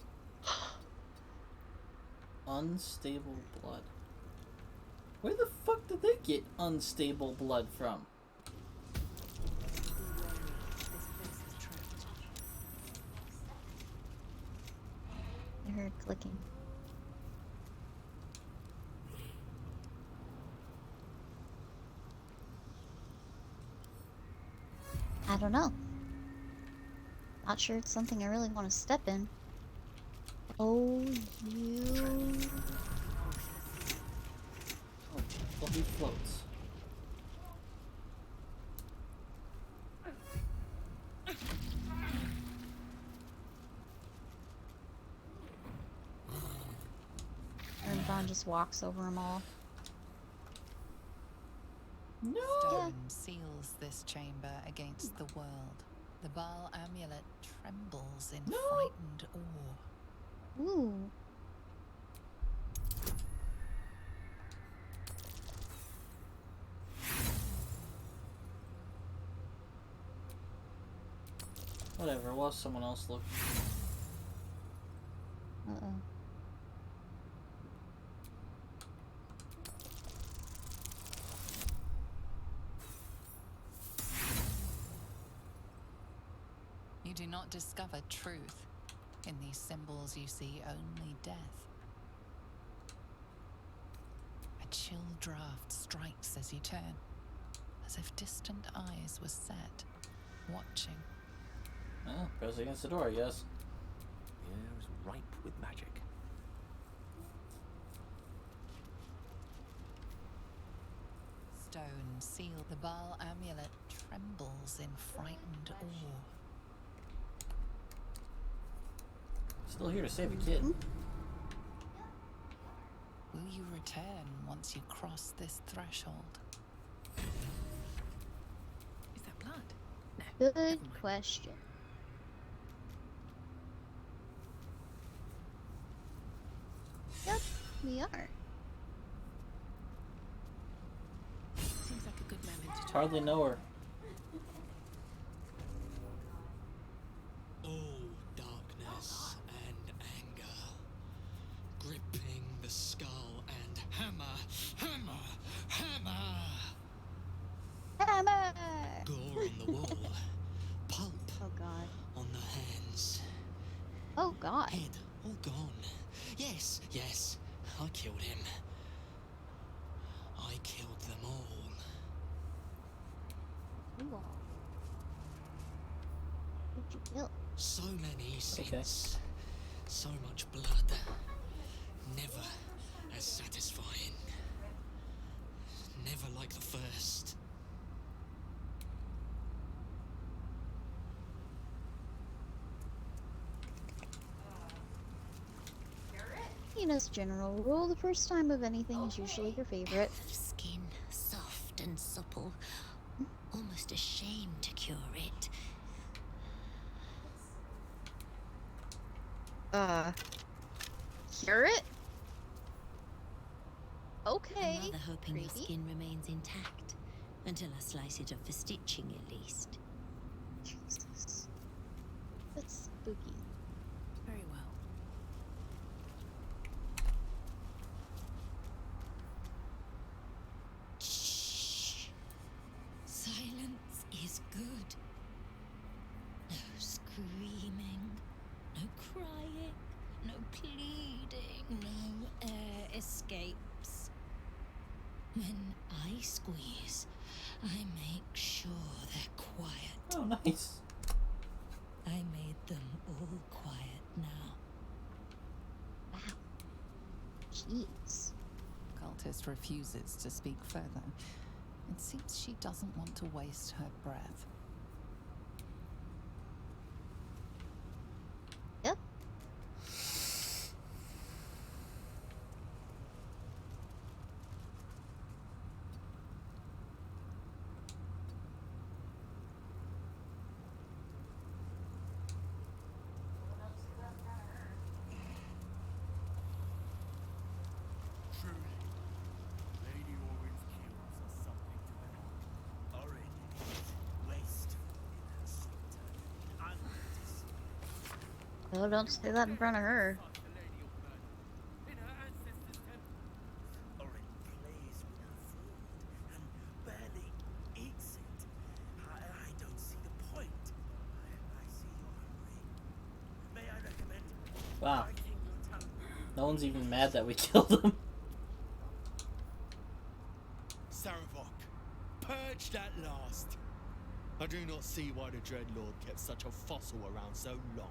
Unstable blood. Where the fuck did they get unstable blood from? I heard clicking. I don't know. Not sure it's something I really want to step in. Oh, you... Oh, fluffy floats. And Vaughn just walks over them all. No! Stone seals this chamber against the world. The Baal amulet trembles in frightened awe. Ooh. Whatever, we'll have someone else look. Uh-oh. You do not discover truth. In these symbols you see only death. A chill draft strikes as you turn, as if distant eyes were set, watching. Oh, press against the door, yes. The air is ripe with magic. Stone seal. The Baal amulet trembles in frightened awe. Still here to save a kid. Will you return once you cross this threshold? Is that blood? No. Good question. Yep, we are. Seems like a good moment to Hardly know her. Oh, darkness and anger, gripping the skull and hammer, hammer, hammer. Hammer! Gore on the wall, pulp Oh god. on the hands, Oh god. head all gone. Yes, yes, I killed him. I killed them all. Who all? Who'd you kill? So many sins, Okay. so much blood, never as satisfying, never like the first. Tina's general rule, the first time of anything is usually your favorite. Skin, soft and supple. Almost ashamed to cure it. Cure it? Okay. I'm rather hoping your creepy. skin remains intact until I slice it up for stitching at least. Jesus. That's spooky. Very well. Shh. Silence is good. No screaming, no crying, no pleading, no air escapes. When I squeeze, I make sure they're quiet. Oh, nice. I made them all quiet now. Wow. Jeez. Cultist refuses to speak further. It seems she doesn't want to waste her breath. Yep. Truly, Lady Orin's kills are something to behold. Orin is wasteful in her slaughter, unnoticed. Oh, don't say that in front of her. Such a lady of murder. In her ancestors' temple. Orin plays with her food and barely eats it. I don't see the point. I see you're hungry. May I recommend Wow. biting your tongue? No one's even mad that we killed him. Saravok, purged at last. I do not see why the Dreadlord kept such a fossil around so long.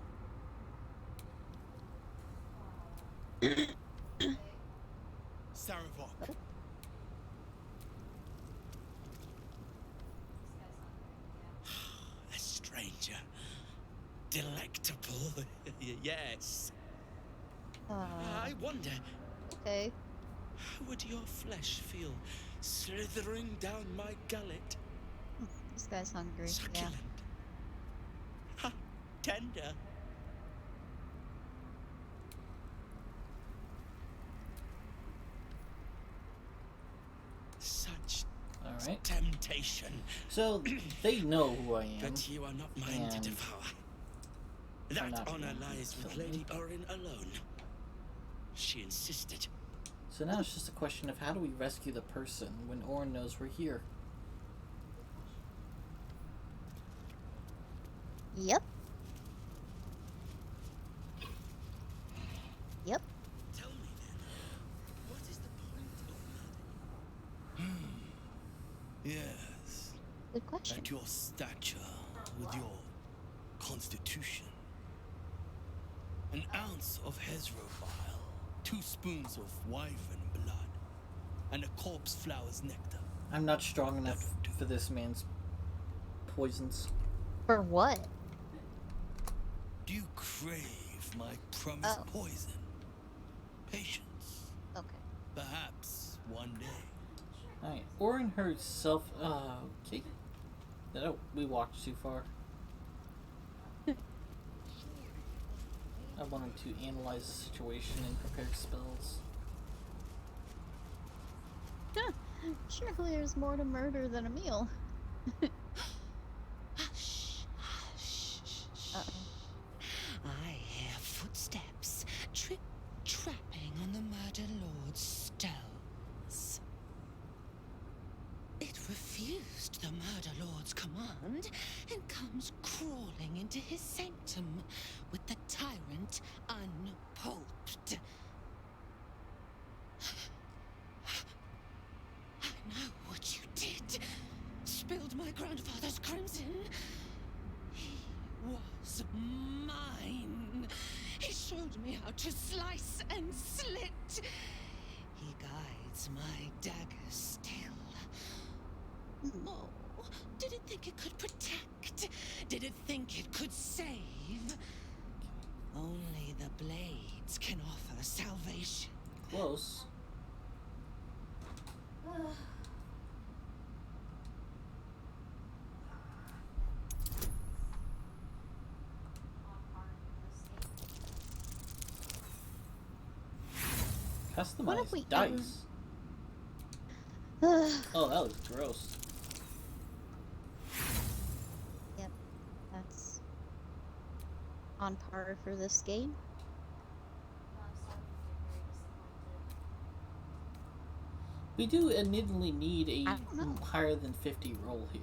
Saravok. A stranger. Delectable. Yes. I wonder, Okay. how would your flesh feel slithering down my gullet? This guy's hungry. Succulent. Ha, tender. Such Alright. temptation. So, they know who I am. But you are not mine to and devour. they're That not honor going to lies with kill me. Lady Orin alone. She insisted. So now it's just a question of how do we rescue the person when Orin knows we're here? Yep. Yep. Tell me then, what is the point of murdering At your stature, with your constitution, an ounce of Hezro bile, 2 spoons of wyvern blood, and a corpse flower's nectar. I'm not strong enough for this man's poisons. For what? Do you crave my promised poison? Patience. Okay. Perhaps one day. Alright, Orin herself. Okay. No, we walked too far. I wanted to analyze the situation and prepare spells. Surely there's more to murder than a meal. Hush, hush. I hear footsteps trip-trapping on the Murder Lord's stones. It refused the Murder Lord's command and comes crawling into his sanctum with the tyrant unpulped. I know what you did. Spilled my grandfather's crimson. He was mine. He showed me how to slice and slit. He guides my dagger still. Oh, did it think it could protect? Did it think it could save? Only the blades can offer salvation. Close. Customized dice. Oh, that looks gross. Yep, that's on par for this game. We do admittedly need a higher than 50 roll here.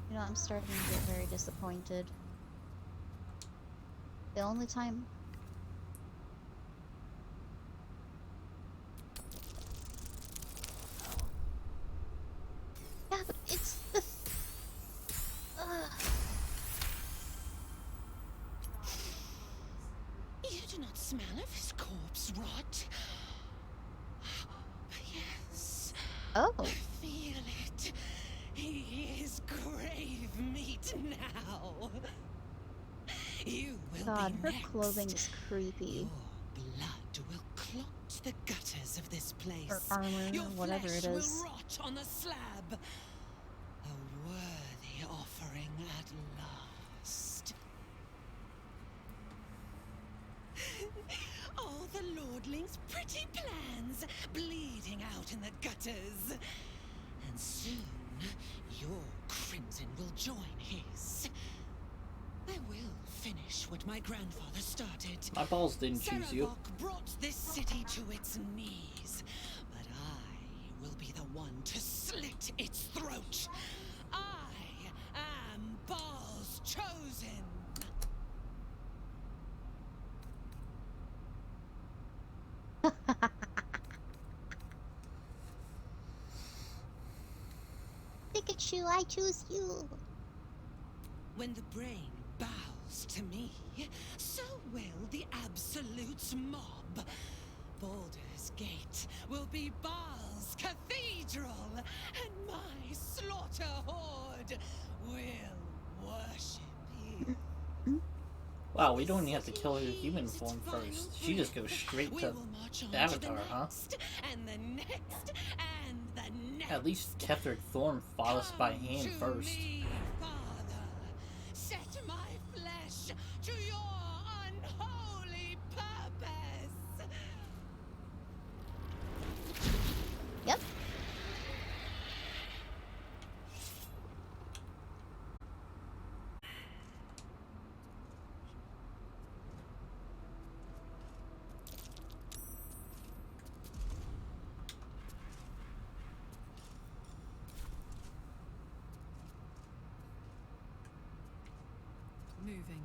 You know, I'm starting to get very disappointed. The only time... Yeah, but it's the... You do not smell of his corpse rot. Yes. Oh. I feel it. He is grave meat now. You will God, be her next. clothing is creepy. Blood will clot the gutters of this place. Or armor, Your or whatever flesh it is. will rot on the slab. A worthy offering at last. Oh, the lordling's pretty plans bleeding out in the gutters. And soon, your crimson will join his. I will finish what my grandfather started. My balls didn't choose you. Sarevok brought this city to its knees, but I will be the one to slit its throat. I am Baal's chosen. Pikachu, I choose you. When the brain bows to me, so will the Absolute's mob. Baldur's Gate will be Baal's cathedral, and my slaughter horde will worship you. Wow, we don't even have to kill her human form first. She just goes straight to Avatar, huh? And the next, and the next. At least Ketheric Thorn fought us by hand first. Me, Father, set my flesh to your unholy purpose. Yep. Moving.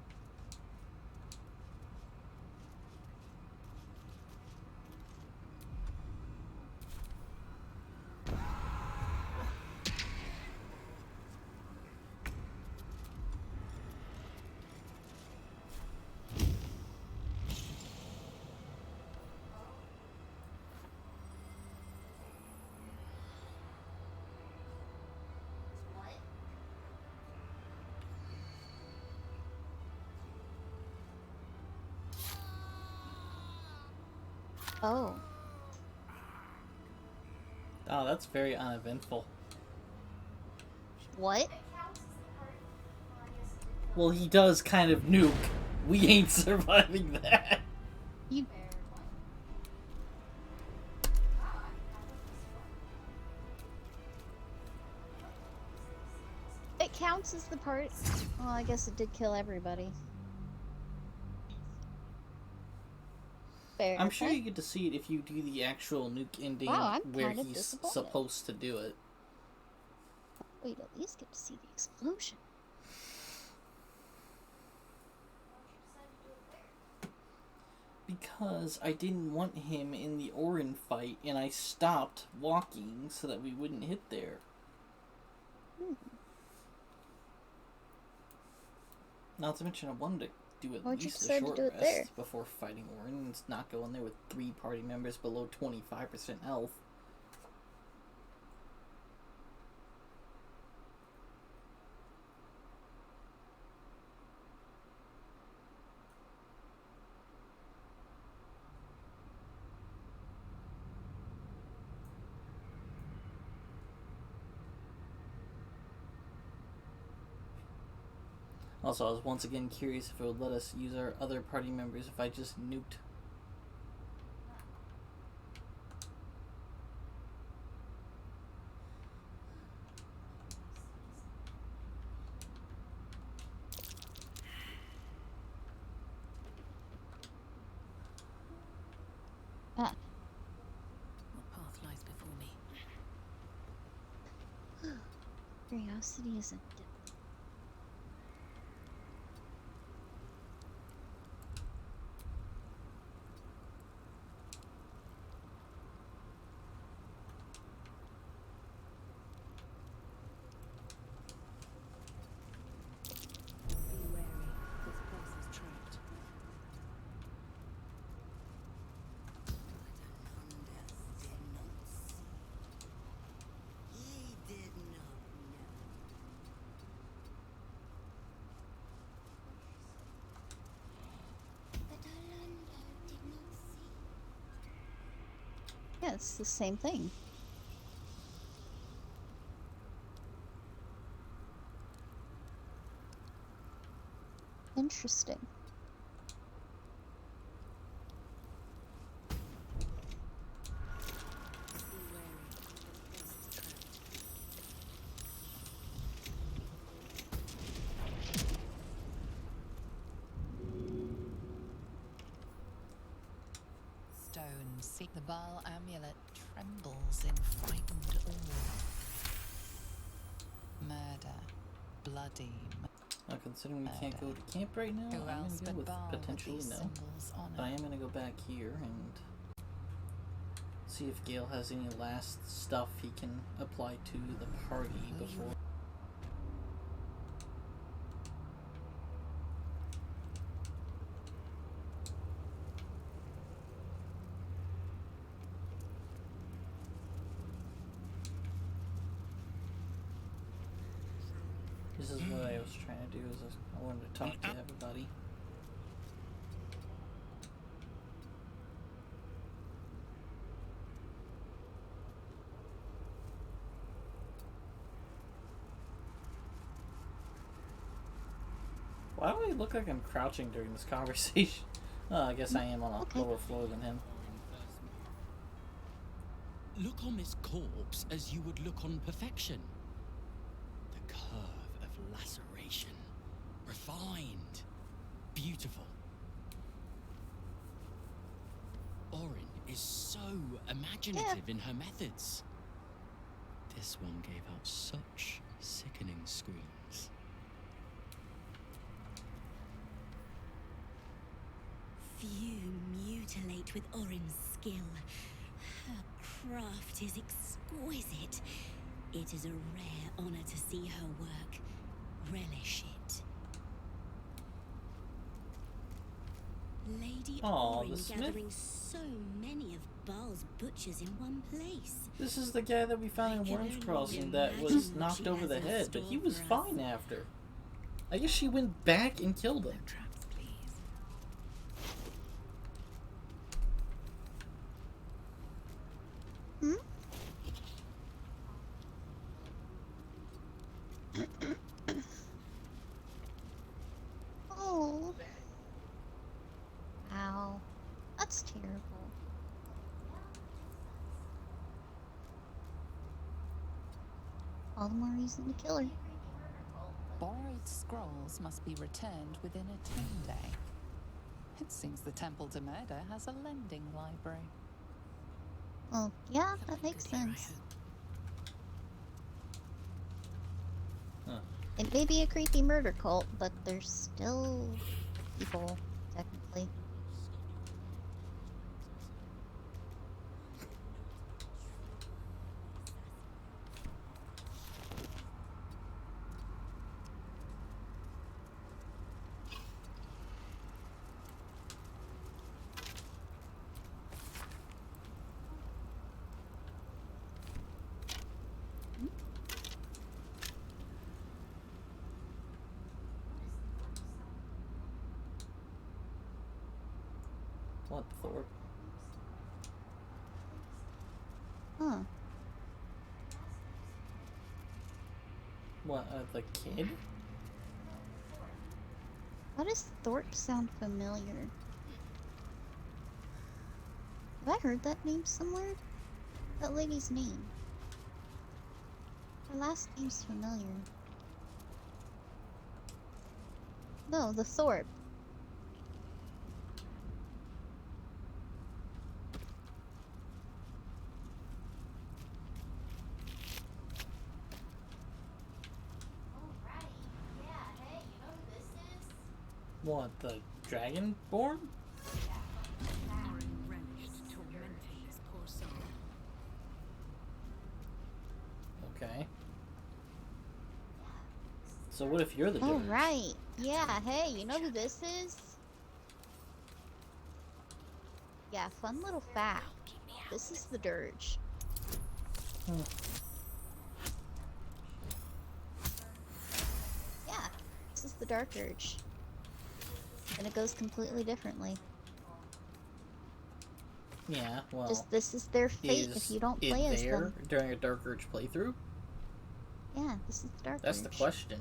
Oh. Oh, that's very uneventful. What? Well, he does kind of nuke. We ain't surviving that. You... It counts as the part... Well, I guess it did kill everybody. Fair I'm sure point. you get to see it if you do the actual nuke ending Wow, I'm where kind of he's disappointed. supposed to do it. We'd at least get to see the explosion. Because I didn't want him in the Orin fight, and I stopped walking so that we wouldn't hit there. Not to mention I wanted to do at Why'd you least a decide to short do it rest there? before fighting Orin, and not go in there with 3 party members below 25% health. Also, I was once again curious if it would let us use our other party members if I just nuked. Ah. What path lies before me? Curiosity is a devil. Be wary. This place is trapped. He did not know. But Orlando did not see. Yeah, it's the same thing. Interesting. Be wary. This place is trapped. Stone, see the Baal amulet trembles in frightened awe. Murder, bloody. Considering we can't go to camp right now, Who I'm else gonna go but with Baal potentially these no. symbols honor? But I am gonna go back here and see if Gale has any last stuff he can apply to the party before. This is what I was trying to do, is I wanted to talk to everybody. Why do I look like I'm crouching during this conversation? Oh, I guess I am on a lower floor than him. Look on this corpse as you would look on perfection. The curve of laceration. Refined. Beautiful. Orin is so imaginative in her methods. This one gave out such sickening screams. Few mutilate with Orin's skill. Her craft is exquisite. It is a rare honor to see her work. Relish it. Lady Aw, Orin the smith? gathering so many of Baal's butchers in one place. This is the guy that we found in Worms Crossing that was knocked over the head, but he was fine after. I guess she went back and killed him. All the more reason to kill her. Borrowed scrolls must be returned within a 10-day. It seems the Temple to Murder has a lending library. Well, yeah, that makes sense. Huh. It may be a creepy murder cult, but they're still people, technically. What, Thor? Huh. What, the kid? Why does Thorpe sound familiar? Have I heard that name somewhere? That lady's name. Her last name's familiar. No, the Thorpe. What, the Dragonborn? Okay. So what if you're the Oh, Dirge? right. Yeah, hey, you know who this is? Yeah, fun little fact. This is the Dirge. Hmm. Yeah, this is the Dark Urge. And it goes completely differently. Yeah, well... Just this is their fate if you don't play as them. During a Dark Urge playthrough? Yeah, this is the Dark That's Urge. the question.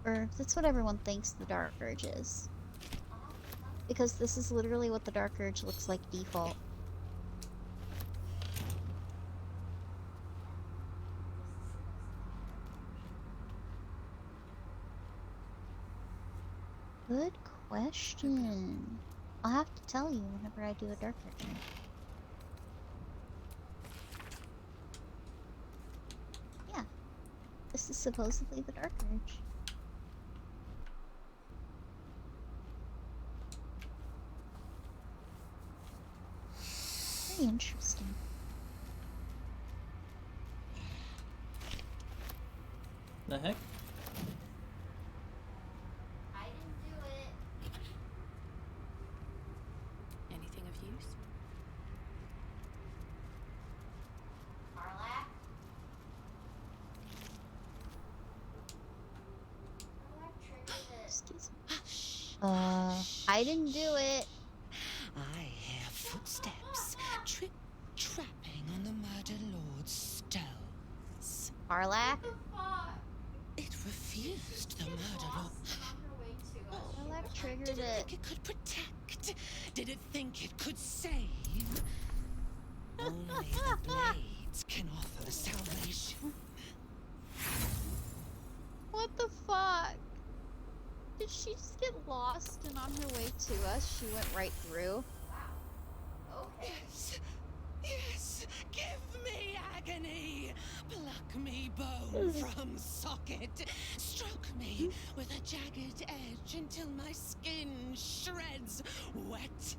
Or, that's what everyone thinks the Dark Urge is. Because this is literally what the Dark Urge looks like default. Good question. I'll have to tell you whenever I do a Dark Urge. Yeah. This is supposedly the Dark Urge. Very interesting. The heck? I didn't do it. Anything of use? Arlac? Excuse me. I didn't do it. I hear footsteps trip-trapping on the Murder Lord's stones. Arlac? It refused the Murder Lord. Arlac triggered Did it it. think it could protect? Did it think it could save? Only the blades can offer salvation. What the fuck? Did she just get lost and on her way to us, she went right through? Yes, yes, give me agony. Pluck me bone from socket. Stroke me with a jagged edge until my skin shreds wet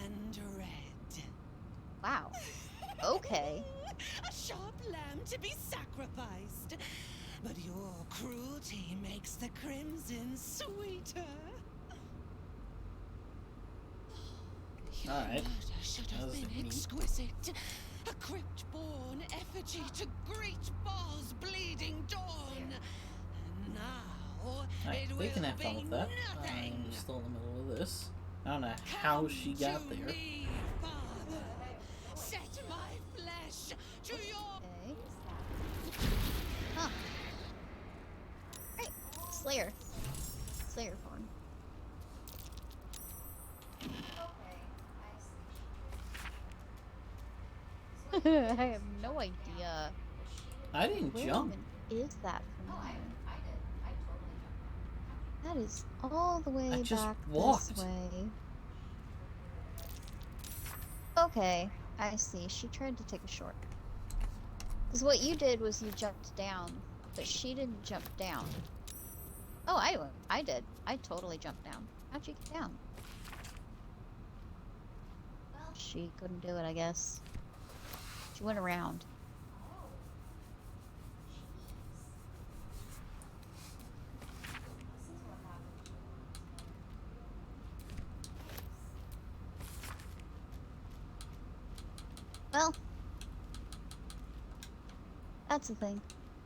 and red. Wow. Okay. A sharp lamb to be sacrificed. But your cruelty makes the crimson sweeter. Your Alright. murder should have been exquisite. A crypt-born effigy to greet Baal's bleeding dawn. And now Alright, it they can will have fun be with that. nothing. I'm still in the middle of this. I don't know how she got there. Me, Father. Set my flesh to your... Okay. Huh. Right. Slayer. Slayer form. I have no idea. I didn't Where jump. even is that from No, here? I did. I totally jumped down. That is all the way I just back walked. this way. Okay, I see. She tried to take a shortcut. Because what you did was you jumped down, but she didn't jump down. Oh, I did. I totally jumped down. How'd you get down? Well, She couldn't do it, I guess. She went around. oh, jeez. This is what happened to Well, that's the thing.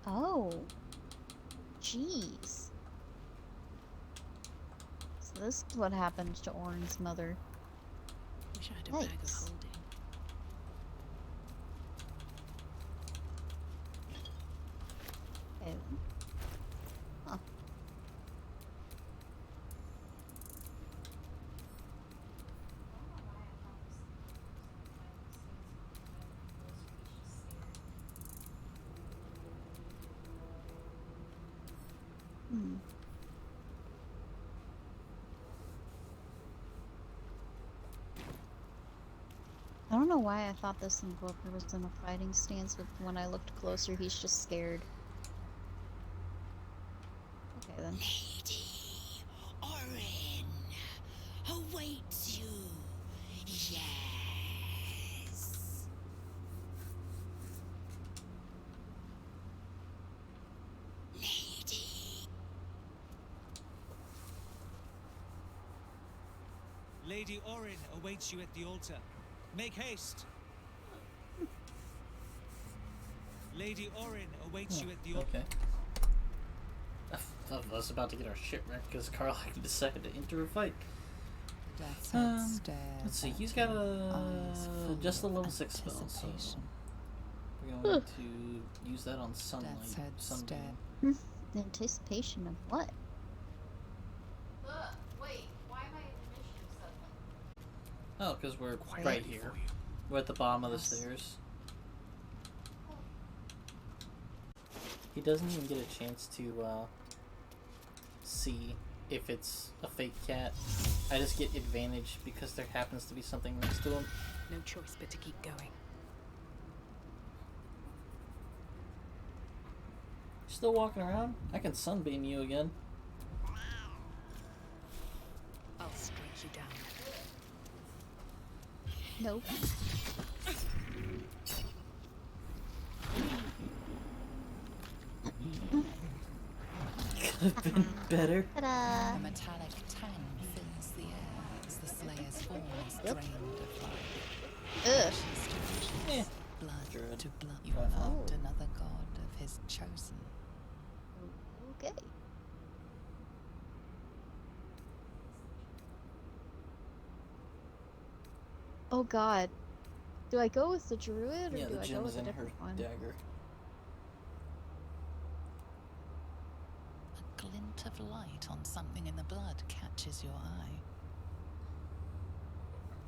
Oh, jeez. So this is what happened to Orin's mother. Wish I had a bag of Yikes. holding. Okay. Huh. Hmm. I don't know why I thought this invoker was in a fighting stance, but when I looked closer, he's just scared. Okay then. Lady Orin awaits you. Yes. Lady. Lady Orin awaits you at the altar. Make haste. Lady Orin awaits you at the altar. Okay. I was about to get our shit wrecked because Carl decided to enter a fight. Death's head stares Let's see, at he's you, got eyes full just a of level 6 spell, so anticipation. we're going to use that on sunlight. Death's head Sunbeam. The anticipation of what? wait, why am I in initiative suddenly? Oh, because we're right here. We're at the bottom of the stairs. He doesn't even get a chance to see if it's a fake cat. I just get advantage because there happens to be something next to him. No choice but to keep going. Still walking around? I can sunbeam you again. I'll strike you down. Nope. Could have been better. Ta-da! A metallic tang fills the air as the Slayer's form is drained of life. Ugh. Eh. Blood to blood. You have helped another god of his chosen. Okay. Oh god. Do I go with the druid or Yeah, do the I gem go is with a in her different one? dagger. A glint of light on something in the blood catches your eye.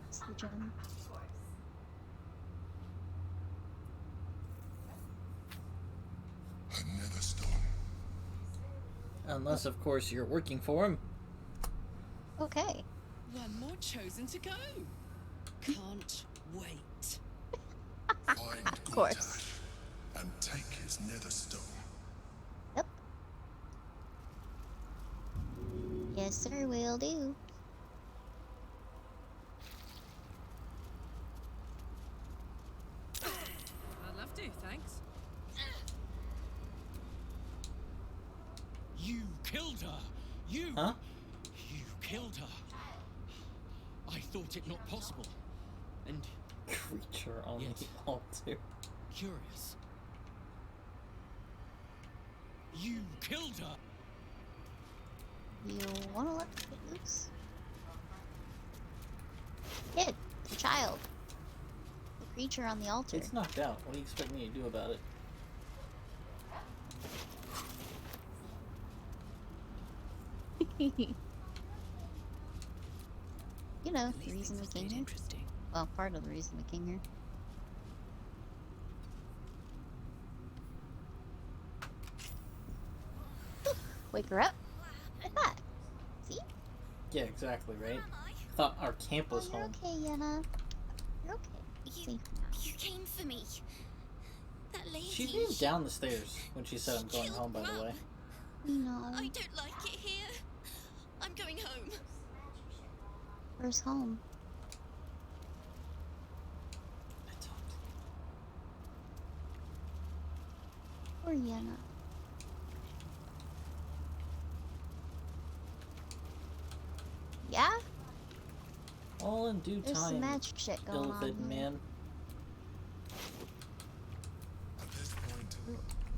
It's the gem. A nether stone. Unless, of course, you're working for him. Okay. One more chosen to go. Can't wait. Find Of course. Gortash and take his nether stone. Yep. Yes, sir, will do. I'd love to, thanks. You killed her! You! Huh? You killed her! I thought it not possible. And Creature on Yes. the altar. curious. You killed her! You wanna let it loose? Kid, the child. The creature on the altar. It's knocked out. What do you expect me to do about it? You know, the reason we came here. Interesting. Well, part of the reason we came here. Wake her up. Like that. See? Yeah, exactly, right? Thought our camp was You're home. okay, Yenna. You're okay. Safe now. You came for me. That lady. She ran down the stairs when she said I'm going home, by the way. No. I don't like it here. I'm going home. Where's home? Poor Yenna. Yeah? All in due There's some time, magic shit going on ill-fitting here. man. At this point,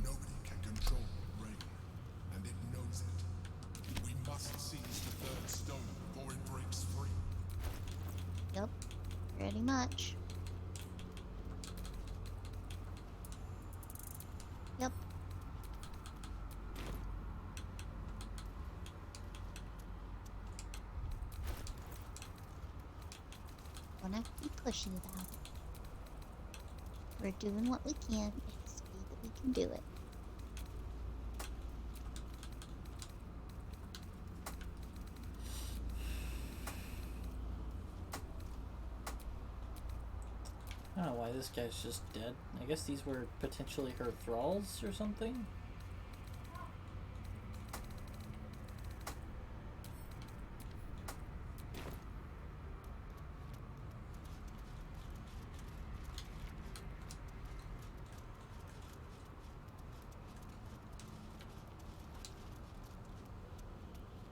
nobody can control rain, and it knows it. We must seize the third stone before it breaks free. Yep. Pretty much. Yep. Don't have to be pushy about it. We're doing what we can at the speed that we can do it. I don't know why this guy's just dead. I guess these were potentially her thralls or something?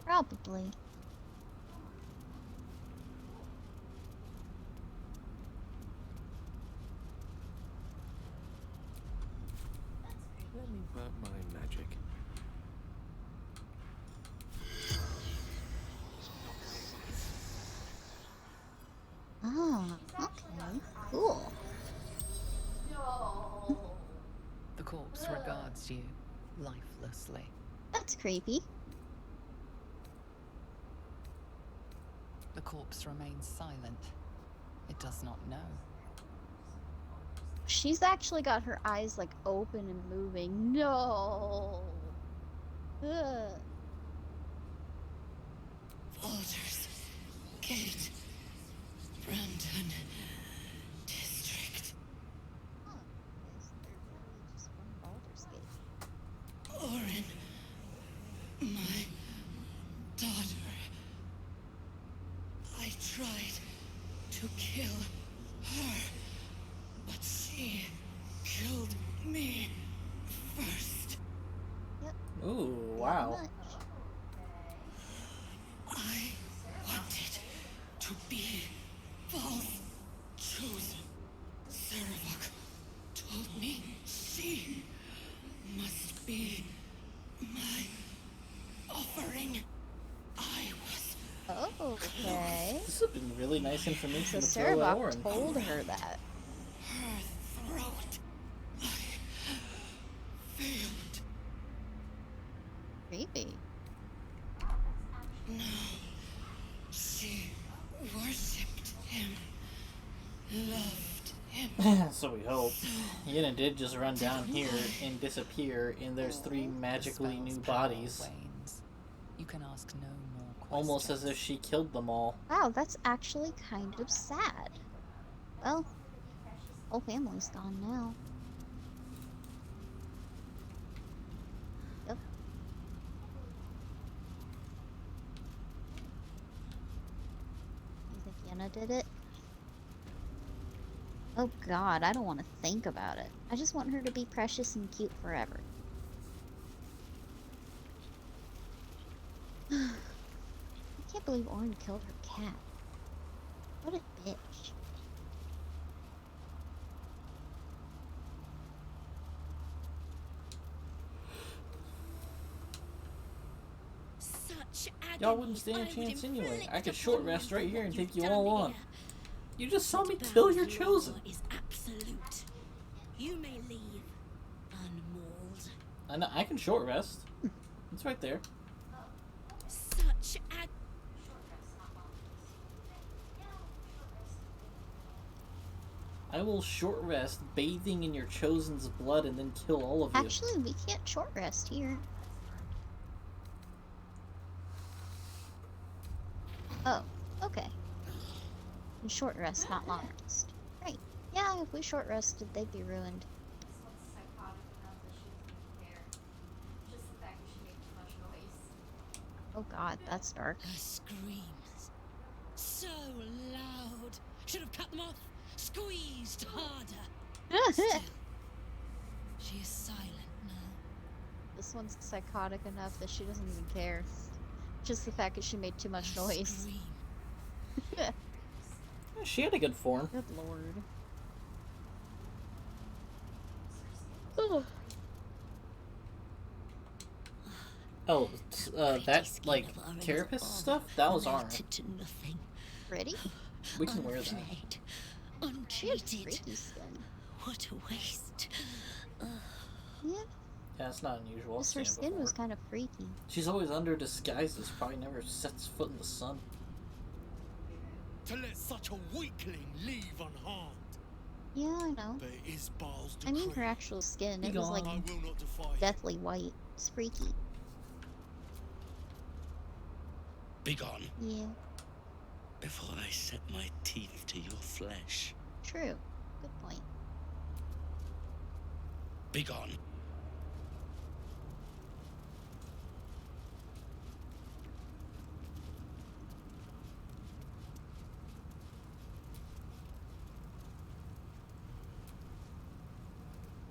Probably. Let me work my magic. Ah, okay. Cool. The corpse regards you lifelessly. That's creepy. The corpse remains silent. It does not know. She's actually got her eyes like open and moving. No. Ugh. Baldur's Gate. Brandon District. Huh. Yes, they're really just from Baldur's Gate. Orin. My daughter. I tried to kill her, but she killed me first. Yep. Ooh, wow. I wanted to be false chosen. Saravok told me she must be my offering. I was. Oh, okay. This has been really nice information So to throw at Saravok Orin. told her that. Her throat. I failed. Creepy. No. She worshipped him. Loved him. So we hope. Yenna did just run down here and disappear, and there's 3 magically new bodies. Wanes. You can ask no more questions. Almost as if she killed them all. Wow, that's actually kind of sad. Well, whole family's gone now. Yep. You think Yenna did it? Oh god, I don't want to think about it. I just want her to be precious and cute forever. I can't believe Orin killed her cat. What a bitch. Such Y'all wouldn't stand a chance anyway. I could short rest right here and take you all on. You just saw me kill your chosen. Is absolute. You may leave unmauled. I know, I can short rest. It's right there. Such I will short rest, bathing in your chosen's blood, and then kill all of you. Actually, we can't short rest here. Oh, okay. And short rest, not long rest. Right. Yeah, if we short rested, they'd be ruined. This one's psychotic enough that she doesn't even care. Just the fact that she made too much noise. Oh god, that's dark. Her screams. So loud. Should have cut them off. Squeezed harder. Still, she is silent now. This one's psychotic enough that she doesn't even care. Just the fact that she made too much noise. She had a good form. Good lord. Oh. Oh, that, like, carapace stuff? That was ours. Ready? We can wear that. Untreated. Freaky skin. What a waste. Yeah. Yeah, it's not unusual. Her skin was kind of freaky. She's always under disguises, probably never sets foot in the sun. To let such a weakling leave unharmed. Yeah, I know. But it is Baal's I mean decree. her actual skin. Be It was gone. like I will not defy him. deathly white. It's freaky. Begone, Yeah. before I set my teeth to your flesh. True. Good point. Begone.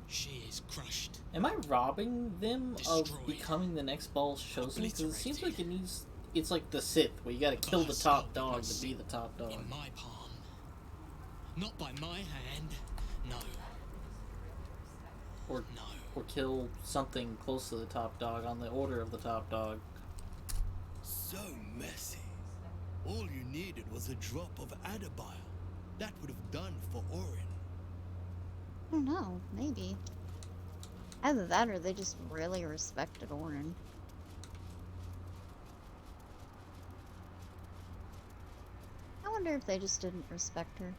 She is crushed. Am I robbing them of Destroyed. becoming the next Ball's chosen? Because it seems like it needs. It's like the Sith, where you gotta kill the top dog to be the top dog. In my palm. Not by my hand. No. Or kill something close to the top dog on the order of the top dog. So messy. All you needed was a drop of Adabile. That would have done for Orin. I don't know. Maybe. Either that or they just really respected Orin. I wonder if they just didn't respect her.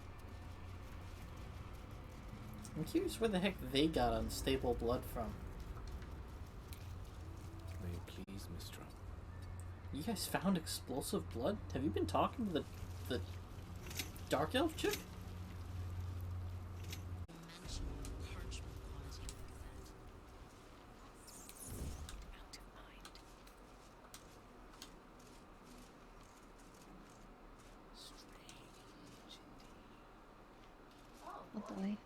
I'm curious where the heck they got unstable blood from. May it please, Mistra. You guys found explosive blood? Have you been talking to the Dark Elf chick? Oh boy.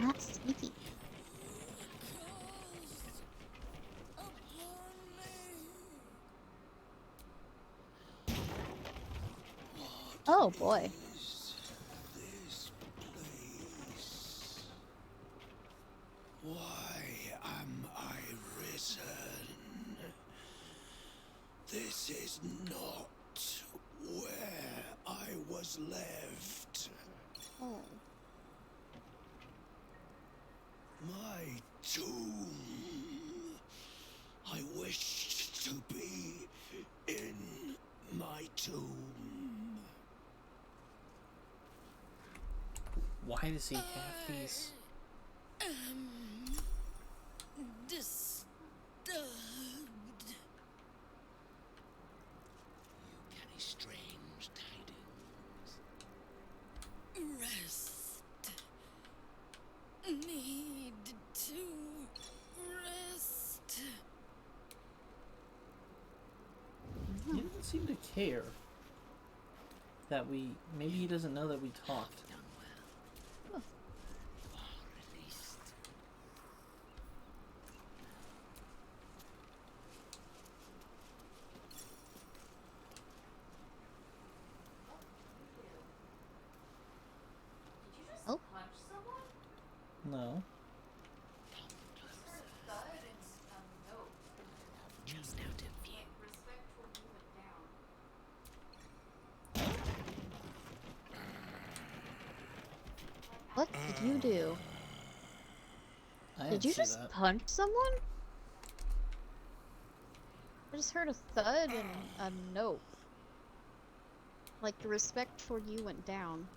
Not sneaky. Oh boy. This place. Why am I risen? This is not where I was left. Oh. My tomb. I wished to be in my tomb. Why does he have these? Disturbed. You carry strange tidings. Rest. Need to rest. He doesn't seem to care that we. Maybe he doesn't know that we talked. Did you just Oh. punch someone? No. Just heard a thud and a note. Just out of view. Like, respect toward you went down. What did you do? I Did didn't you see just that. punch someone? I just heard a thud and a note. Like the respect toward you went down.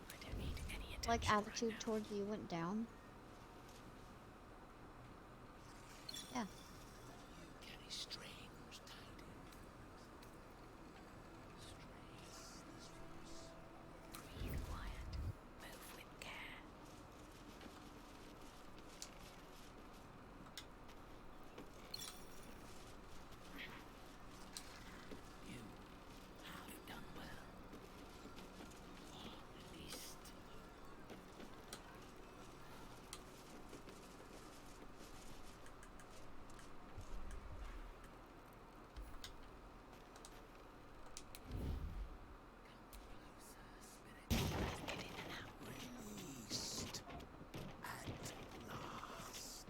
I don't need any like attitude toward you went down? Yeah. You carry strange tidings. Breathe quiet. Move with care. You have done well. You are released. Released at last.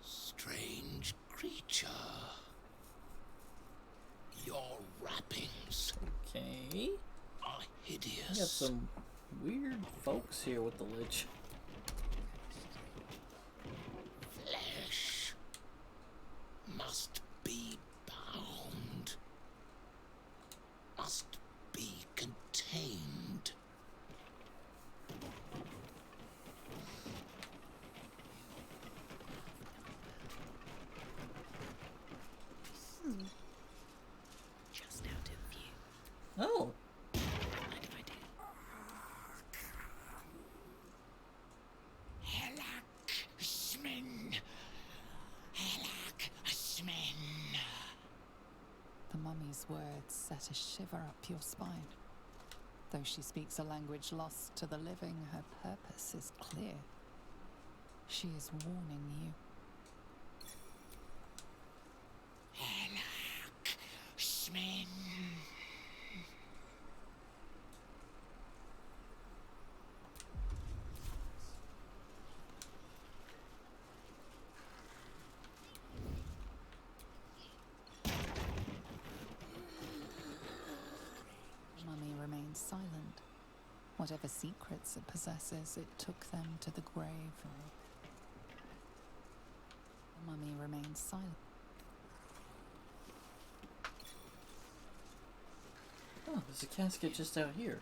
Strange creature. Your wrappings Okay. are We got hideous. some weird folks here with the Lich. Flesh must be bound, must be contained. Hmm. Just out of view. Oh. Mind if I do? Helak Smin. Helak Smin. The mummy's words set a shiver up your spine. Though she speaks a language lost to the living, her purpose is clear. She is warning you. Helak Smin. Mummy remains silent. Whatever secrets it possesses, it took them to the grave. The mummy remains silent. Oh, there's a casket just out here.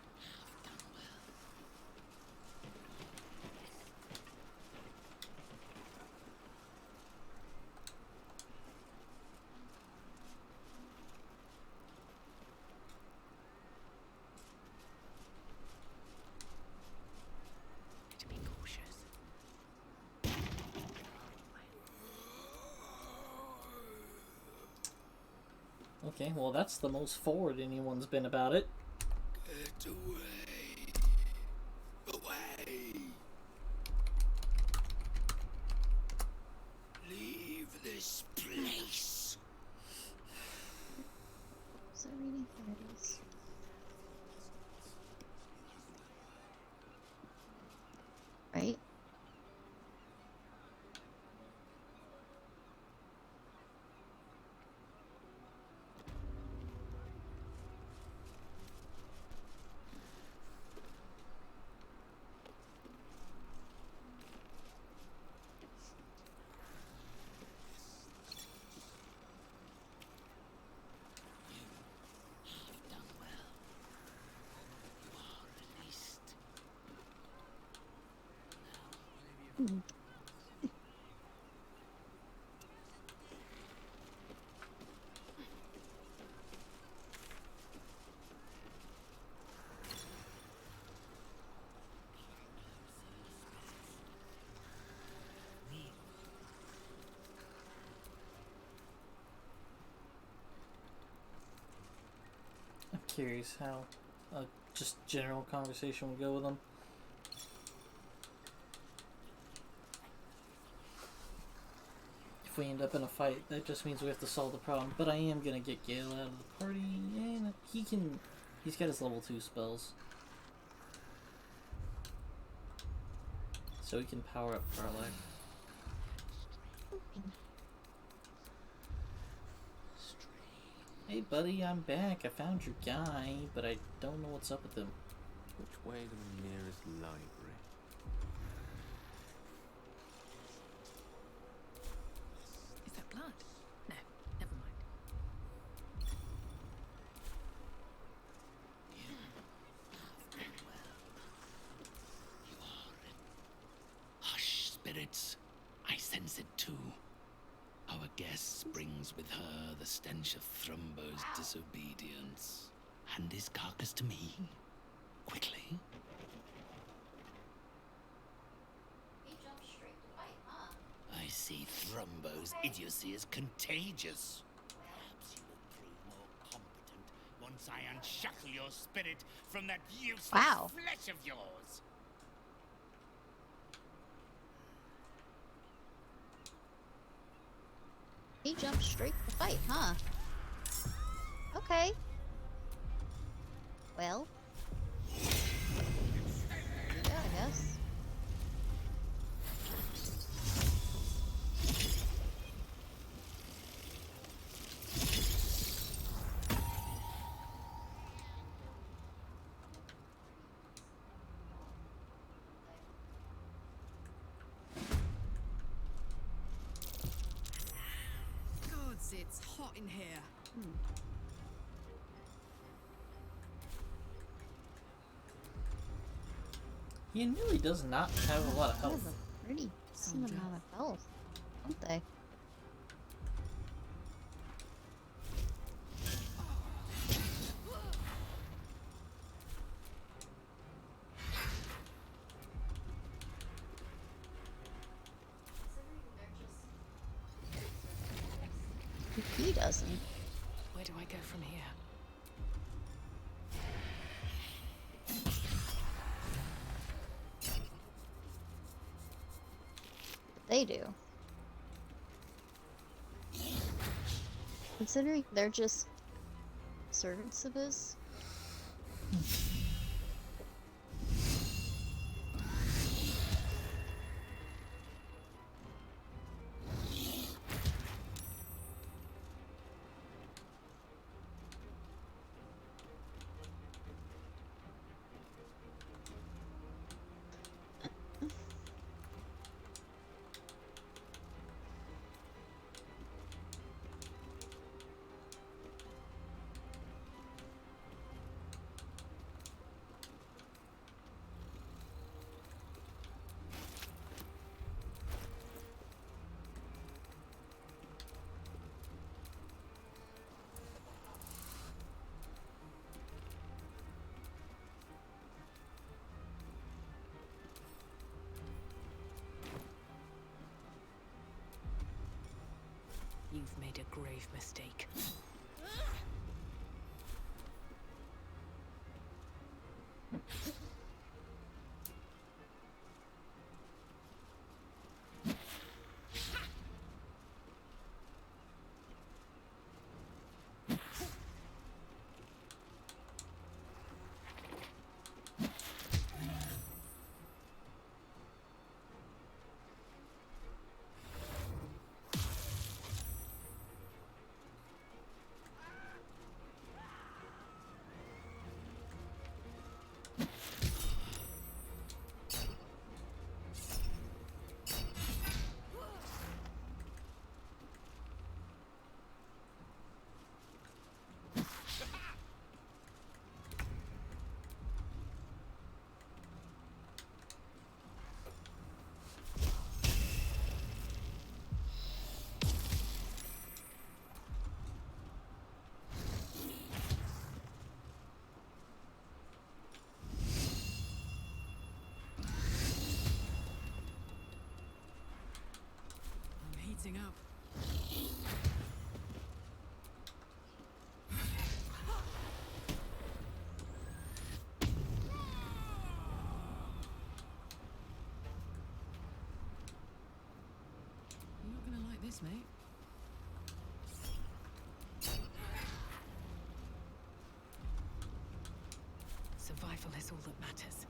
To be cautious. Okay, well that's the most forward anyone's been about it. Get away. Away. Leave this place. So reading here it is. Right? Have done well. You are released. Hmm. I'm curious how a just general conversation would go with them. If we end up in a fight, that just means we have to solve the problem. But I am gonna get Gale out of the party, and he's got his level 2 spells. So he can power up Farlight. Hey buddy, I'm back. I found your guy, but I don't know what's up with him. Which way to the nearest library? blood. No, never mind. Hush, spirits. I sense it too. Our guest brings with her the stench of Thrumbo's disobedience. Hand his carcass to me. Quickly. He jumped straight to fight, huh? I see Thrumbo's idiocy is contagious. Perhaps you will prove more competent once I unshackle your spirit from that useless Wow. flesh of yours. He jumped straight to fight, huh? Okay. Well. Yeah, I guess. Gods, it's hot in here. He really does not have a lot of They have health. a pretty decent amount of health, don't they? He doesn't. Where do I go from here? They do. Considering they're just servants of his. You've made a grave mistake. I'm heating up. You're not gonna like this, mate. Survival is all that matters.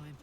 time.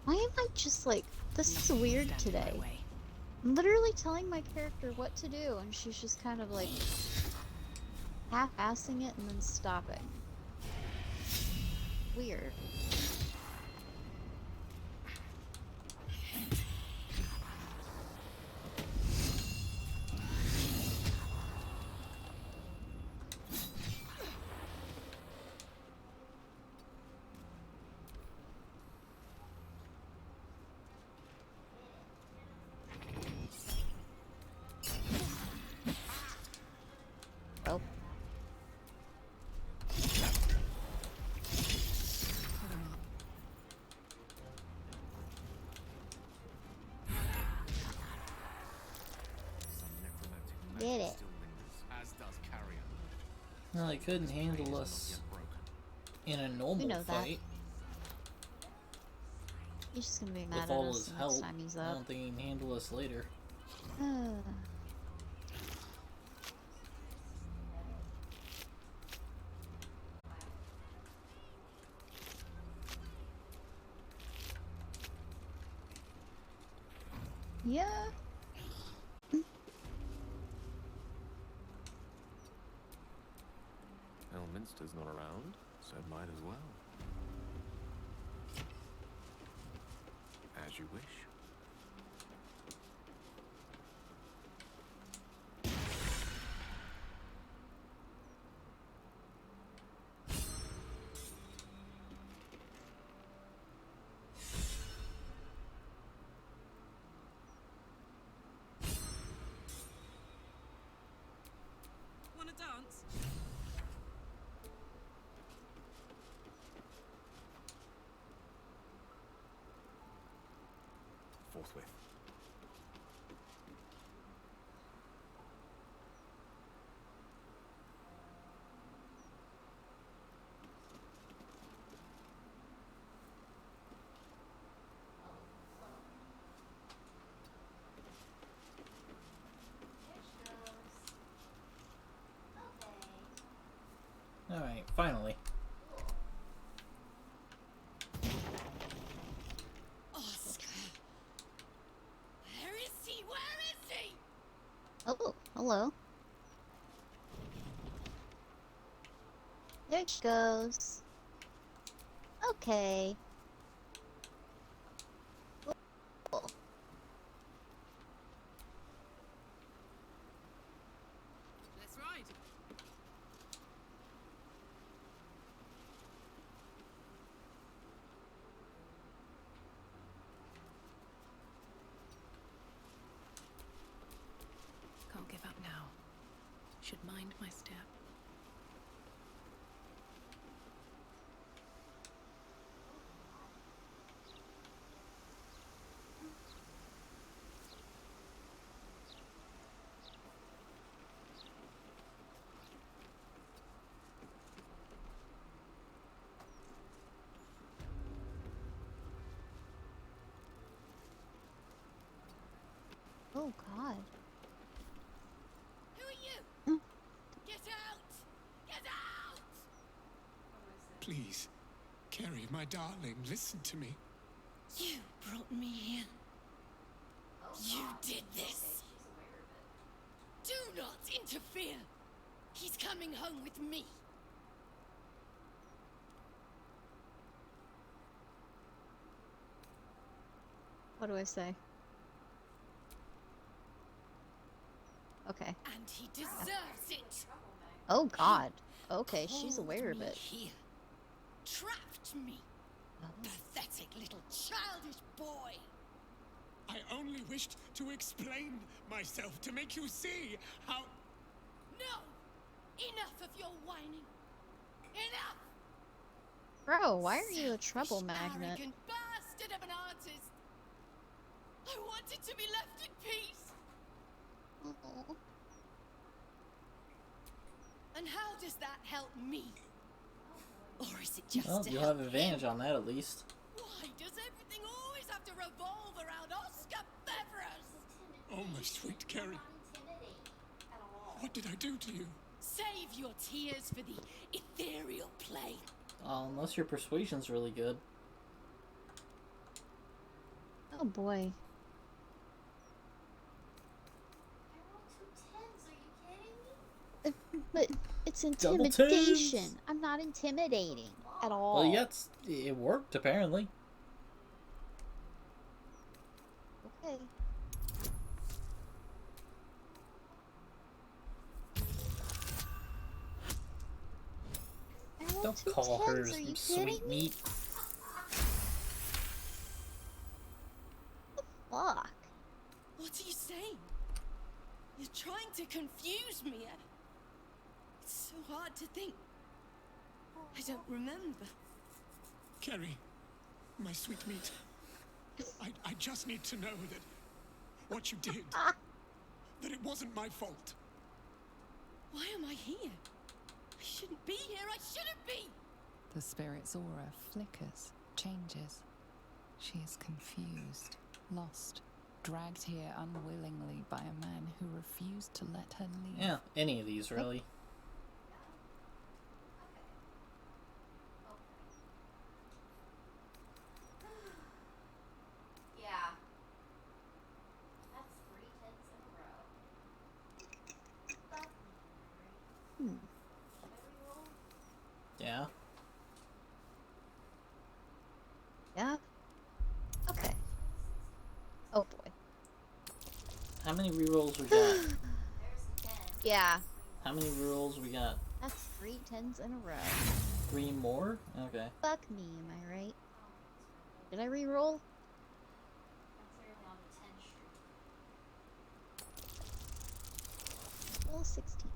Why am I just like, this is weird today? I'm literally telling my character what to do, and she's just kind of like half-assing it and then stopping. Weird. Oh. Did it. As does carrion. Well, they couldn't handle us in a normal know that. fight. He's just gonna be mad With at all us his the help, next time he's I up. don't think he can handle us later. Yeah. Elminster's not around, so might as well. As you wish. Wanna dance? Forthwith. Alright, finally. Oscar! Where is he? Where is he? Oh, hello. There she goes. Okay. Cool. Let's ride. Can't give up now. Should mind my step. Oh, God. Who are you? Get out! Get out! Please, Carrie, my darling, listen to me. You brought me here. You did this. Do not interfere. He's coming home with me. What do I say? Okay. And he deserves it. Oh, God. Okay, she's aware of it. Here. Trapped me. Pathetic little childish boy. I only wished to explain myself to make you see how... No! Enough of your whining. Enough! Bro, why are you a trouble magnet? Arrogant bastard of an artist. I wanted to be left in peace. Oh. And how does that help me? Or is it just Well, to you'll help have advantage him? on that at least. Why does everything always have to revolve around Oscar Beverus? Oh, my sweet Carrie. What did I do to you? Save your tears for the ethereal plane. Unless your persuasion's really good. Oh boy. But it's Double intimidation. tens. I'm not intimidating at all. Well, yeah, it worked apparently. Okay. Don't call her sweet meat. Fuck. What are you saying? You're trying to confuse me. It's so hard to think. I don't remember. Carrie, my sweet meat. I just need to know that what you did, that it wasn't my fault. Why am I here? I shouldn't be here. I shouldn't be. The spirit's aura flickers, changes. She is confused, lost, dragged here unwillingly by a man who refused to let her leave. Yeah, any of these really. Yeah. That's 3 10s in a row. Hmm. Yeah. Yeah. Okay. Oh boy. How many rerolls we got? Yeah. How many rerolls we got? That's 3 10s in a row. 3 more? Okay. Fuck me, am I right? Did I re-roll? Roll 16.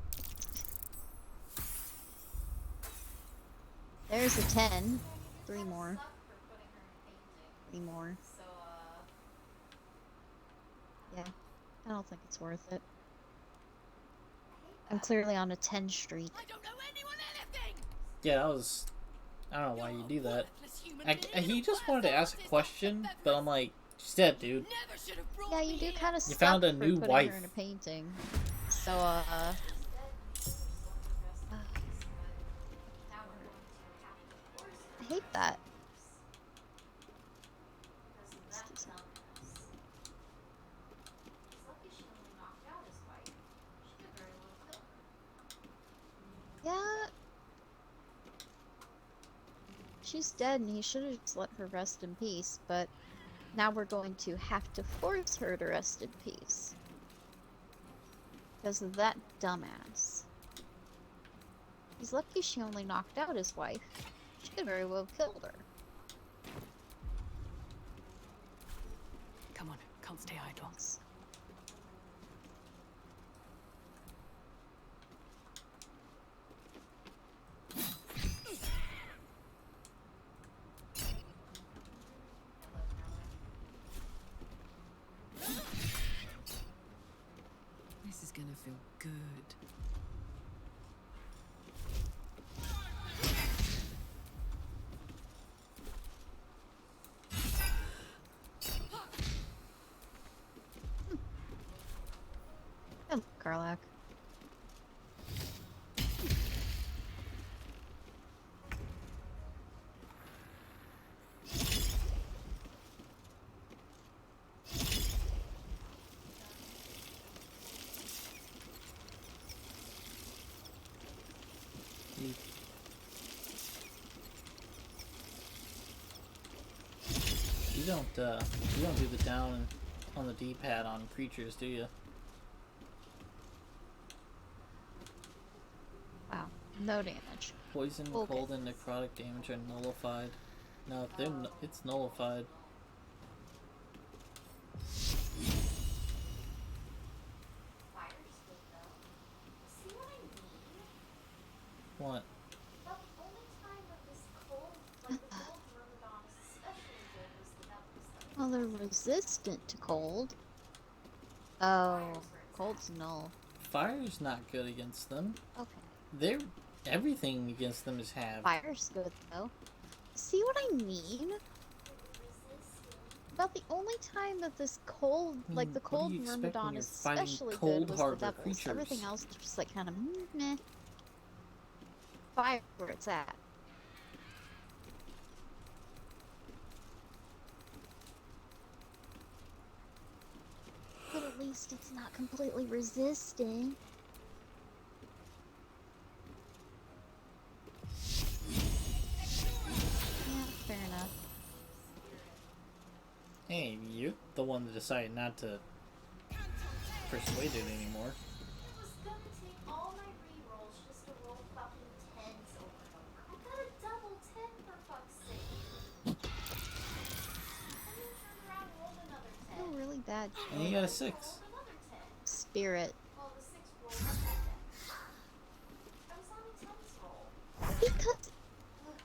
There's a 10. 3 more. 3 more. Yeah. I don't think it's worth it. I'm clearly on a 10 streak. Yeah, that was... I don't know why you do that. He just wanted to ask a question, but I'm like, she's dead, dude. Yeah, you do kind of You suck found a for new putting wife. her in a painting. So, I hate that. Excuse me. Yeah. She's dead and he should have just let her rest in peace, but now we're going to have to force her to rest in peace. Because of that dumbass. He's lucky she only knocked out his wife. She could very well have killed her. Come on, can't stay idle. This is gonna feel good. Oh, Karlak. You don't do the down on the D-pad on creatures, do you? Wow, no damage. Poison, Okay. cold, and necrotic damage are nullified. No, it's nullified. What? The only time that this cold, like, Well, they're resistant to cold. Oh, cold's null. Fire's not good against them. Okay. They're everything against them is halved. Fire's good though. See what I mean? About the only time that this cold, like the what do cold you expect when Myrmidon you're is fighting especially cold good was the harbor devils. creatures? Everything else is just like kind of meh. Fire where it's at. But at least it's not completely resistant. Yeah, fair enough. Hey, you're the one that decided not to persuade it anymore. It was gonna take all my rerolls just to roll fucking tens over and over. I got a double 10 for fuck's sake. And then turned around and rolled another 10. I feel really bad. And you got a 6. Rolled another 10. Spirit. Well, the 6 rolled another 10. I was on a tens roll. Because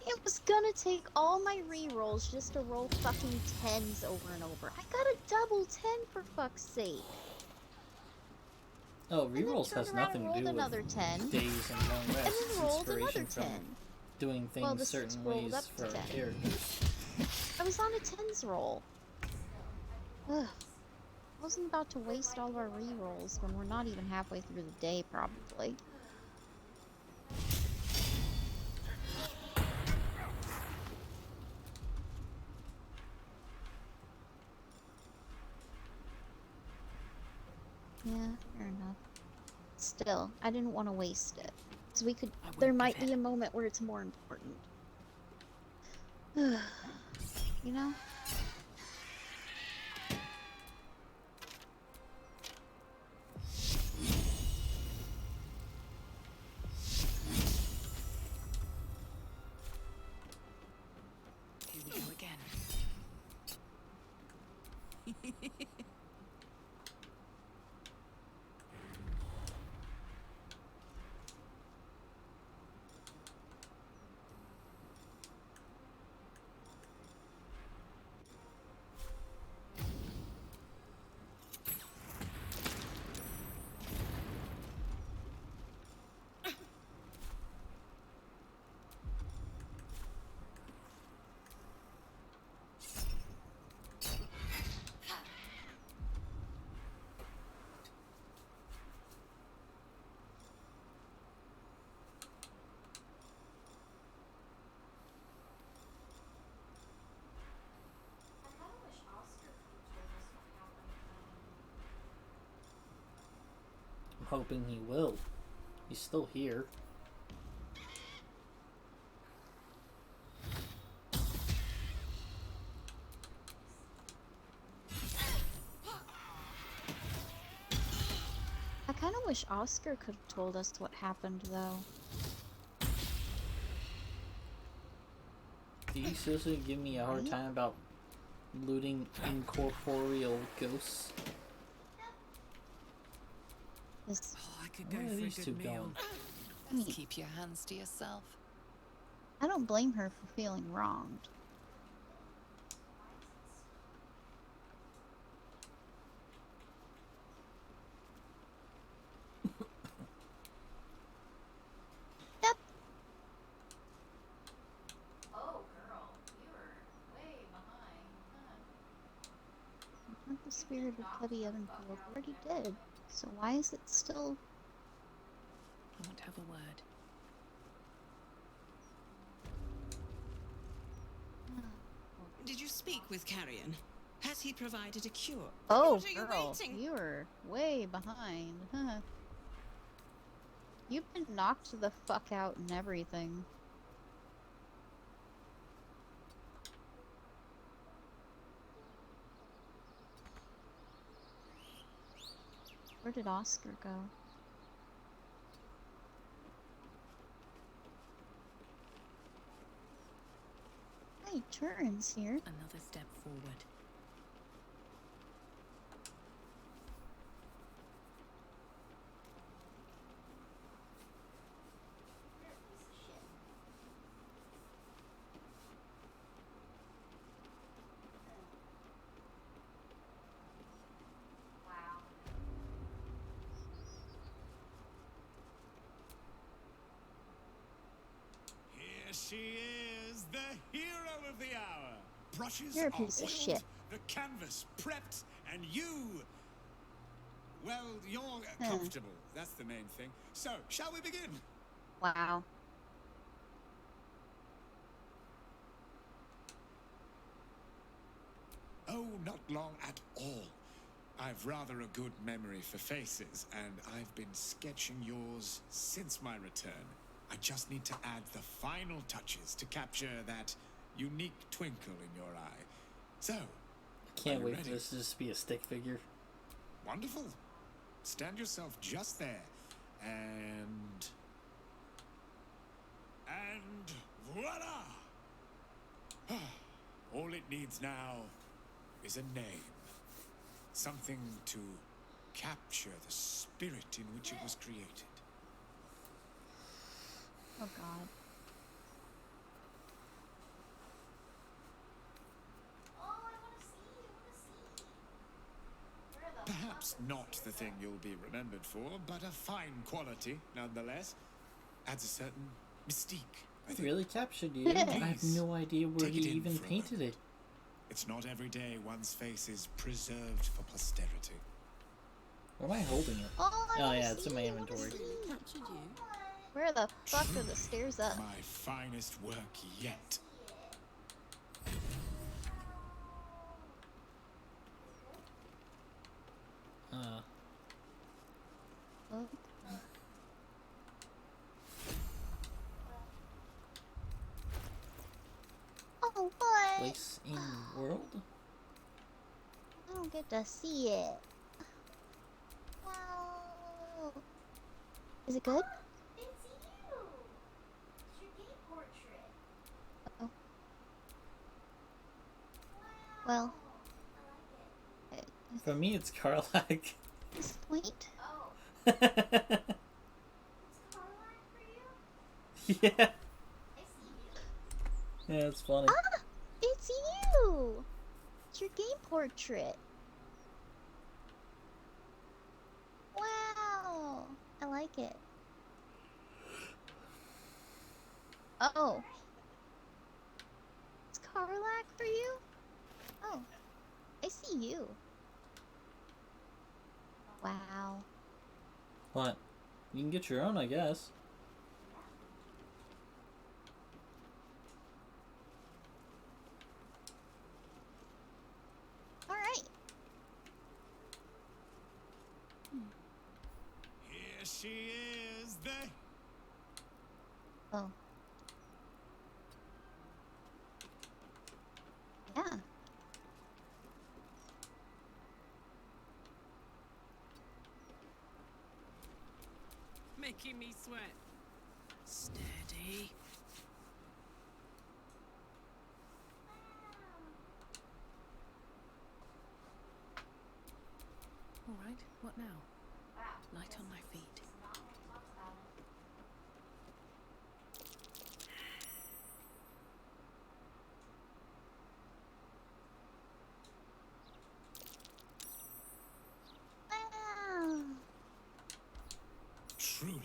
it was gonna take all my rerolls just to roll fucking tens over and over. I got a double 10 for fuck's sake. Oh, rerolls has nothing to do another with 10, days and long and rests. then It's rolled another inspiration 10. from doing things Well, the 6 certain rolled ways up for to our 10. characters. I was on a tens roll. Ugh. I wasn't about to waste all of our rerolls when we're not even halfway through the day, probably. Yeah, fair enough. Still, I didn't want to waste it. Because we could, there might be a moment where it's more important. You know? Here we go again. I kinda wish Oscar could have told us what happened. I'm hoping he will. He's still here. I kind of wish Oscar could have told us what happened, though. Do you seriously give me a hard time about looting incorporeal ghosts? I could go Where are for a these two good meal. going? I mean, Keep your hands to yourself. I don't blame her for feeling wronged. Yep. Oh, girl, you were way behind, huh? Aren't the spirit of Teddy Evanfield already dead? So why is it still... I want to have a word. Did you speak with Carrion? Has he provided a cure? Oh, What are you girl, waiting? you were way behind, huh? You've been knocked the fuck out and everything. Where did Oscar go? Hey, Turin's here. Another step forward. You're a piece of shit. she is, the hero of the hour. Brushes You're a are piece of oiled, shit. the canvas prepped, and you... Well, you're comfortable. That's the main thing. So, shall we begin? Wow. Oh, not long at all. I've rather a good memory for faces, and I've been sketching yours since my return. I just need to add the final touches to capture that unique twinkle in your eye. So, Can't wait ready? for this to just be a stick figure. Wonderful. Stand yourself just there. And voila! All it needs now is a name. Something to capture the spirit in which it was created. Oh God. Perhaps not the thing you'll be remembered for, but a fine quality, nonetheless. Adds a certain mystique, I It think. really captured you. I have no idea where Take it he in even for a painted moment. it. It's not every day one's face is preserved for posterity. Where am I holding it? Oh, I wanna yeah, it's in my see, I wanna inventory. see. Captured you. Where the fuck are the stairs up? My finest work yet. Oh. Oh, what? Place in world? I don't get to see it. Wow. Is it good? It's you! It's your game portrait. Oh. Well. For me, it's Carlac. Disappoint. Oh. Yeah. I see you. Yeah, it's funny. Ah! It's you! It's your game portrait. Wow. I like it. Oh. It's Carlac for you? Oh. I see you. Wow. What? You can get your own, I guess. Alright. Here she is, the... Oh. Yeah. Making me sweat. Steady. All right, what now? Light on my feet. Wow. Truly,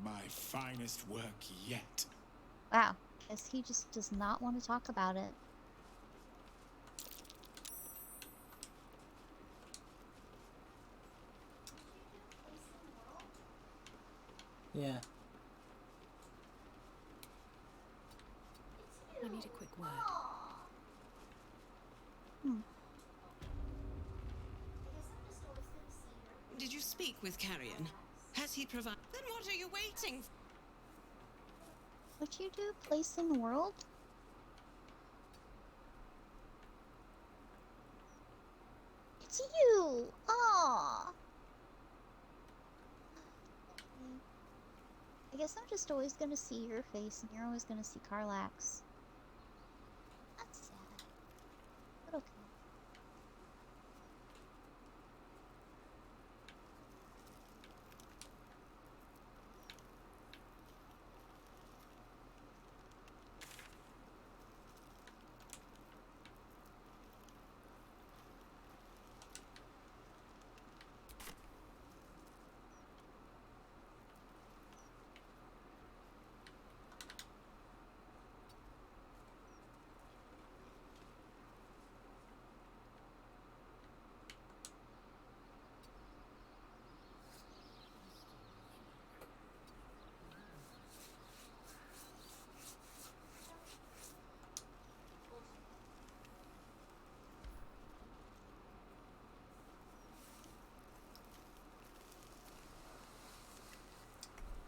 my finest work yet. Wow. Guess he just does not want to talk about it. Yeah. I need a quick word. Did you speak with Carrion? Has he provided? Then what are you waiting for? What'd you do? Place in world? It's you! Aww! I guess I'm just always gonna see your face and you're always gonna see Carlax. That's sad. But okay.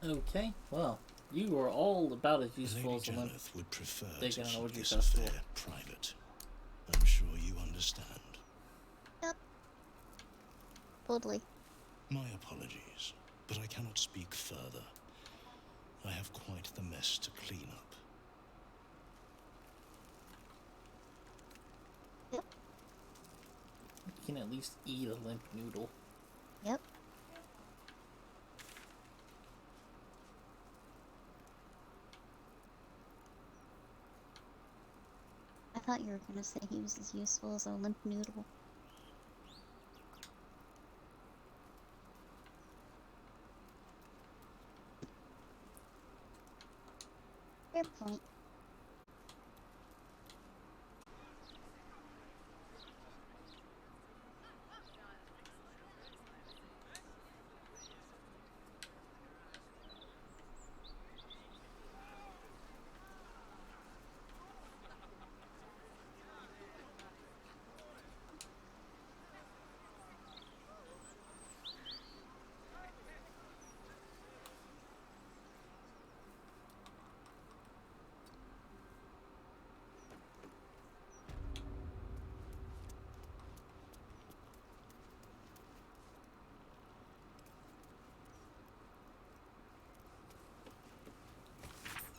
Okay, well, you are all about as useful Lady as a limp. Janeth would prefer They to got an keep orgy this festival. affair private. I'm sure you understand. Yep. Totally. My apologies, but I cannot speak further. I have quite the mess to clean up. Yep. You can at least eat a limp noodle. Yep. I thought you were gonna say he was as useful as a limp noodle. Fair point.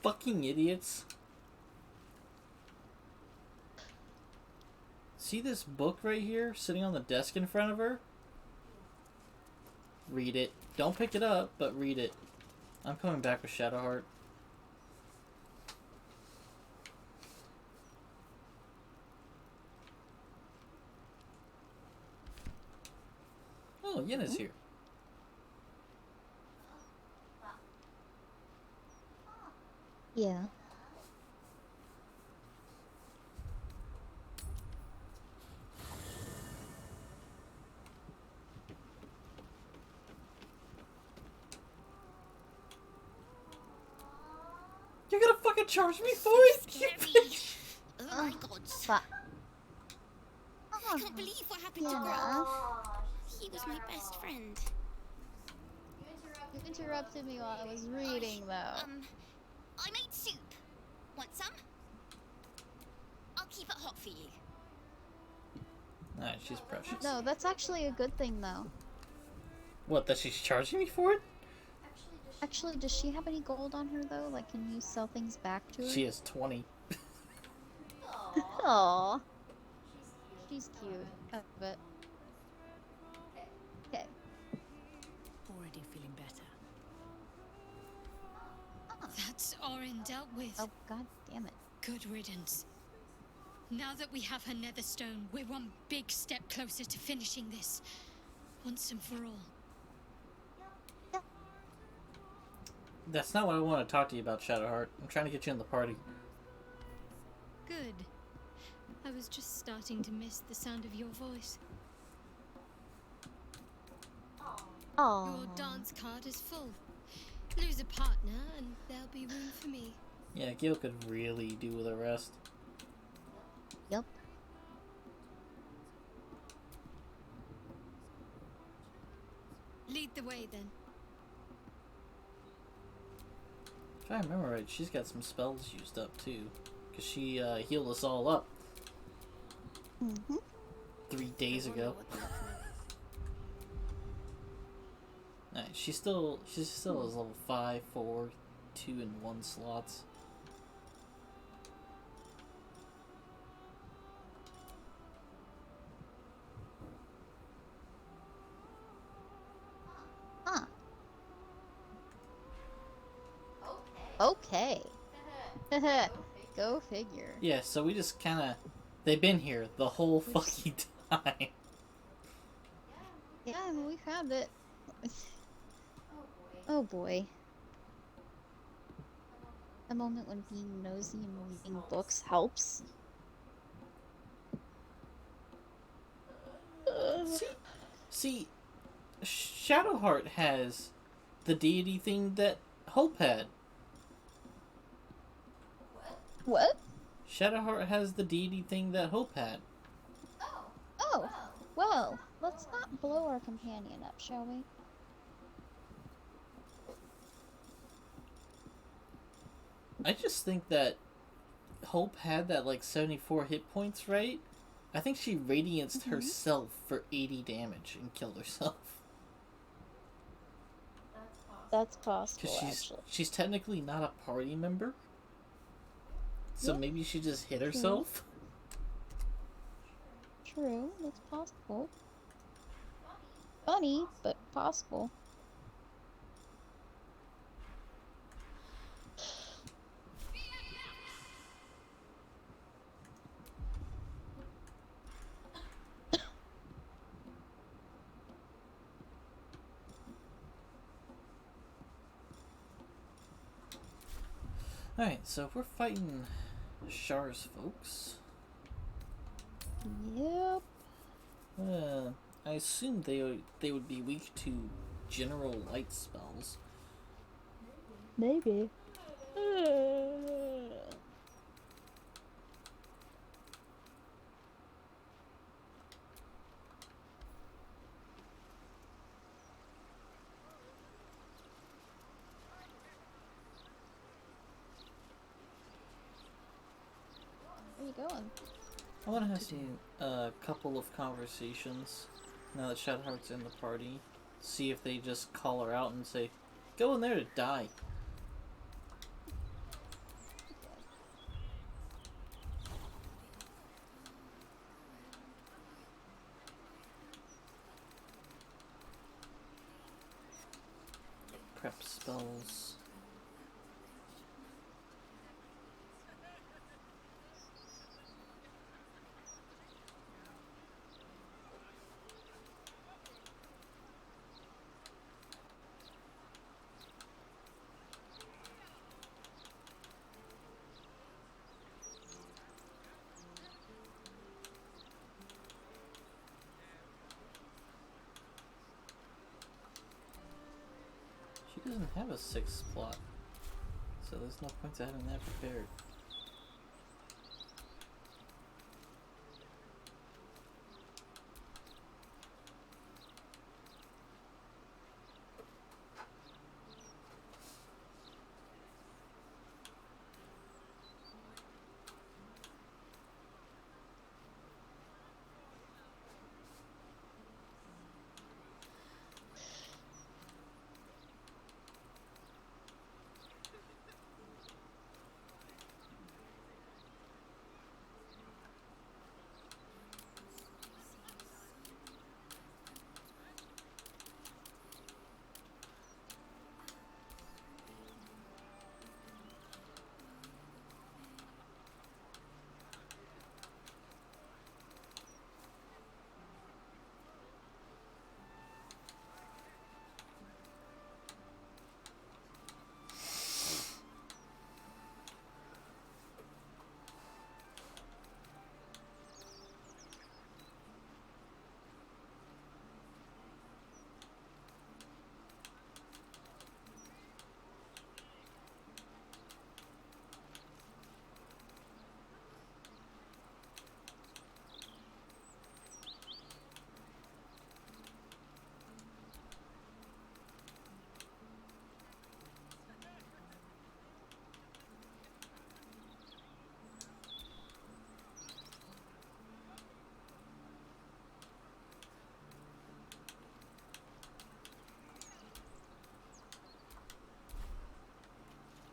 Fucking idiots. See this book right here sitting on the desk in front of her? Read it. Don't pick it up, but read it. I'm coming back with Shadowheart. Oh, Yenna's here. Yeah. You're gonna fucking charge me for it? You bitch! Oh my god. Fuck. I can't believe what happened to Yeah. Grog. He was my best friend. You interrupted me while I was reading, though. I made soup. Want some? I'll keep it hot for you. Alright, she's precious. No, that's actually a good thing, though. What, that she's charging me for it? Actually, does she have any gold on her, though? Like, can you sell things back to her? She has 20. Aww. She's cute. But okay. Already feeling better. That's Orin dealt with. Oh, god damn it. Good riddance. Now that we have her netherstone, we're one big step closer to finishing this. Once and for all. That's not what I want to talk to you about, Shadowheart. I'm trying to get you in the party. Good. I was just starting to miss the sound of your voice. Aww. Your dance card is full. Lose a partner and there'll be room for me. Yeah, Gil could really do with a rest. Yep. Lead the way then. If I remember right, she's got some spells used up too. Because she healed us all up. 3 days ago. Alright, she still has level 5, 4, 2, and 1 slots. Huh. Okay. Go figure. Yeah, so we just kinda... They've been here the whole fucking time. Yeah, I mean, we found it. Oh boy. A moment when being nosy and reading books helps. See, Shadowheart has the deity thing that Hope had. What? Shadowheart has the deity thing that Hope had. Oh, well, let's not blow our companion up, shall we? I just think that Hope had that like 74 hit points, right? I think she radianced herself for 80 damage and killed herself. That's possible, Because actually. she's technically not a party member. So Yeah. maybe she just hit True. herself. True, that's possible. Funny, but possible. Alright, so we're fighting Char's folks. Yep. I assume they would be weak to general light spells. Maybe. Where are you going? I want to have some couple of conversations now that Shadowheart's in the party. See if they just call her out and say, "Go in there to die." Prep spells. She doesn't have a 6th plot, so there's no point to having that prepared.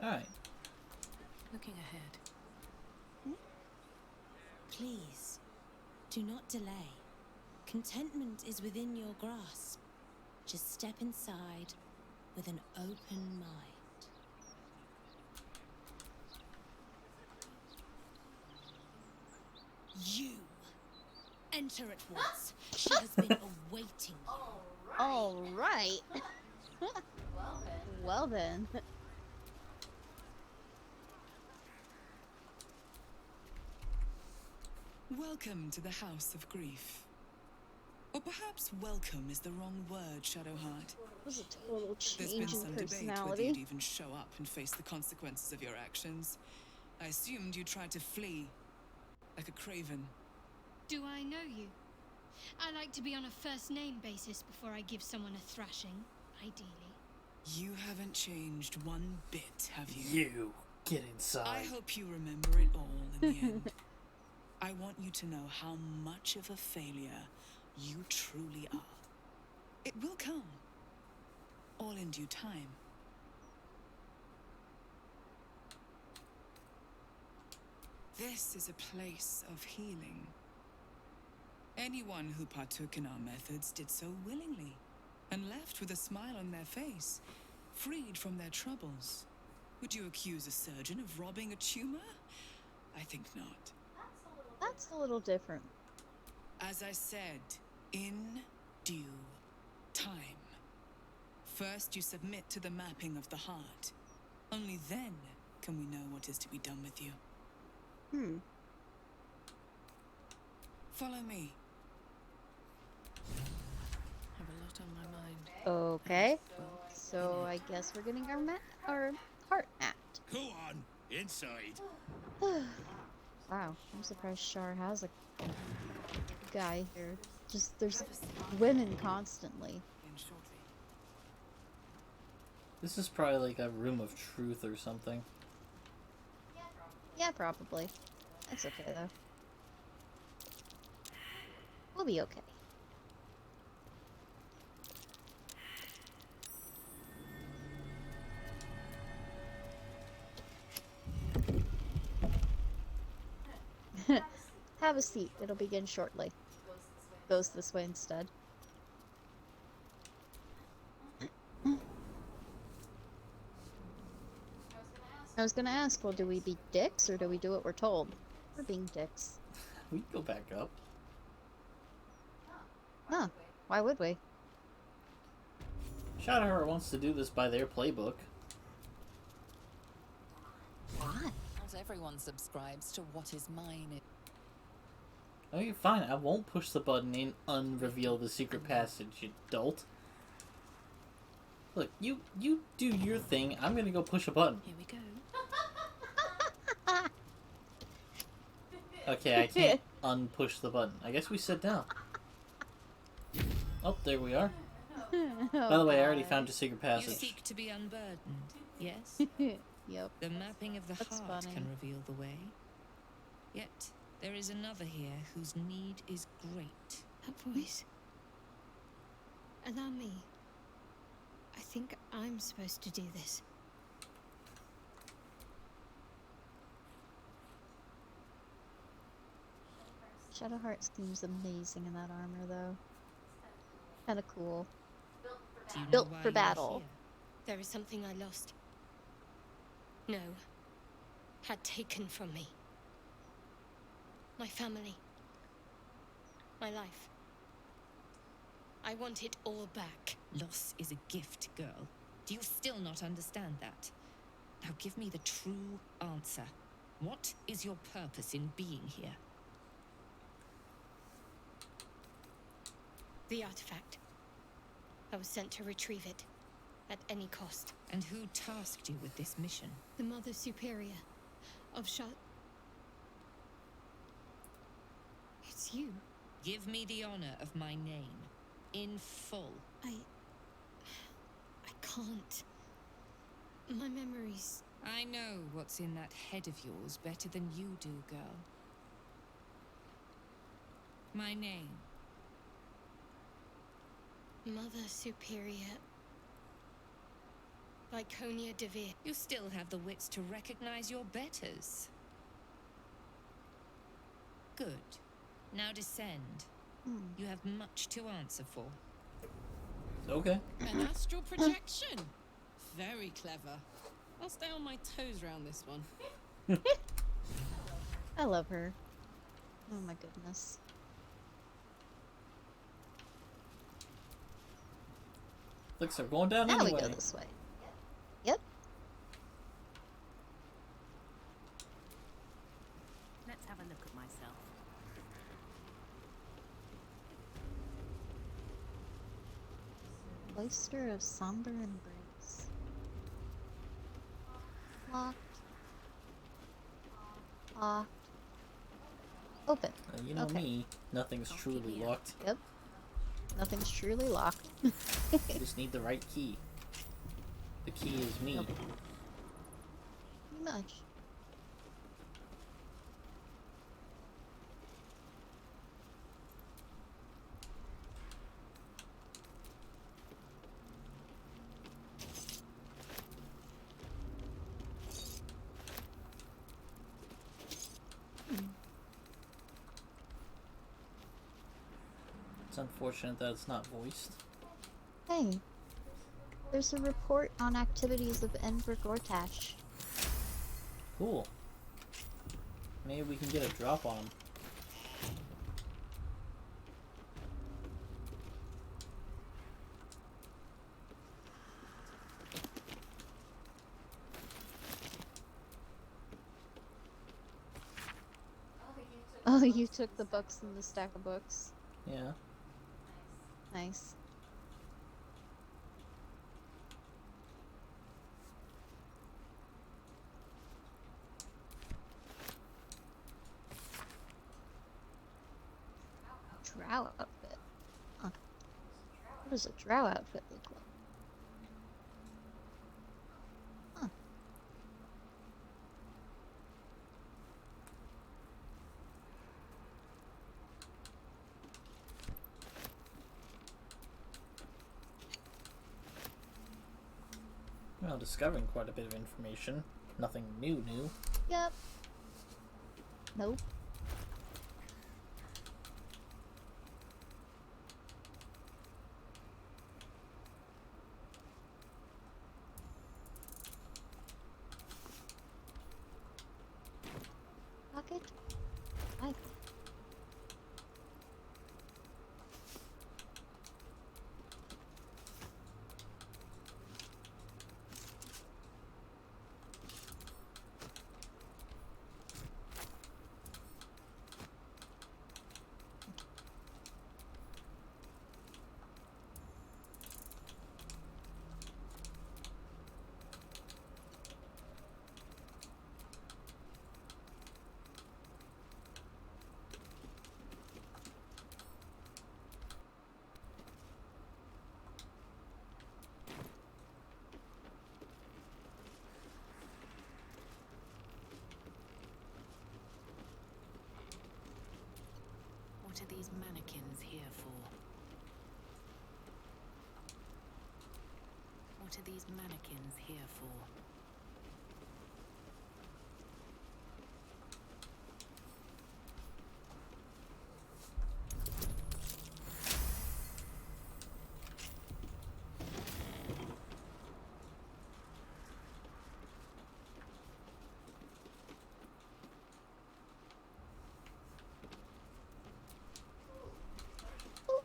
Alright. Looking ahead. Please, do not delay. Contentment is within your grasp. Just step inside with an open mind. You enter at once. She has been awaiting you. All right. Well then. Welcome to the House of Grief. Or perhaps welcome is the wrong word, Shadowheart. It was a total There's been change in some debate whether personality. you'd even show up and face the consequences of your actions. I assumed you tried to flee, like a craven. Do I know you? I like to be on a first-name basis before I give someone a thrashing, ideally. You haven't changed one bit, have you? You. Get inside. I hope you remember it all in the end. I want you to know how much of a failure you truly are. It will come. All in due time. This is a place of healing. Anyone who partook in our methods did so willingly, and left with a smile on their face, freed from their troubles. Would you accuse a surgeon of robbing a tumor? I think not. That's a little different. As I said, in due time. First, you submit to the mapping of the heart. Only then can we know what is to be done with you. Follow me. Have a lot on my mind. Okay. So I guess we're getting our heart mapped. Go on, inside. Wow, I'm surprised Shar has a guy here. Just there's women constantly. This is probably like a room of truth or something. Yeah, probably. That's okay though. We'll be okay. Have a seat. It'll begin shortly. Goes this way instead. I was gonna ask, well, do we be dicks or do we do what we're told? We're being dicks. We can go back up. Huh. Why would we? Shadowheart wants to do this by their playbook. Why? Not everyone subscribes to what is mine. Okay, fine. I won't push the button and unreveal the secret passage, you dolt. Look, you do your thing. I'm gonna go push a button. Here we go. Okay, I can't unpush the button. I guess we sit down. Oh, there we are. By the way, I already found your secret You passage. seek to be unburdened, yes? Yep. The mapping of the That's heart funny. can reveal the way. Yet, there is another here whose need is great. That voice. Allow me. I think I'm supposed to do this. Shadowheart seems amazing in that armor, though. Kinda cool. Do you know Built why for you're battle. here? There is something I lost. No. Had taken from me. My family. My life. I want it all back. Loss is a gift, girl. Do you still not understand that? Now give me the true answer. What is your purpose in being here? The artifact. I was sent to retrieve it. At any cost. And who tasked you with this mission? The Mother Superior of It's you. Give me the honor of my name. In full. I can't. My memories. I know what's in that head of yours better than you do, girl. My name. Mother Superior. Viconia Devere. You still have the wits to recognize your betters. Good. Now descend. You have much to answer for. Okay. An astral projection. Very clever. I'll stay on my toes around this one. I love her. Oh my goodness. Looks like we're going down Now anyway. we go this way. Yep. Let's have a look at myself. Cloister of Somber Embrace. Locked. Locked. Open. You know Okay. me, nothing's truly locked. Yep. Nothing's truly locked. You just need the right key. The key is me. much. It's unfortunate that it's not voiced. Hey, there's a report on activities of Enver Gortash. Cool. Maybe we can get a drop on him. Oh, you took the books and the stack of books. Yeah. Nice. Drow outfit. Huh. What does a drow outfit look like? Huh. Well, discovering quite a bit of information. Nothing new. Yep. Nope. Pocket? I. What are these mannequins here for? What are these mannequins here for?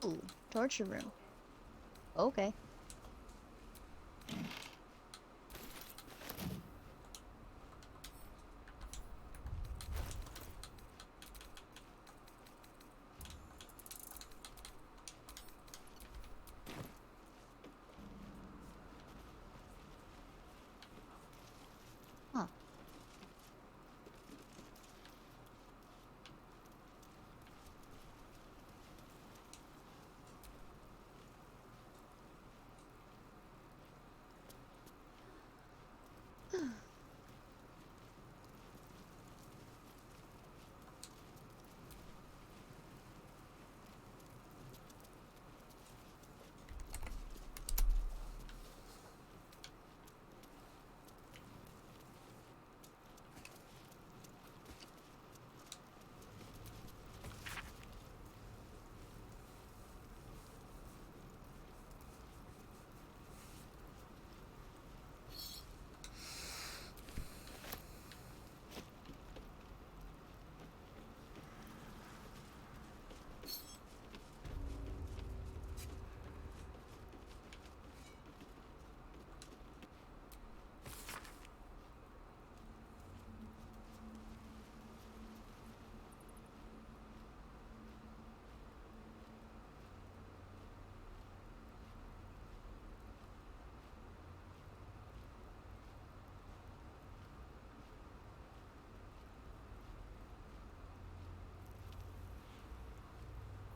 Ooh, torture room. Okay. Huh.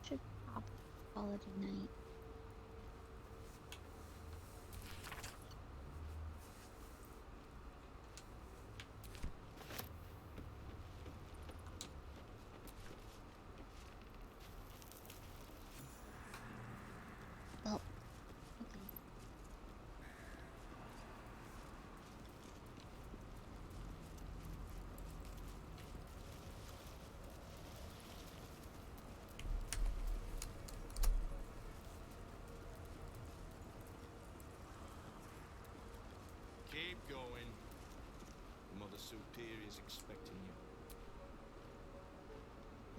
Should probably call it a night. Superior's expecting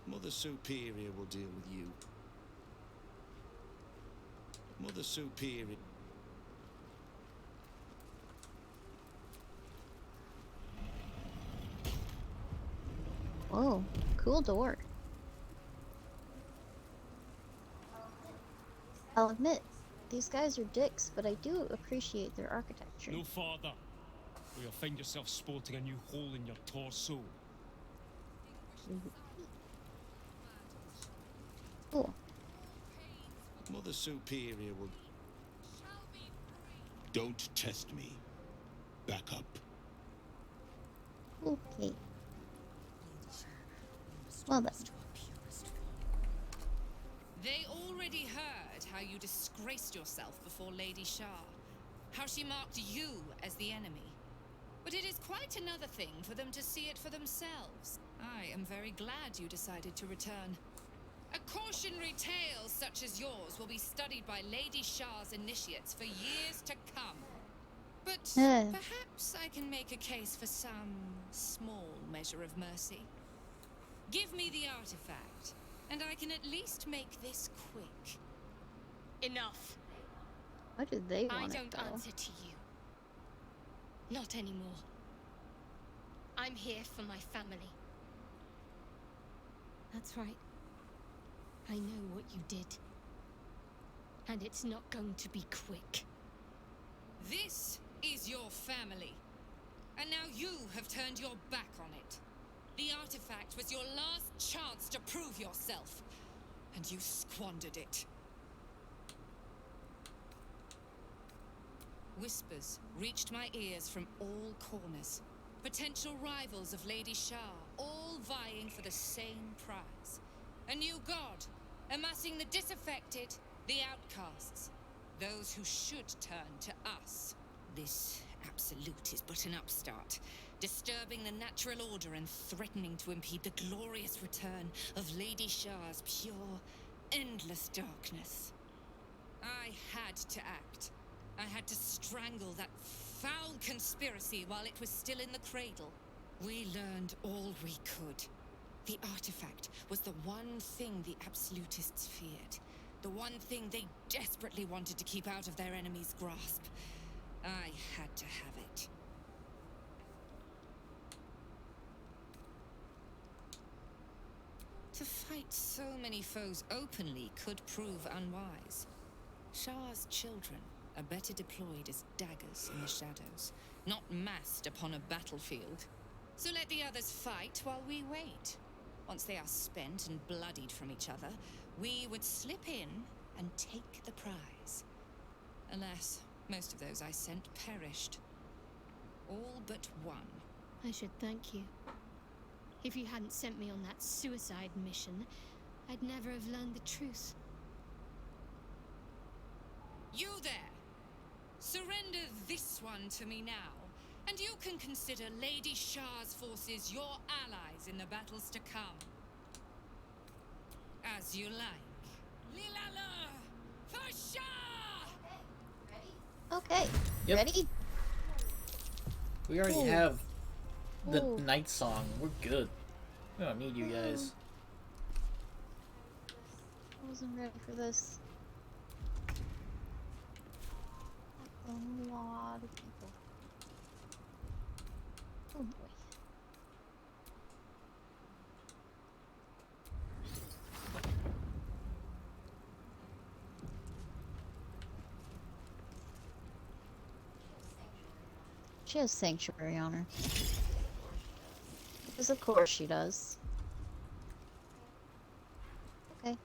you. Mother Superior will deal with you. Mother Superior. Whoa, cool door. I'll admit, these guys are dicks, but I do appreciate their architecture. No farther, or you'll find yourself sporting a new hole in your torso. Cool. Mother Superior will. Don't test me. Back up. Okay. Well then. They already heard how you disgraced yourself before Lady Shah, how she marked you as the enemy. But it is quite another thing for them to see it for themselves. I am very glad you decided to return. A cautionary tale such as yours will be studied by Lady Shah's initiates for years to come. But perhaps I can make a case for some small measure of mercy. Give me the artifact, and I can at least make this quick. Enough. Why do they I want it, don't though? answer to you. Not anymore. I'm here for my family. That's right. I know what you did. And it's not going to be quick. This is your family. And now you have turned your back on it. The artifact was your last chance to prove yourself. And you squandered it. Whispers reached my ears from all corners. Potential rivals of Lady Shah, all vying for the same prize. A new god, amassing the disaffected, the outcasts. Those who should turn to us. This absolute is but an upstart, disturbing the natural order and threatening to impede the glorious return of Lady Shah's pure, endless darkness. I had to act. I had to strangle that foul conspiracy while it was still in the cradle. We learned all we could. The artifact was the one thing the absolutists feared. The one thing they desperately wanted to keep out of their enemy's grasp. I had to have it. To fight so many foes openly could prove unwise. Shah's children are better deployed as daggers in the shadows, not massed upon a battlefield. So let the others fight while we wait. Once they are spent and bloodied from each other, we would slip in and take the prize. Alas, most of those I sent perished. All but one. I should thank you. If you hadn't sent me on that suicide mission, I'd never have learned the truth. You there! Surrender this one to me now, and you can consider Lady Shah's forces your allies in the battles to come. As you like. Lilala! For Shah! Okay. Yep. Ready? We already Ooh. have the Ooh. night song. We're good. We don't need you guys. I wasn't ready for this. A lot of people. Oh boy. She has sanctuary on her. Because of course she does. Okay.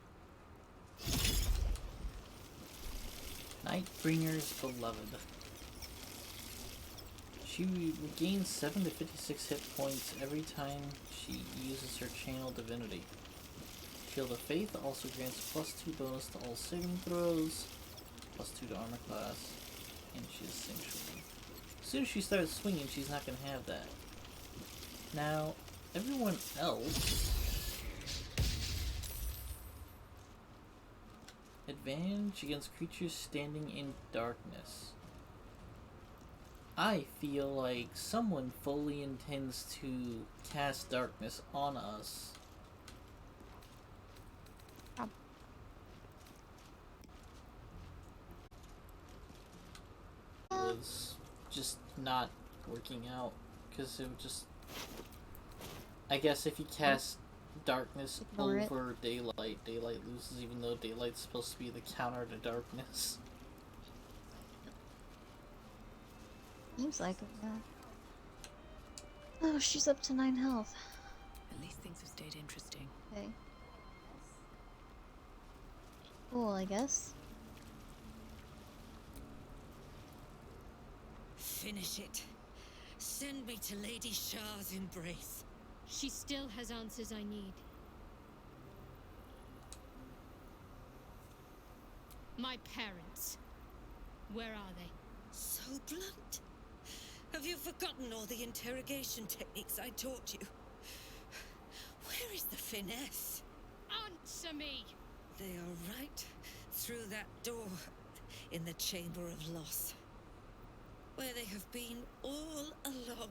Nightbringer's Beloved. She regains 7 to 56 hit points every time she uses her channel divinity. Shield of Faith also grants +2 bonus to all saving throws, +2 to armor class, and she has Sanctuary. As soon as she starts swinging, she's not going to have that. Now, everyone else... Advantage against creatures standing in darkness. I feel like someone fully intends to cast darkness on us. Was just not working out because it would just. I guess if you cast darkness over daylight, daylight loses, even though daylight's supposed to be the counter to darkness. Seems like it, yeah. Oh, she's up to 9 health. At least things have stayed interesting. Okay. Cool, I guess. Finish it. Send me to Lady Shah's embrace. She still has answers I need. My parents. Where are they? So blunt. Have you forgotten all the interrogation techniques I taught you? Where is the finesse? Answer me! They are right through that door in the Chamber of Loss, where they have been all along.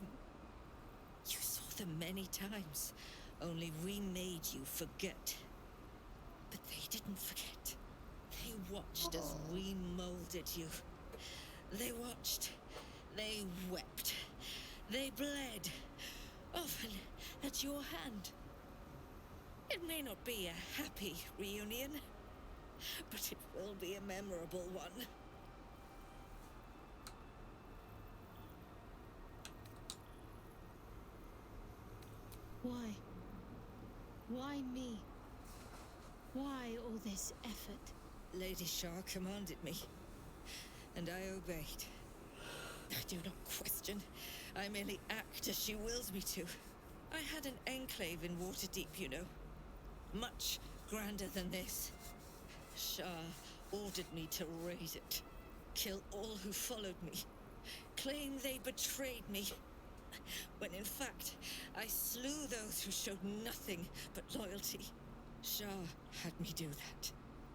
You saw them many times, only we made you forget. But they didn't forget. They watched as we molded you. They watched. They wept. They bled. Often at your hand. It may not be a happy reunion, but it will be a memorable one. Why? Why me? Why all this effort? Lady Shah commanded me, and I obeyed. I do not question. I merely act as she wills me to. I had an enclave in Waterdeep, you know. Much grander than this. Shah ordered me to raise it. Kill all who followed me. Claim they betrayed me. When in fact, I slew those who showed nothing but loyalty. Shah had me do that.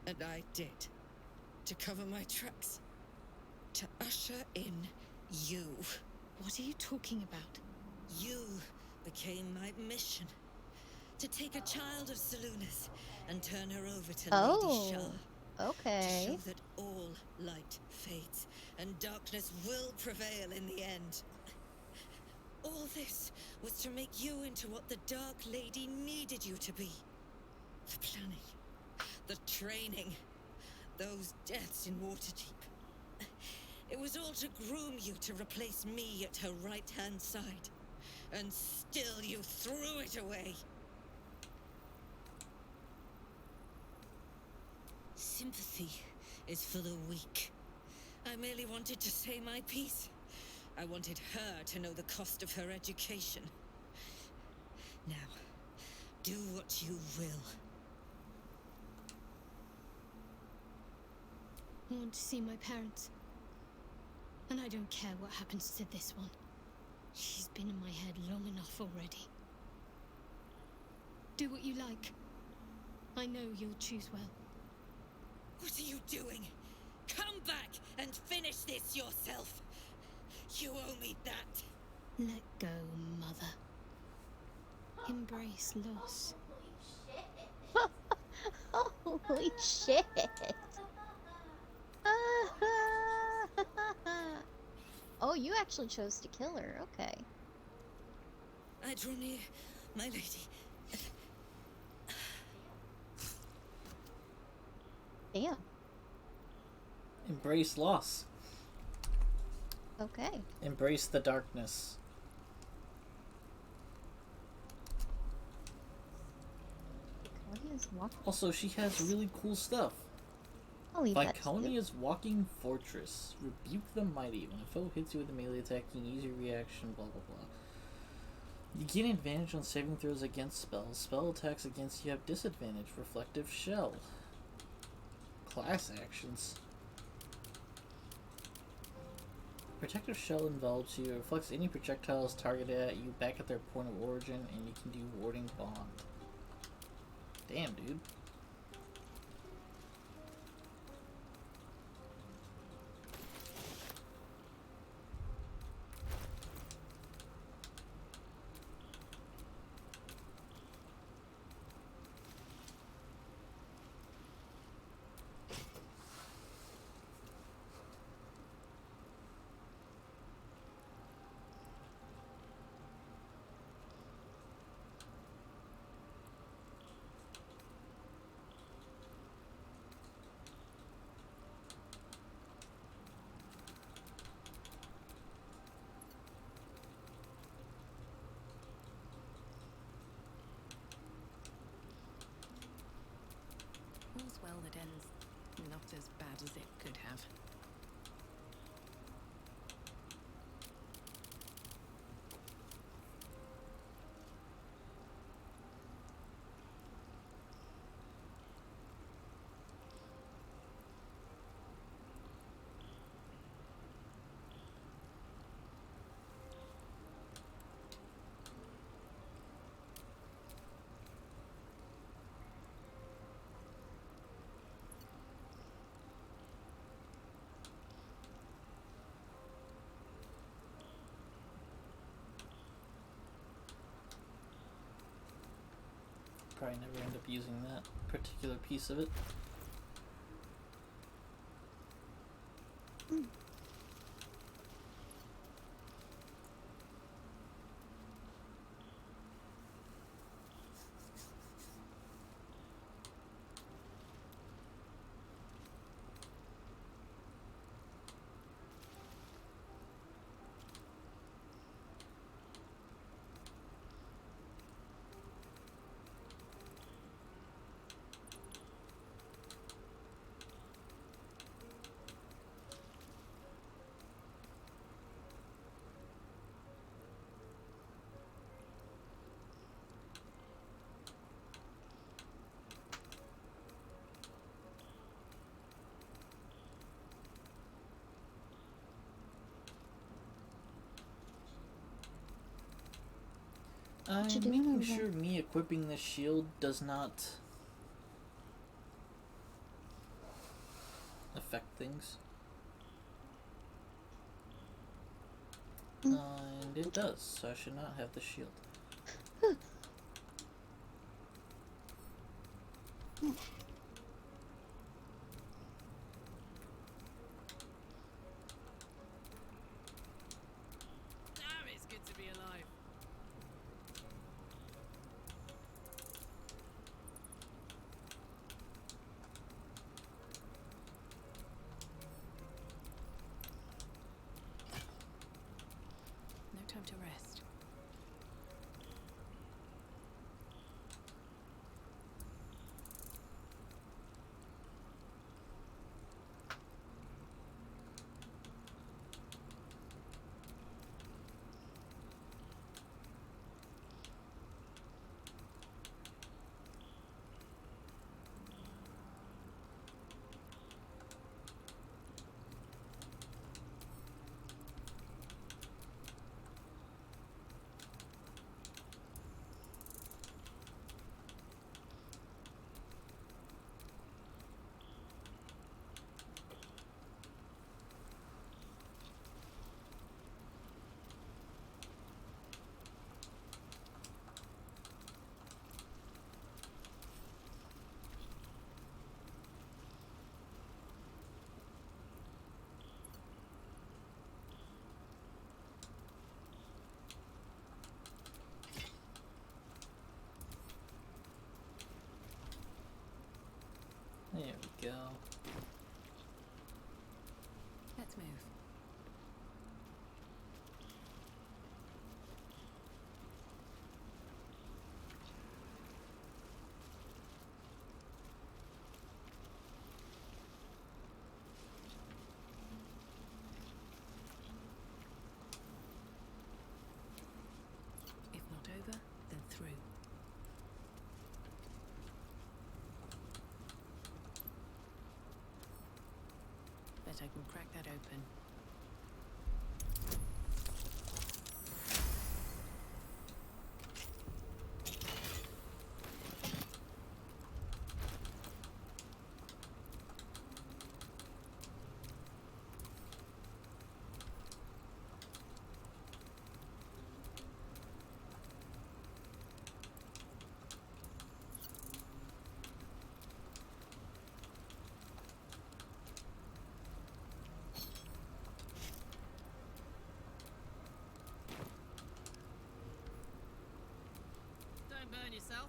And I did. To cover my tracks. To usher in you. What are you talking about? You became my mission. To take a child of Selûne's and turn her over to Lady Shah. Okay. To show that all light fades and darkness will prevail in the end. All this was to make you into what the Dark Lady needed you to be. The planning, the training, those deaths in Waterdeep. It was all to groom you to replace me at her right-hand side. And still you threw it away. Sympathy is for the weak. I merely wanted to say my piece. I wanted her to know the cost of her education. Now, do what you will. I want to see my parents. And I don't care what happens to this one. She's been in my head long enough already. Do what you like. I know you'll choose well. What are you doing? Come back and finish this yourself. You owe me that. Let go, Mother. Embrace loss. Holy shit. Oh, you actually chose to kill her. Okay. I draw near, my lady. Damn. Embrace loss. Okay. Embrace the darkness. Also, she has really cool stuff. Viconia's Walking Fortress. Rebuke the Mighty. When a foe hits you with a melee attack, you can use your reaction, blah blah blah. You gain advantage on saving throws against spells. Spell attacks against you have disadvantage. Reflective Shell. Class actions. Protective Shell envelops you. It reflects any projectiles targeted at you back at their point of origin, and you can do Warding Bond. Damn, dude. tale that ends not as bad as it could have. Probably never end up using that particular piece of it. I'm making sure me equipping this shield does not affect things. And it does, so I should not have the shield. Damn, it's good to be alive. No time to rest. There we go. Let's move. If not over, then through. Bet I can crack that open. Don't burn yourself.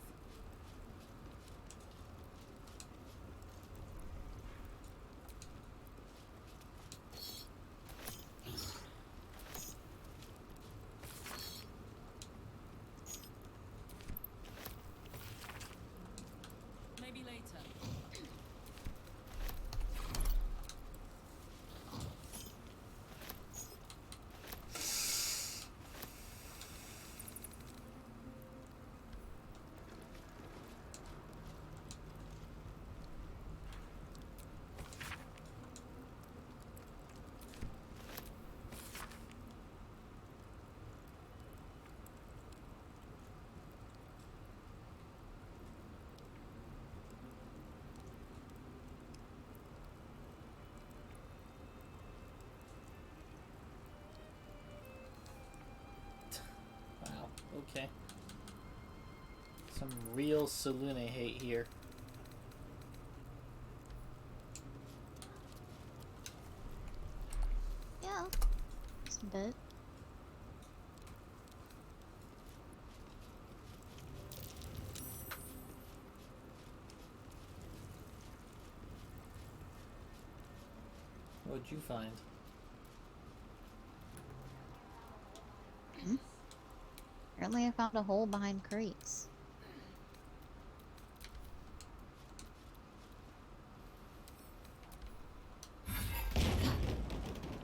Maybe later. Okay. Some real Salune hate here. Yeah, just a bit. What'd you find? Apparently I found a hole behind crates.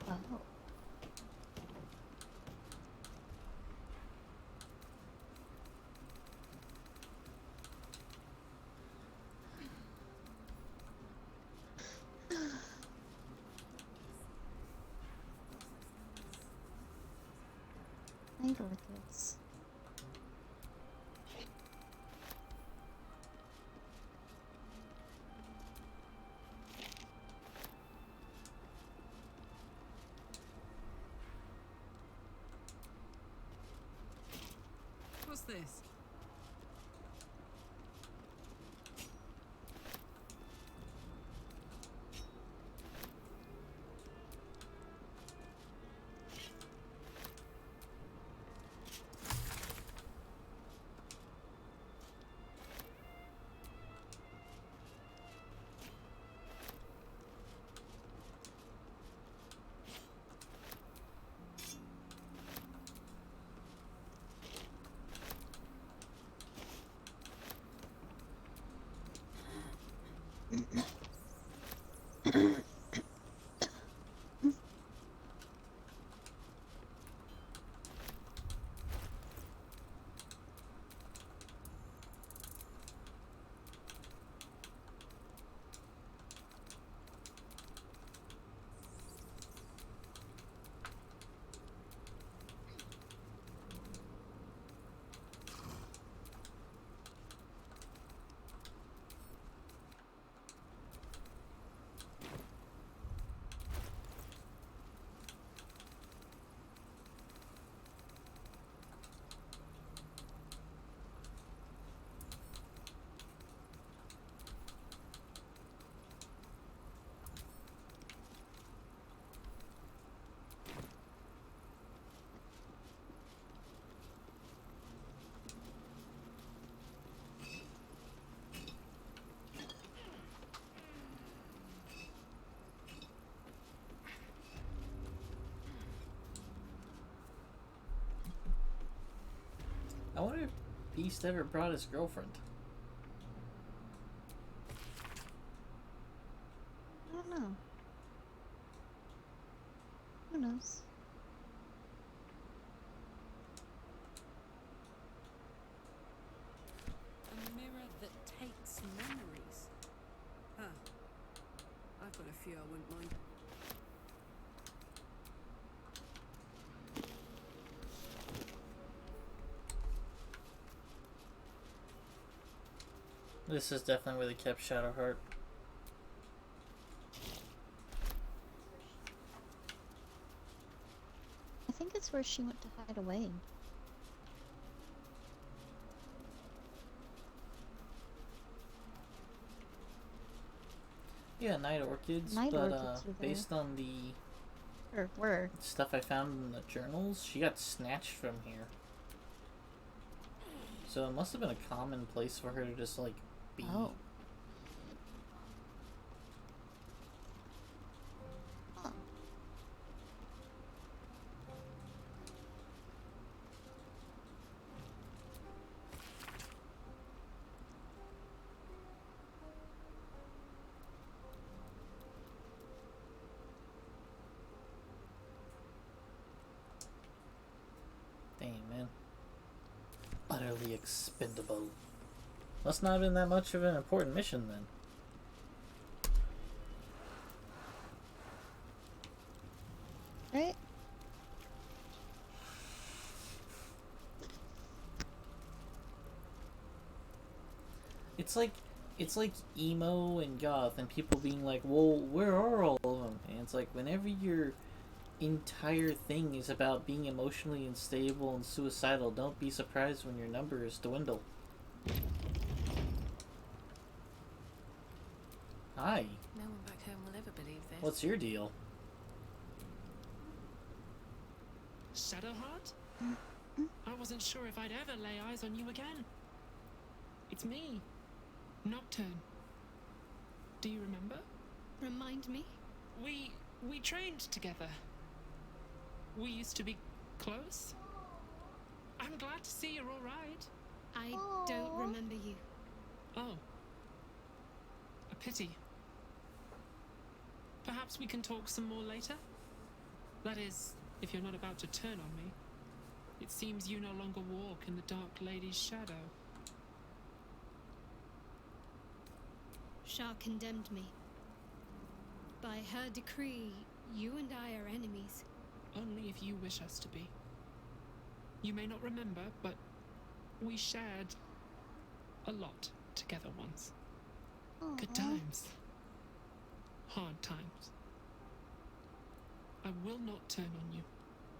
Oh. Night orchids. What's this? I wonder if Beast ever brought his girlfriend. I don't know. Who knows? A mirror that takes memories. Huh. I've got a few I wouldn't mind. This is definitely where they kept Shadowheart. I think it's where she went to hide away. Yeah, night orchids, Night but orchids were there. based on the Or were. stuff I found in the journals, she got snatched from here. So it must have been a common place for her to just, like, be. Oh. Huh. Dang, man. Utterly expendable. Must not have been that much of an important mission then. Right? It's like emo and goth and people being like, well, where are all of them? And it's like, whenever you're entire thing is about being emotionally unstable and suicidal. Don't be surprised when your numbers dwindle. Hi. No one back home will ever believe this. What's your deal? Shadowheart? I wasn't sure if I'd ever lay eyes on you again. It's me, Nocturne. Do you remember? Remind me? We trained together. We used to be close. I'm glad to see you're all right. I don't remember you. Oh. A pity. Perhaps we can talk some more later? That is, if you're not about to turn on me. It seems you no longer walk in the Dark Lady's shadow. Shah condemned me. By her decree, you and I are enemies. Only if you wish us to be. You may not remember, but we shared a lot together once. Good times. Hard times. I will not turn on you,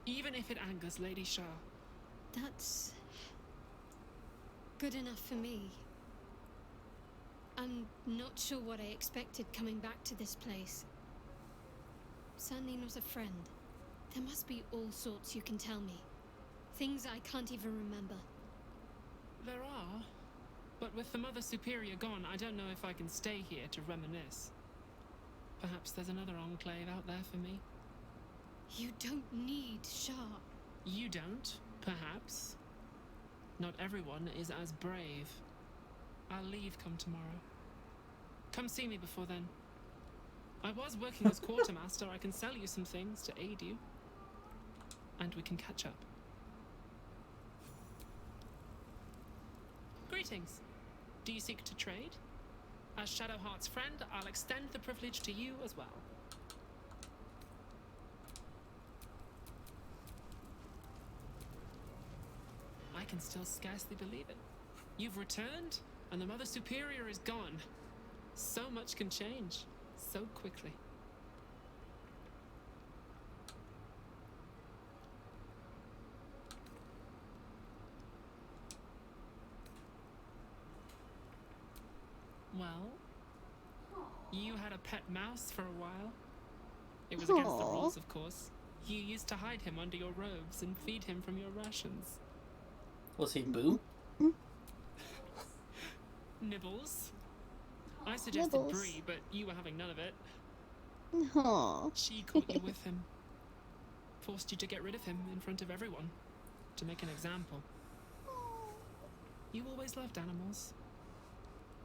even if it angers Lady Shah. That's good enough for me. I'm not sure what I expected coming back to this place. Certainly not a friend. There must be all sorts you can tell me. Things I can't even remember. There are, but with the Mother Superior gone, I don't know if I can stay here to reminisce. Perhaps there's another enclave out there for me. You don't need Shah. You don't, perhaps. Not everyone is as brave. I'll leave come tomorrow. Come see me before then. I was working as quartermaster. I can sell you some things to aid you. And we can catch up. Greetings. Do you seek to trade? As Shadowheart's friend, I'll extend the privilege to you as well. I can still scarcely believe it. You've returned, and the Mother Superior is gone. So much can change, so quickly. Well, you had a pet mouse for a while. It was against the rules, of course. You used to hide him under your robes and feed him from your rations. Was he Boo? Nibbles. I suggested Nibbles. Brie, but you were having none of it. Aww. She caught you with him. Forced you to get rid of him in front of everyone. To make an example. You always loved animals.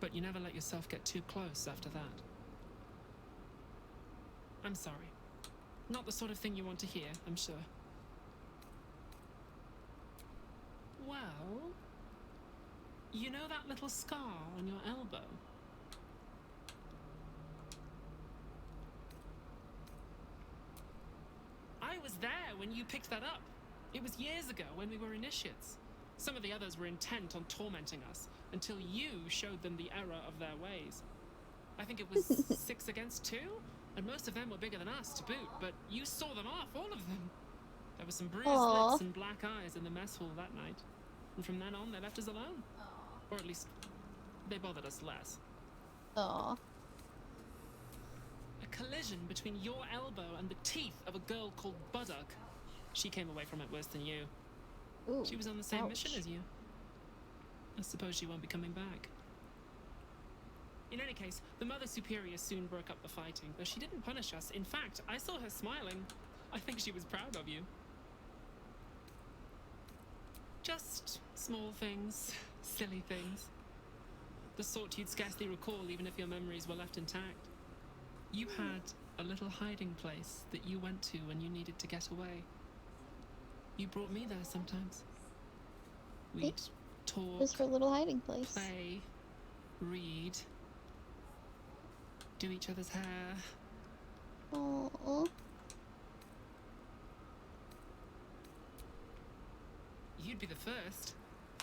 But you never let yourself get too close after that. I'm sorry. Not the sort of thing you want to hear, I'm sure. Well, you know that little scar on your elbow? I was there when you picked that up. It was years ago when we were initiates. Some of the others were intent on tormenting us until you showed them the error of their ways. I think it was 6 against 2, and most of them were bigger than us to boot, but you saw them off, all of them. There were some bruised lips and black eyes in the mess hall that night. And from then on, they left us alone. Or at least, they bothered us less. Aww. A collision between your elbow and the teeth of a girl called Buddock. She came away from it worse than you. Ooh, she was on the same ouch. mission as you. I suppose she won't be coming back. In any case, the Mother Superior soon broke up the fighting, though she didn't punish us. In fact, I saw her smiling. I think she was proud of you. Just small things, silly things. The sort you'd scarcely recall even if your memories were left intact. You had a little hiding place that you went to when you needed to get away. You brought me there sometimes. We'd talk, Just for a little hiding place. play, read, do each other's hair. Aww. You'd be the first.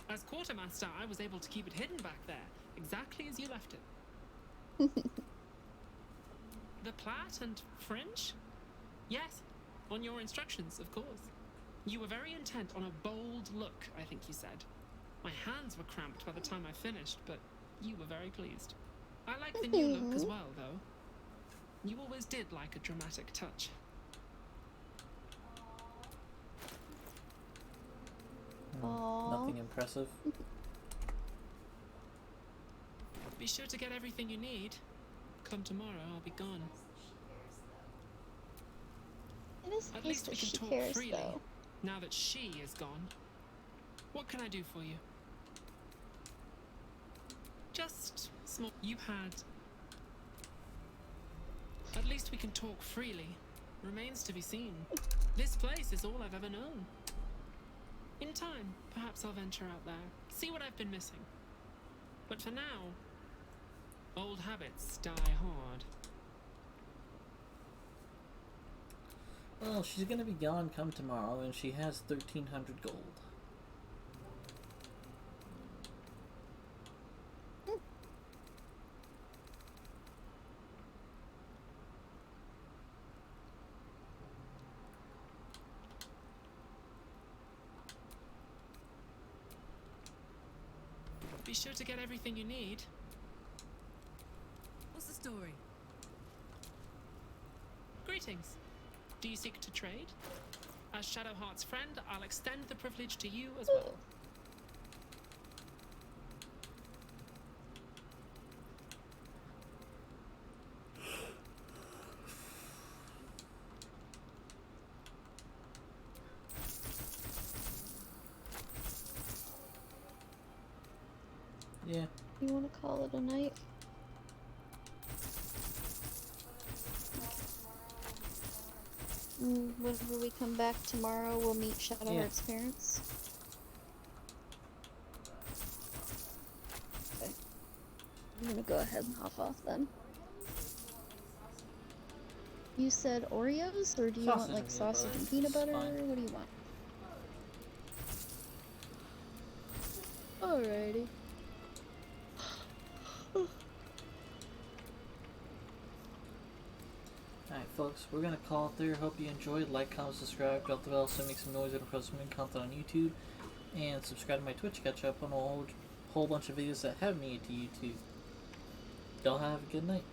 As quartermaster, I was able to keep it hidden back there, exactly as you left it. The plait and fringe? Yes, On your instructions, of course. You were very intent on a bold look, I think you said. My hands were cramped by the time I finished, but you were very pleased. I like the new look as well, though. You always did like a dramatic touch. Nothing impressive. Be sure to get everything you need. Come tomorrow, I'll be gone. It is At nice least that we can she talk cares, freely, though. now that she is gone. What can I do for you? Just small. You had. At least we can talk freely. Remains to be seen. This place is all I've ever known. In time, perhaps I'll venture out there, see what I've been missing. But for now, old habits die hard. Well, she's gonna be gone come tomorrow, and she has 1,300 gold. Be sure to get everything you need. What's the story? Greetings. Do you seek to trade? As Shadowheart's friend, I'll extend the privilege to you as well. Yeah. You want to call it a night? Whenever we come back tomorrow, we'll meet Shadowheart's parents. Okay. I'm gonna go ahead and hop off then. You said Oreos, or do you want like sausage and peanut butter? What do you want? Alrighty. Alright folks, we're gonna call it there. Hope you enjoyed. Like, comment, subscribe, drop the bell so make some noise it'll post some content on YouTube. And subscribe to my Twitch, catch up on a whole bunch of videos that have made it to YouTube. Y'all have a good night.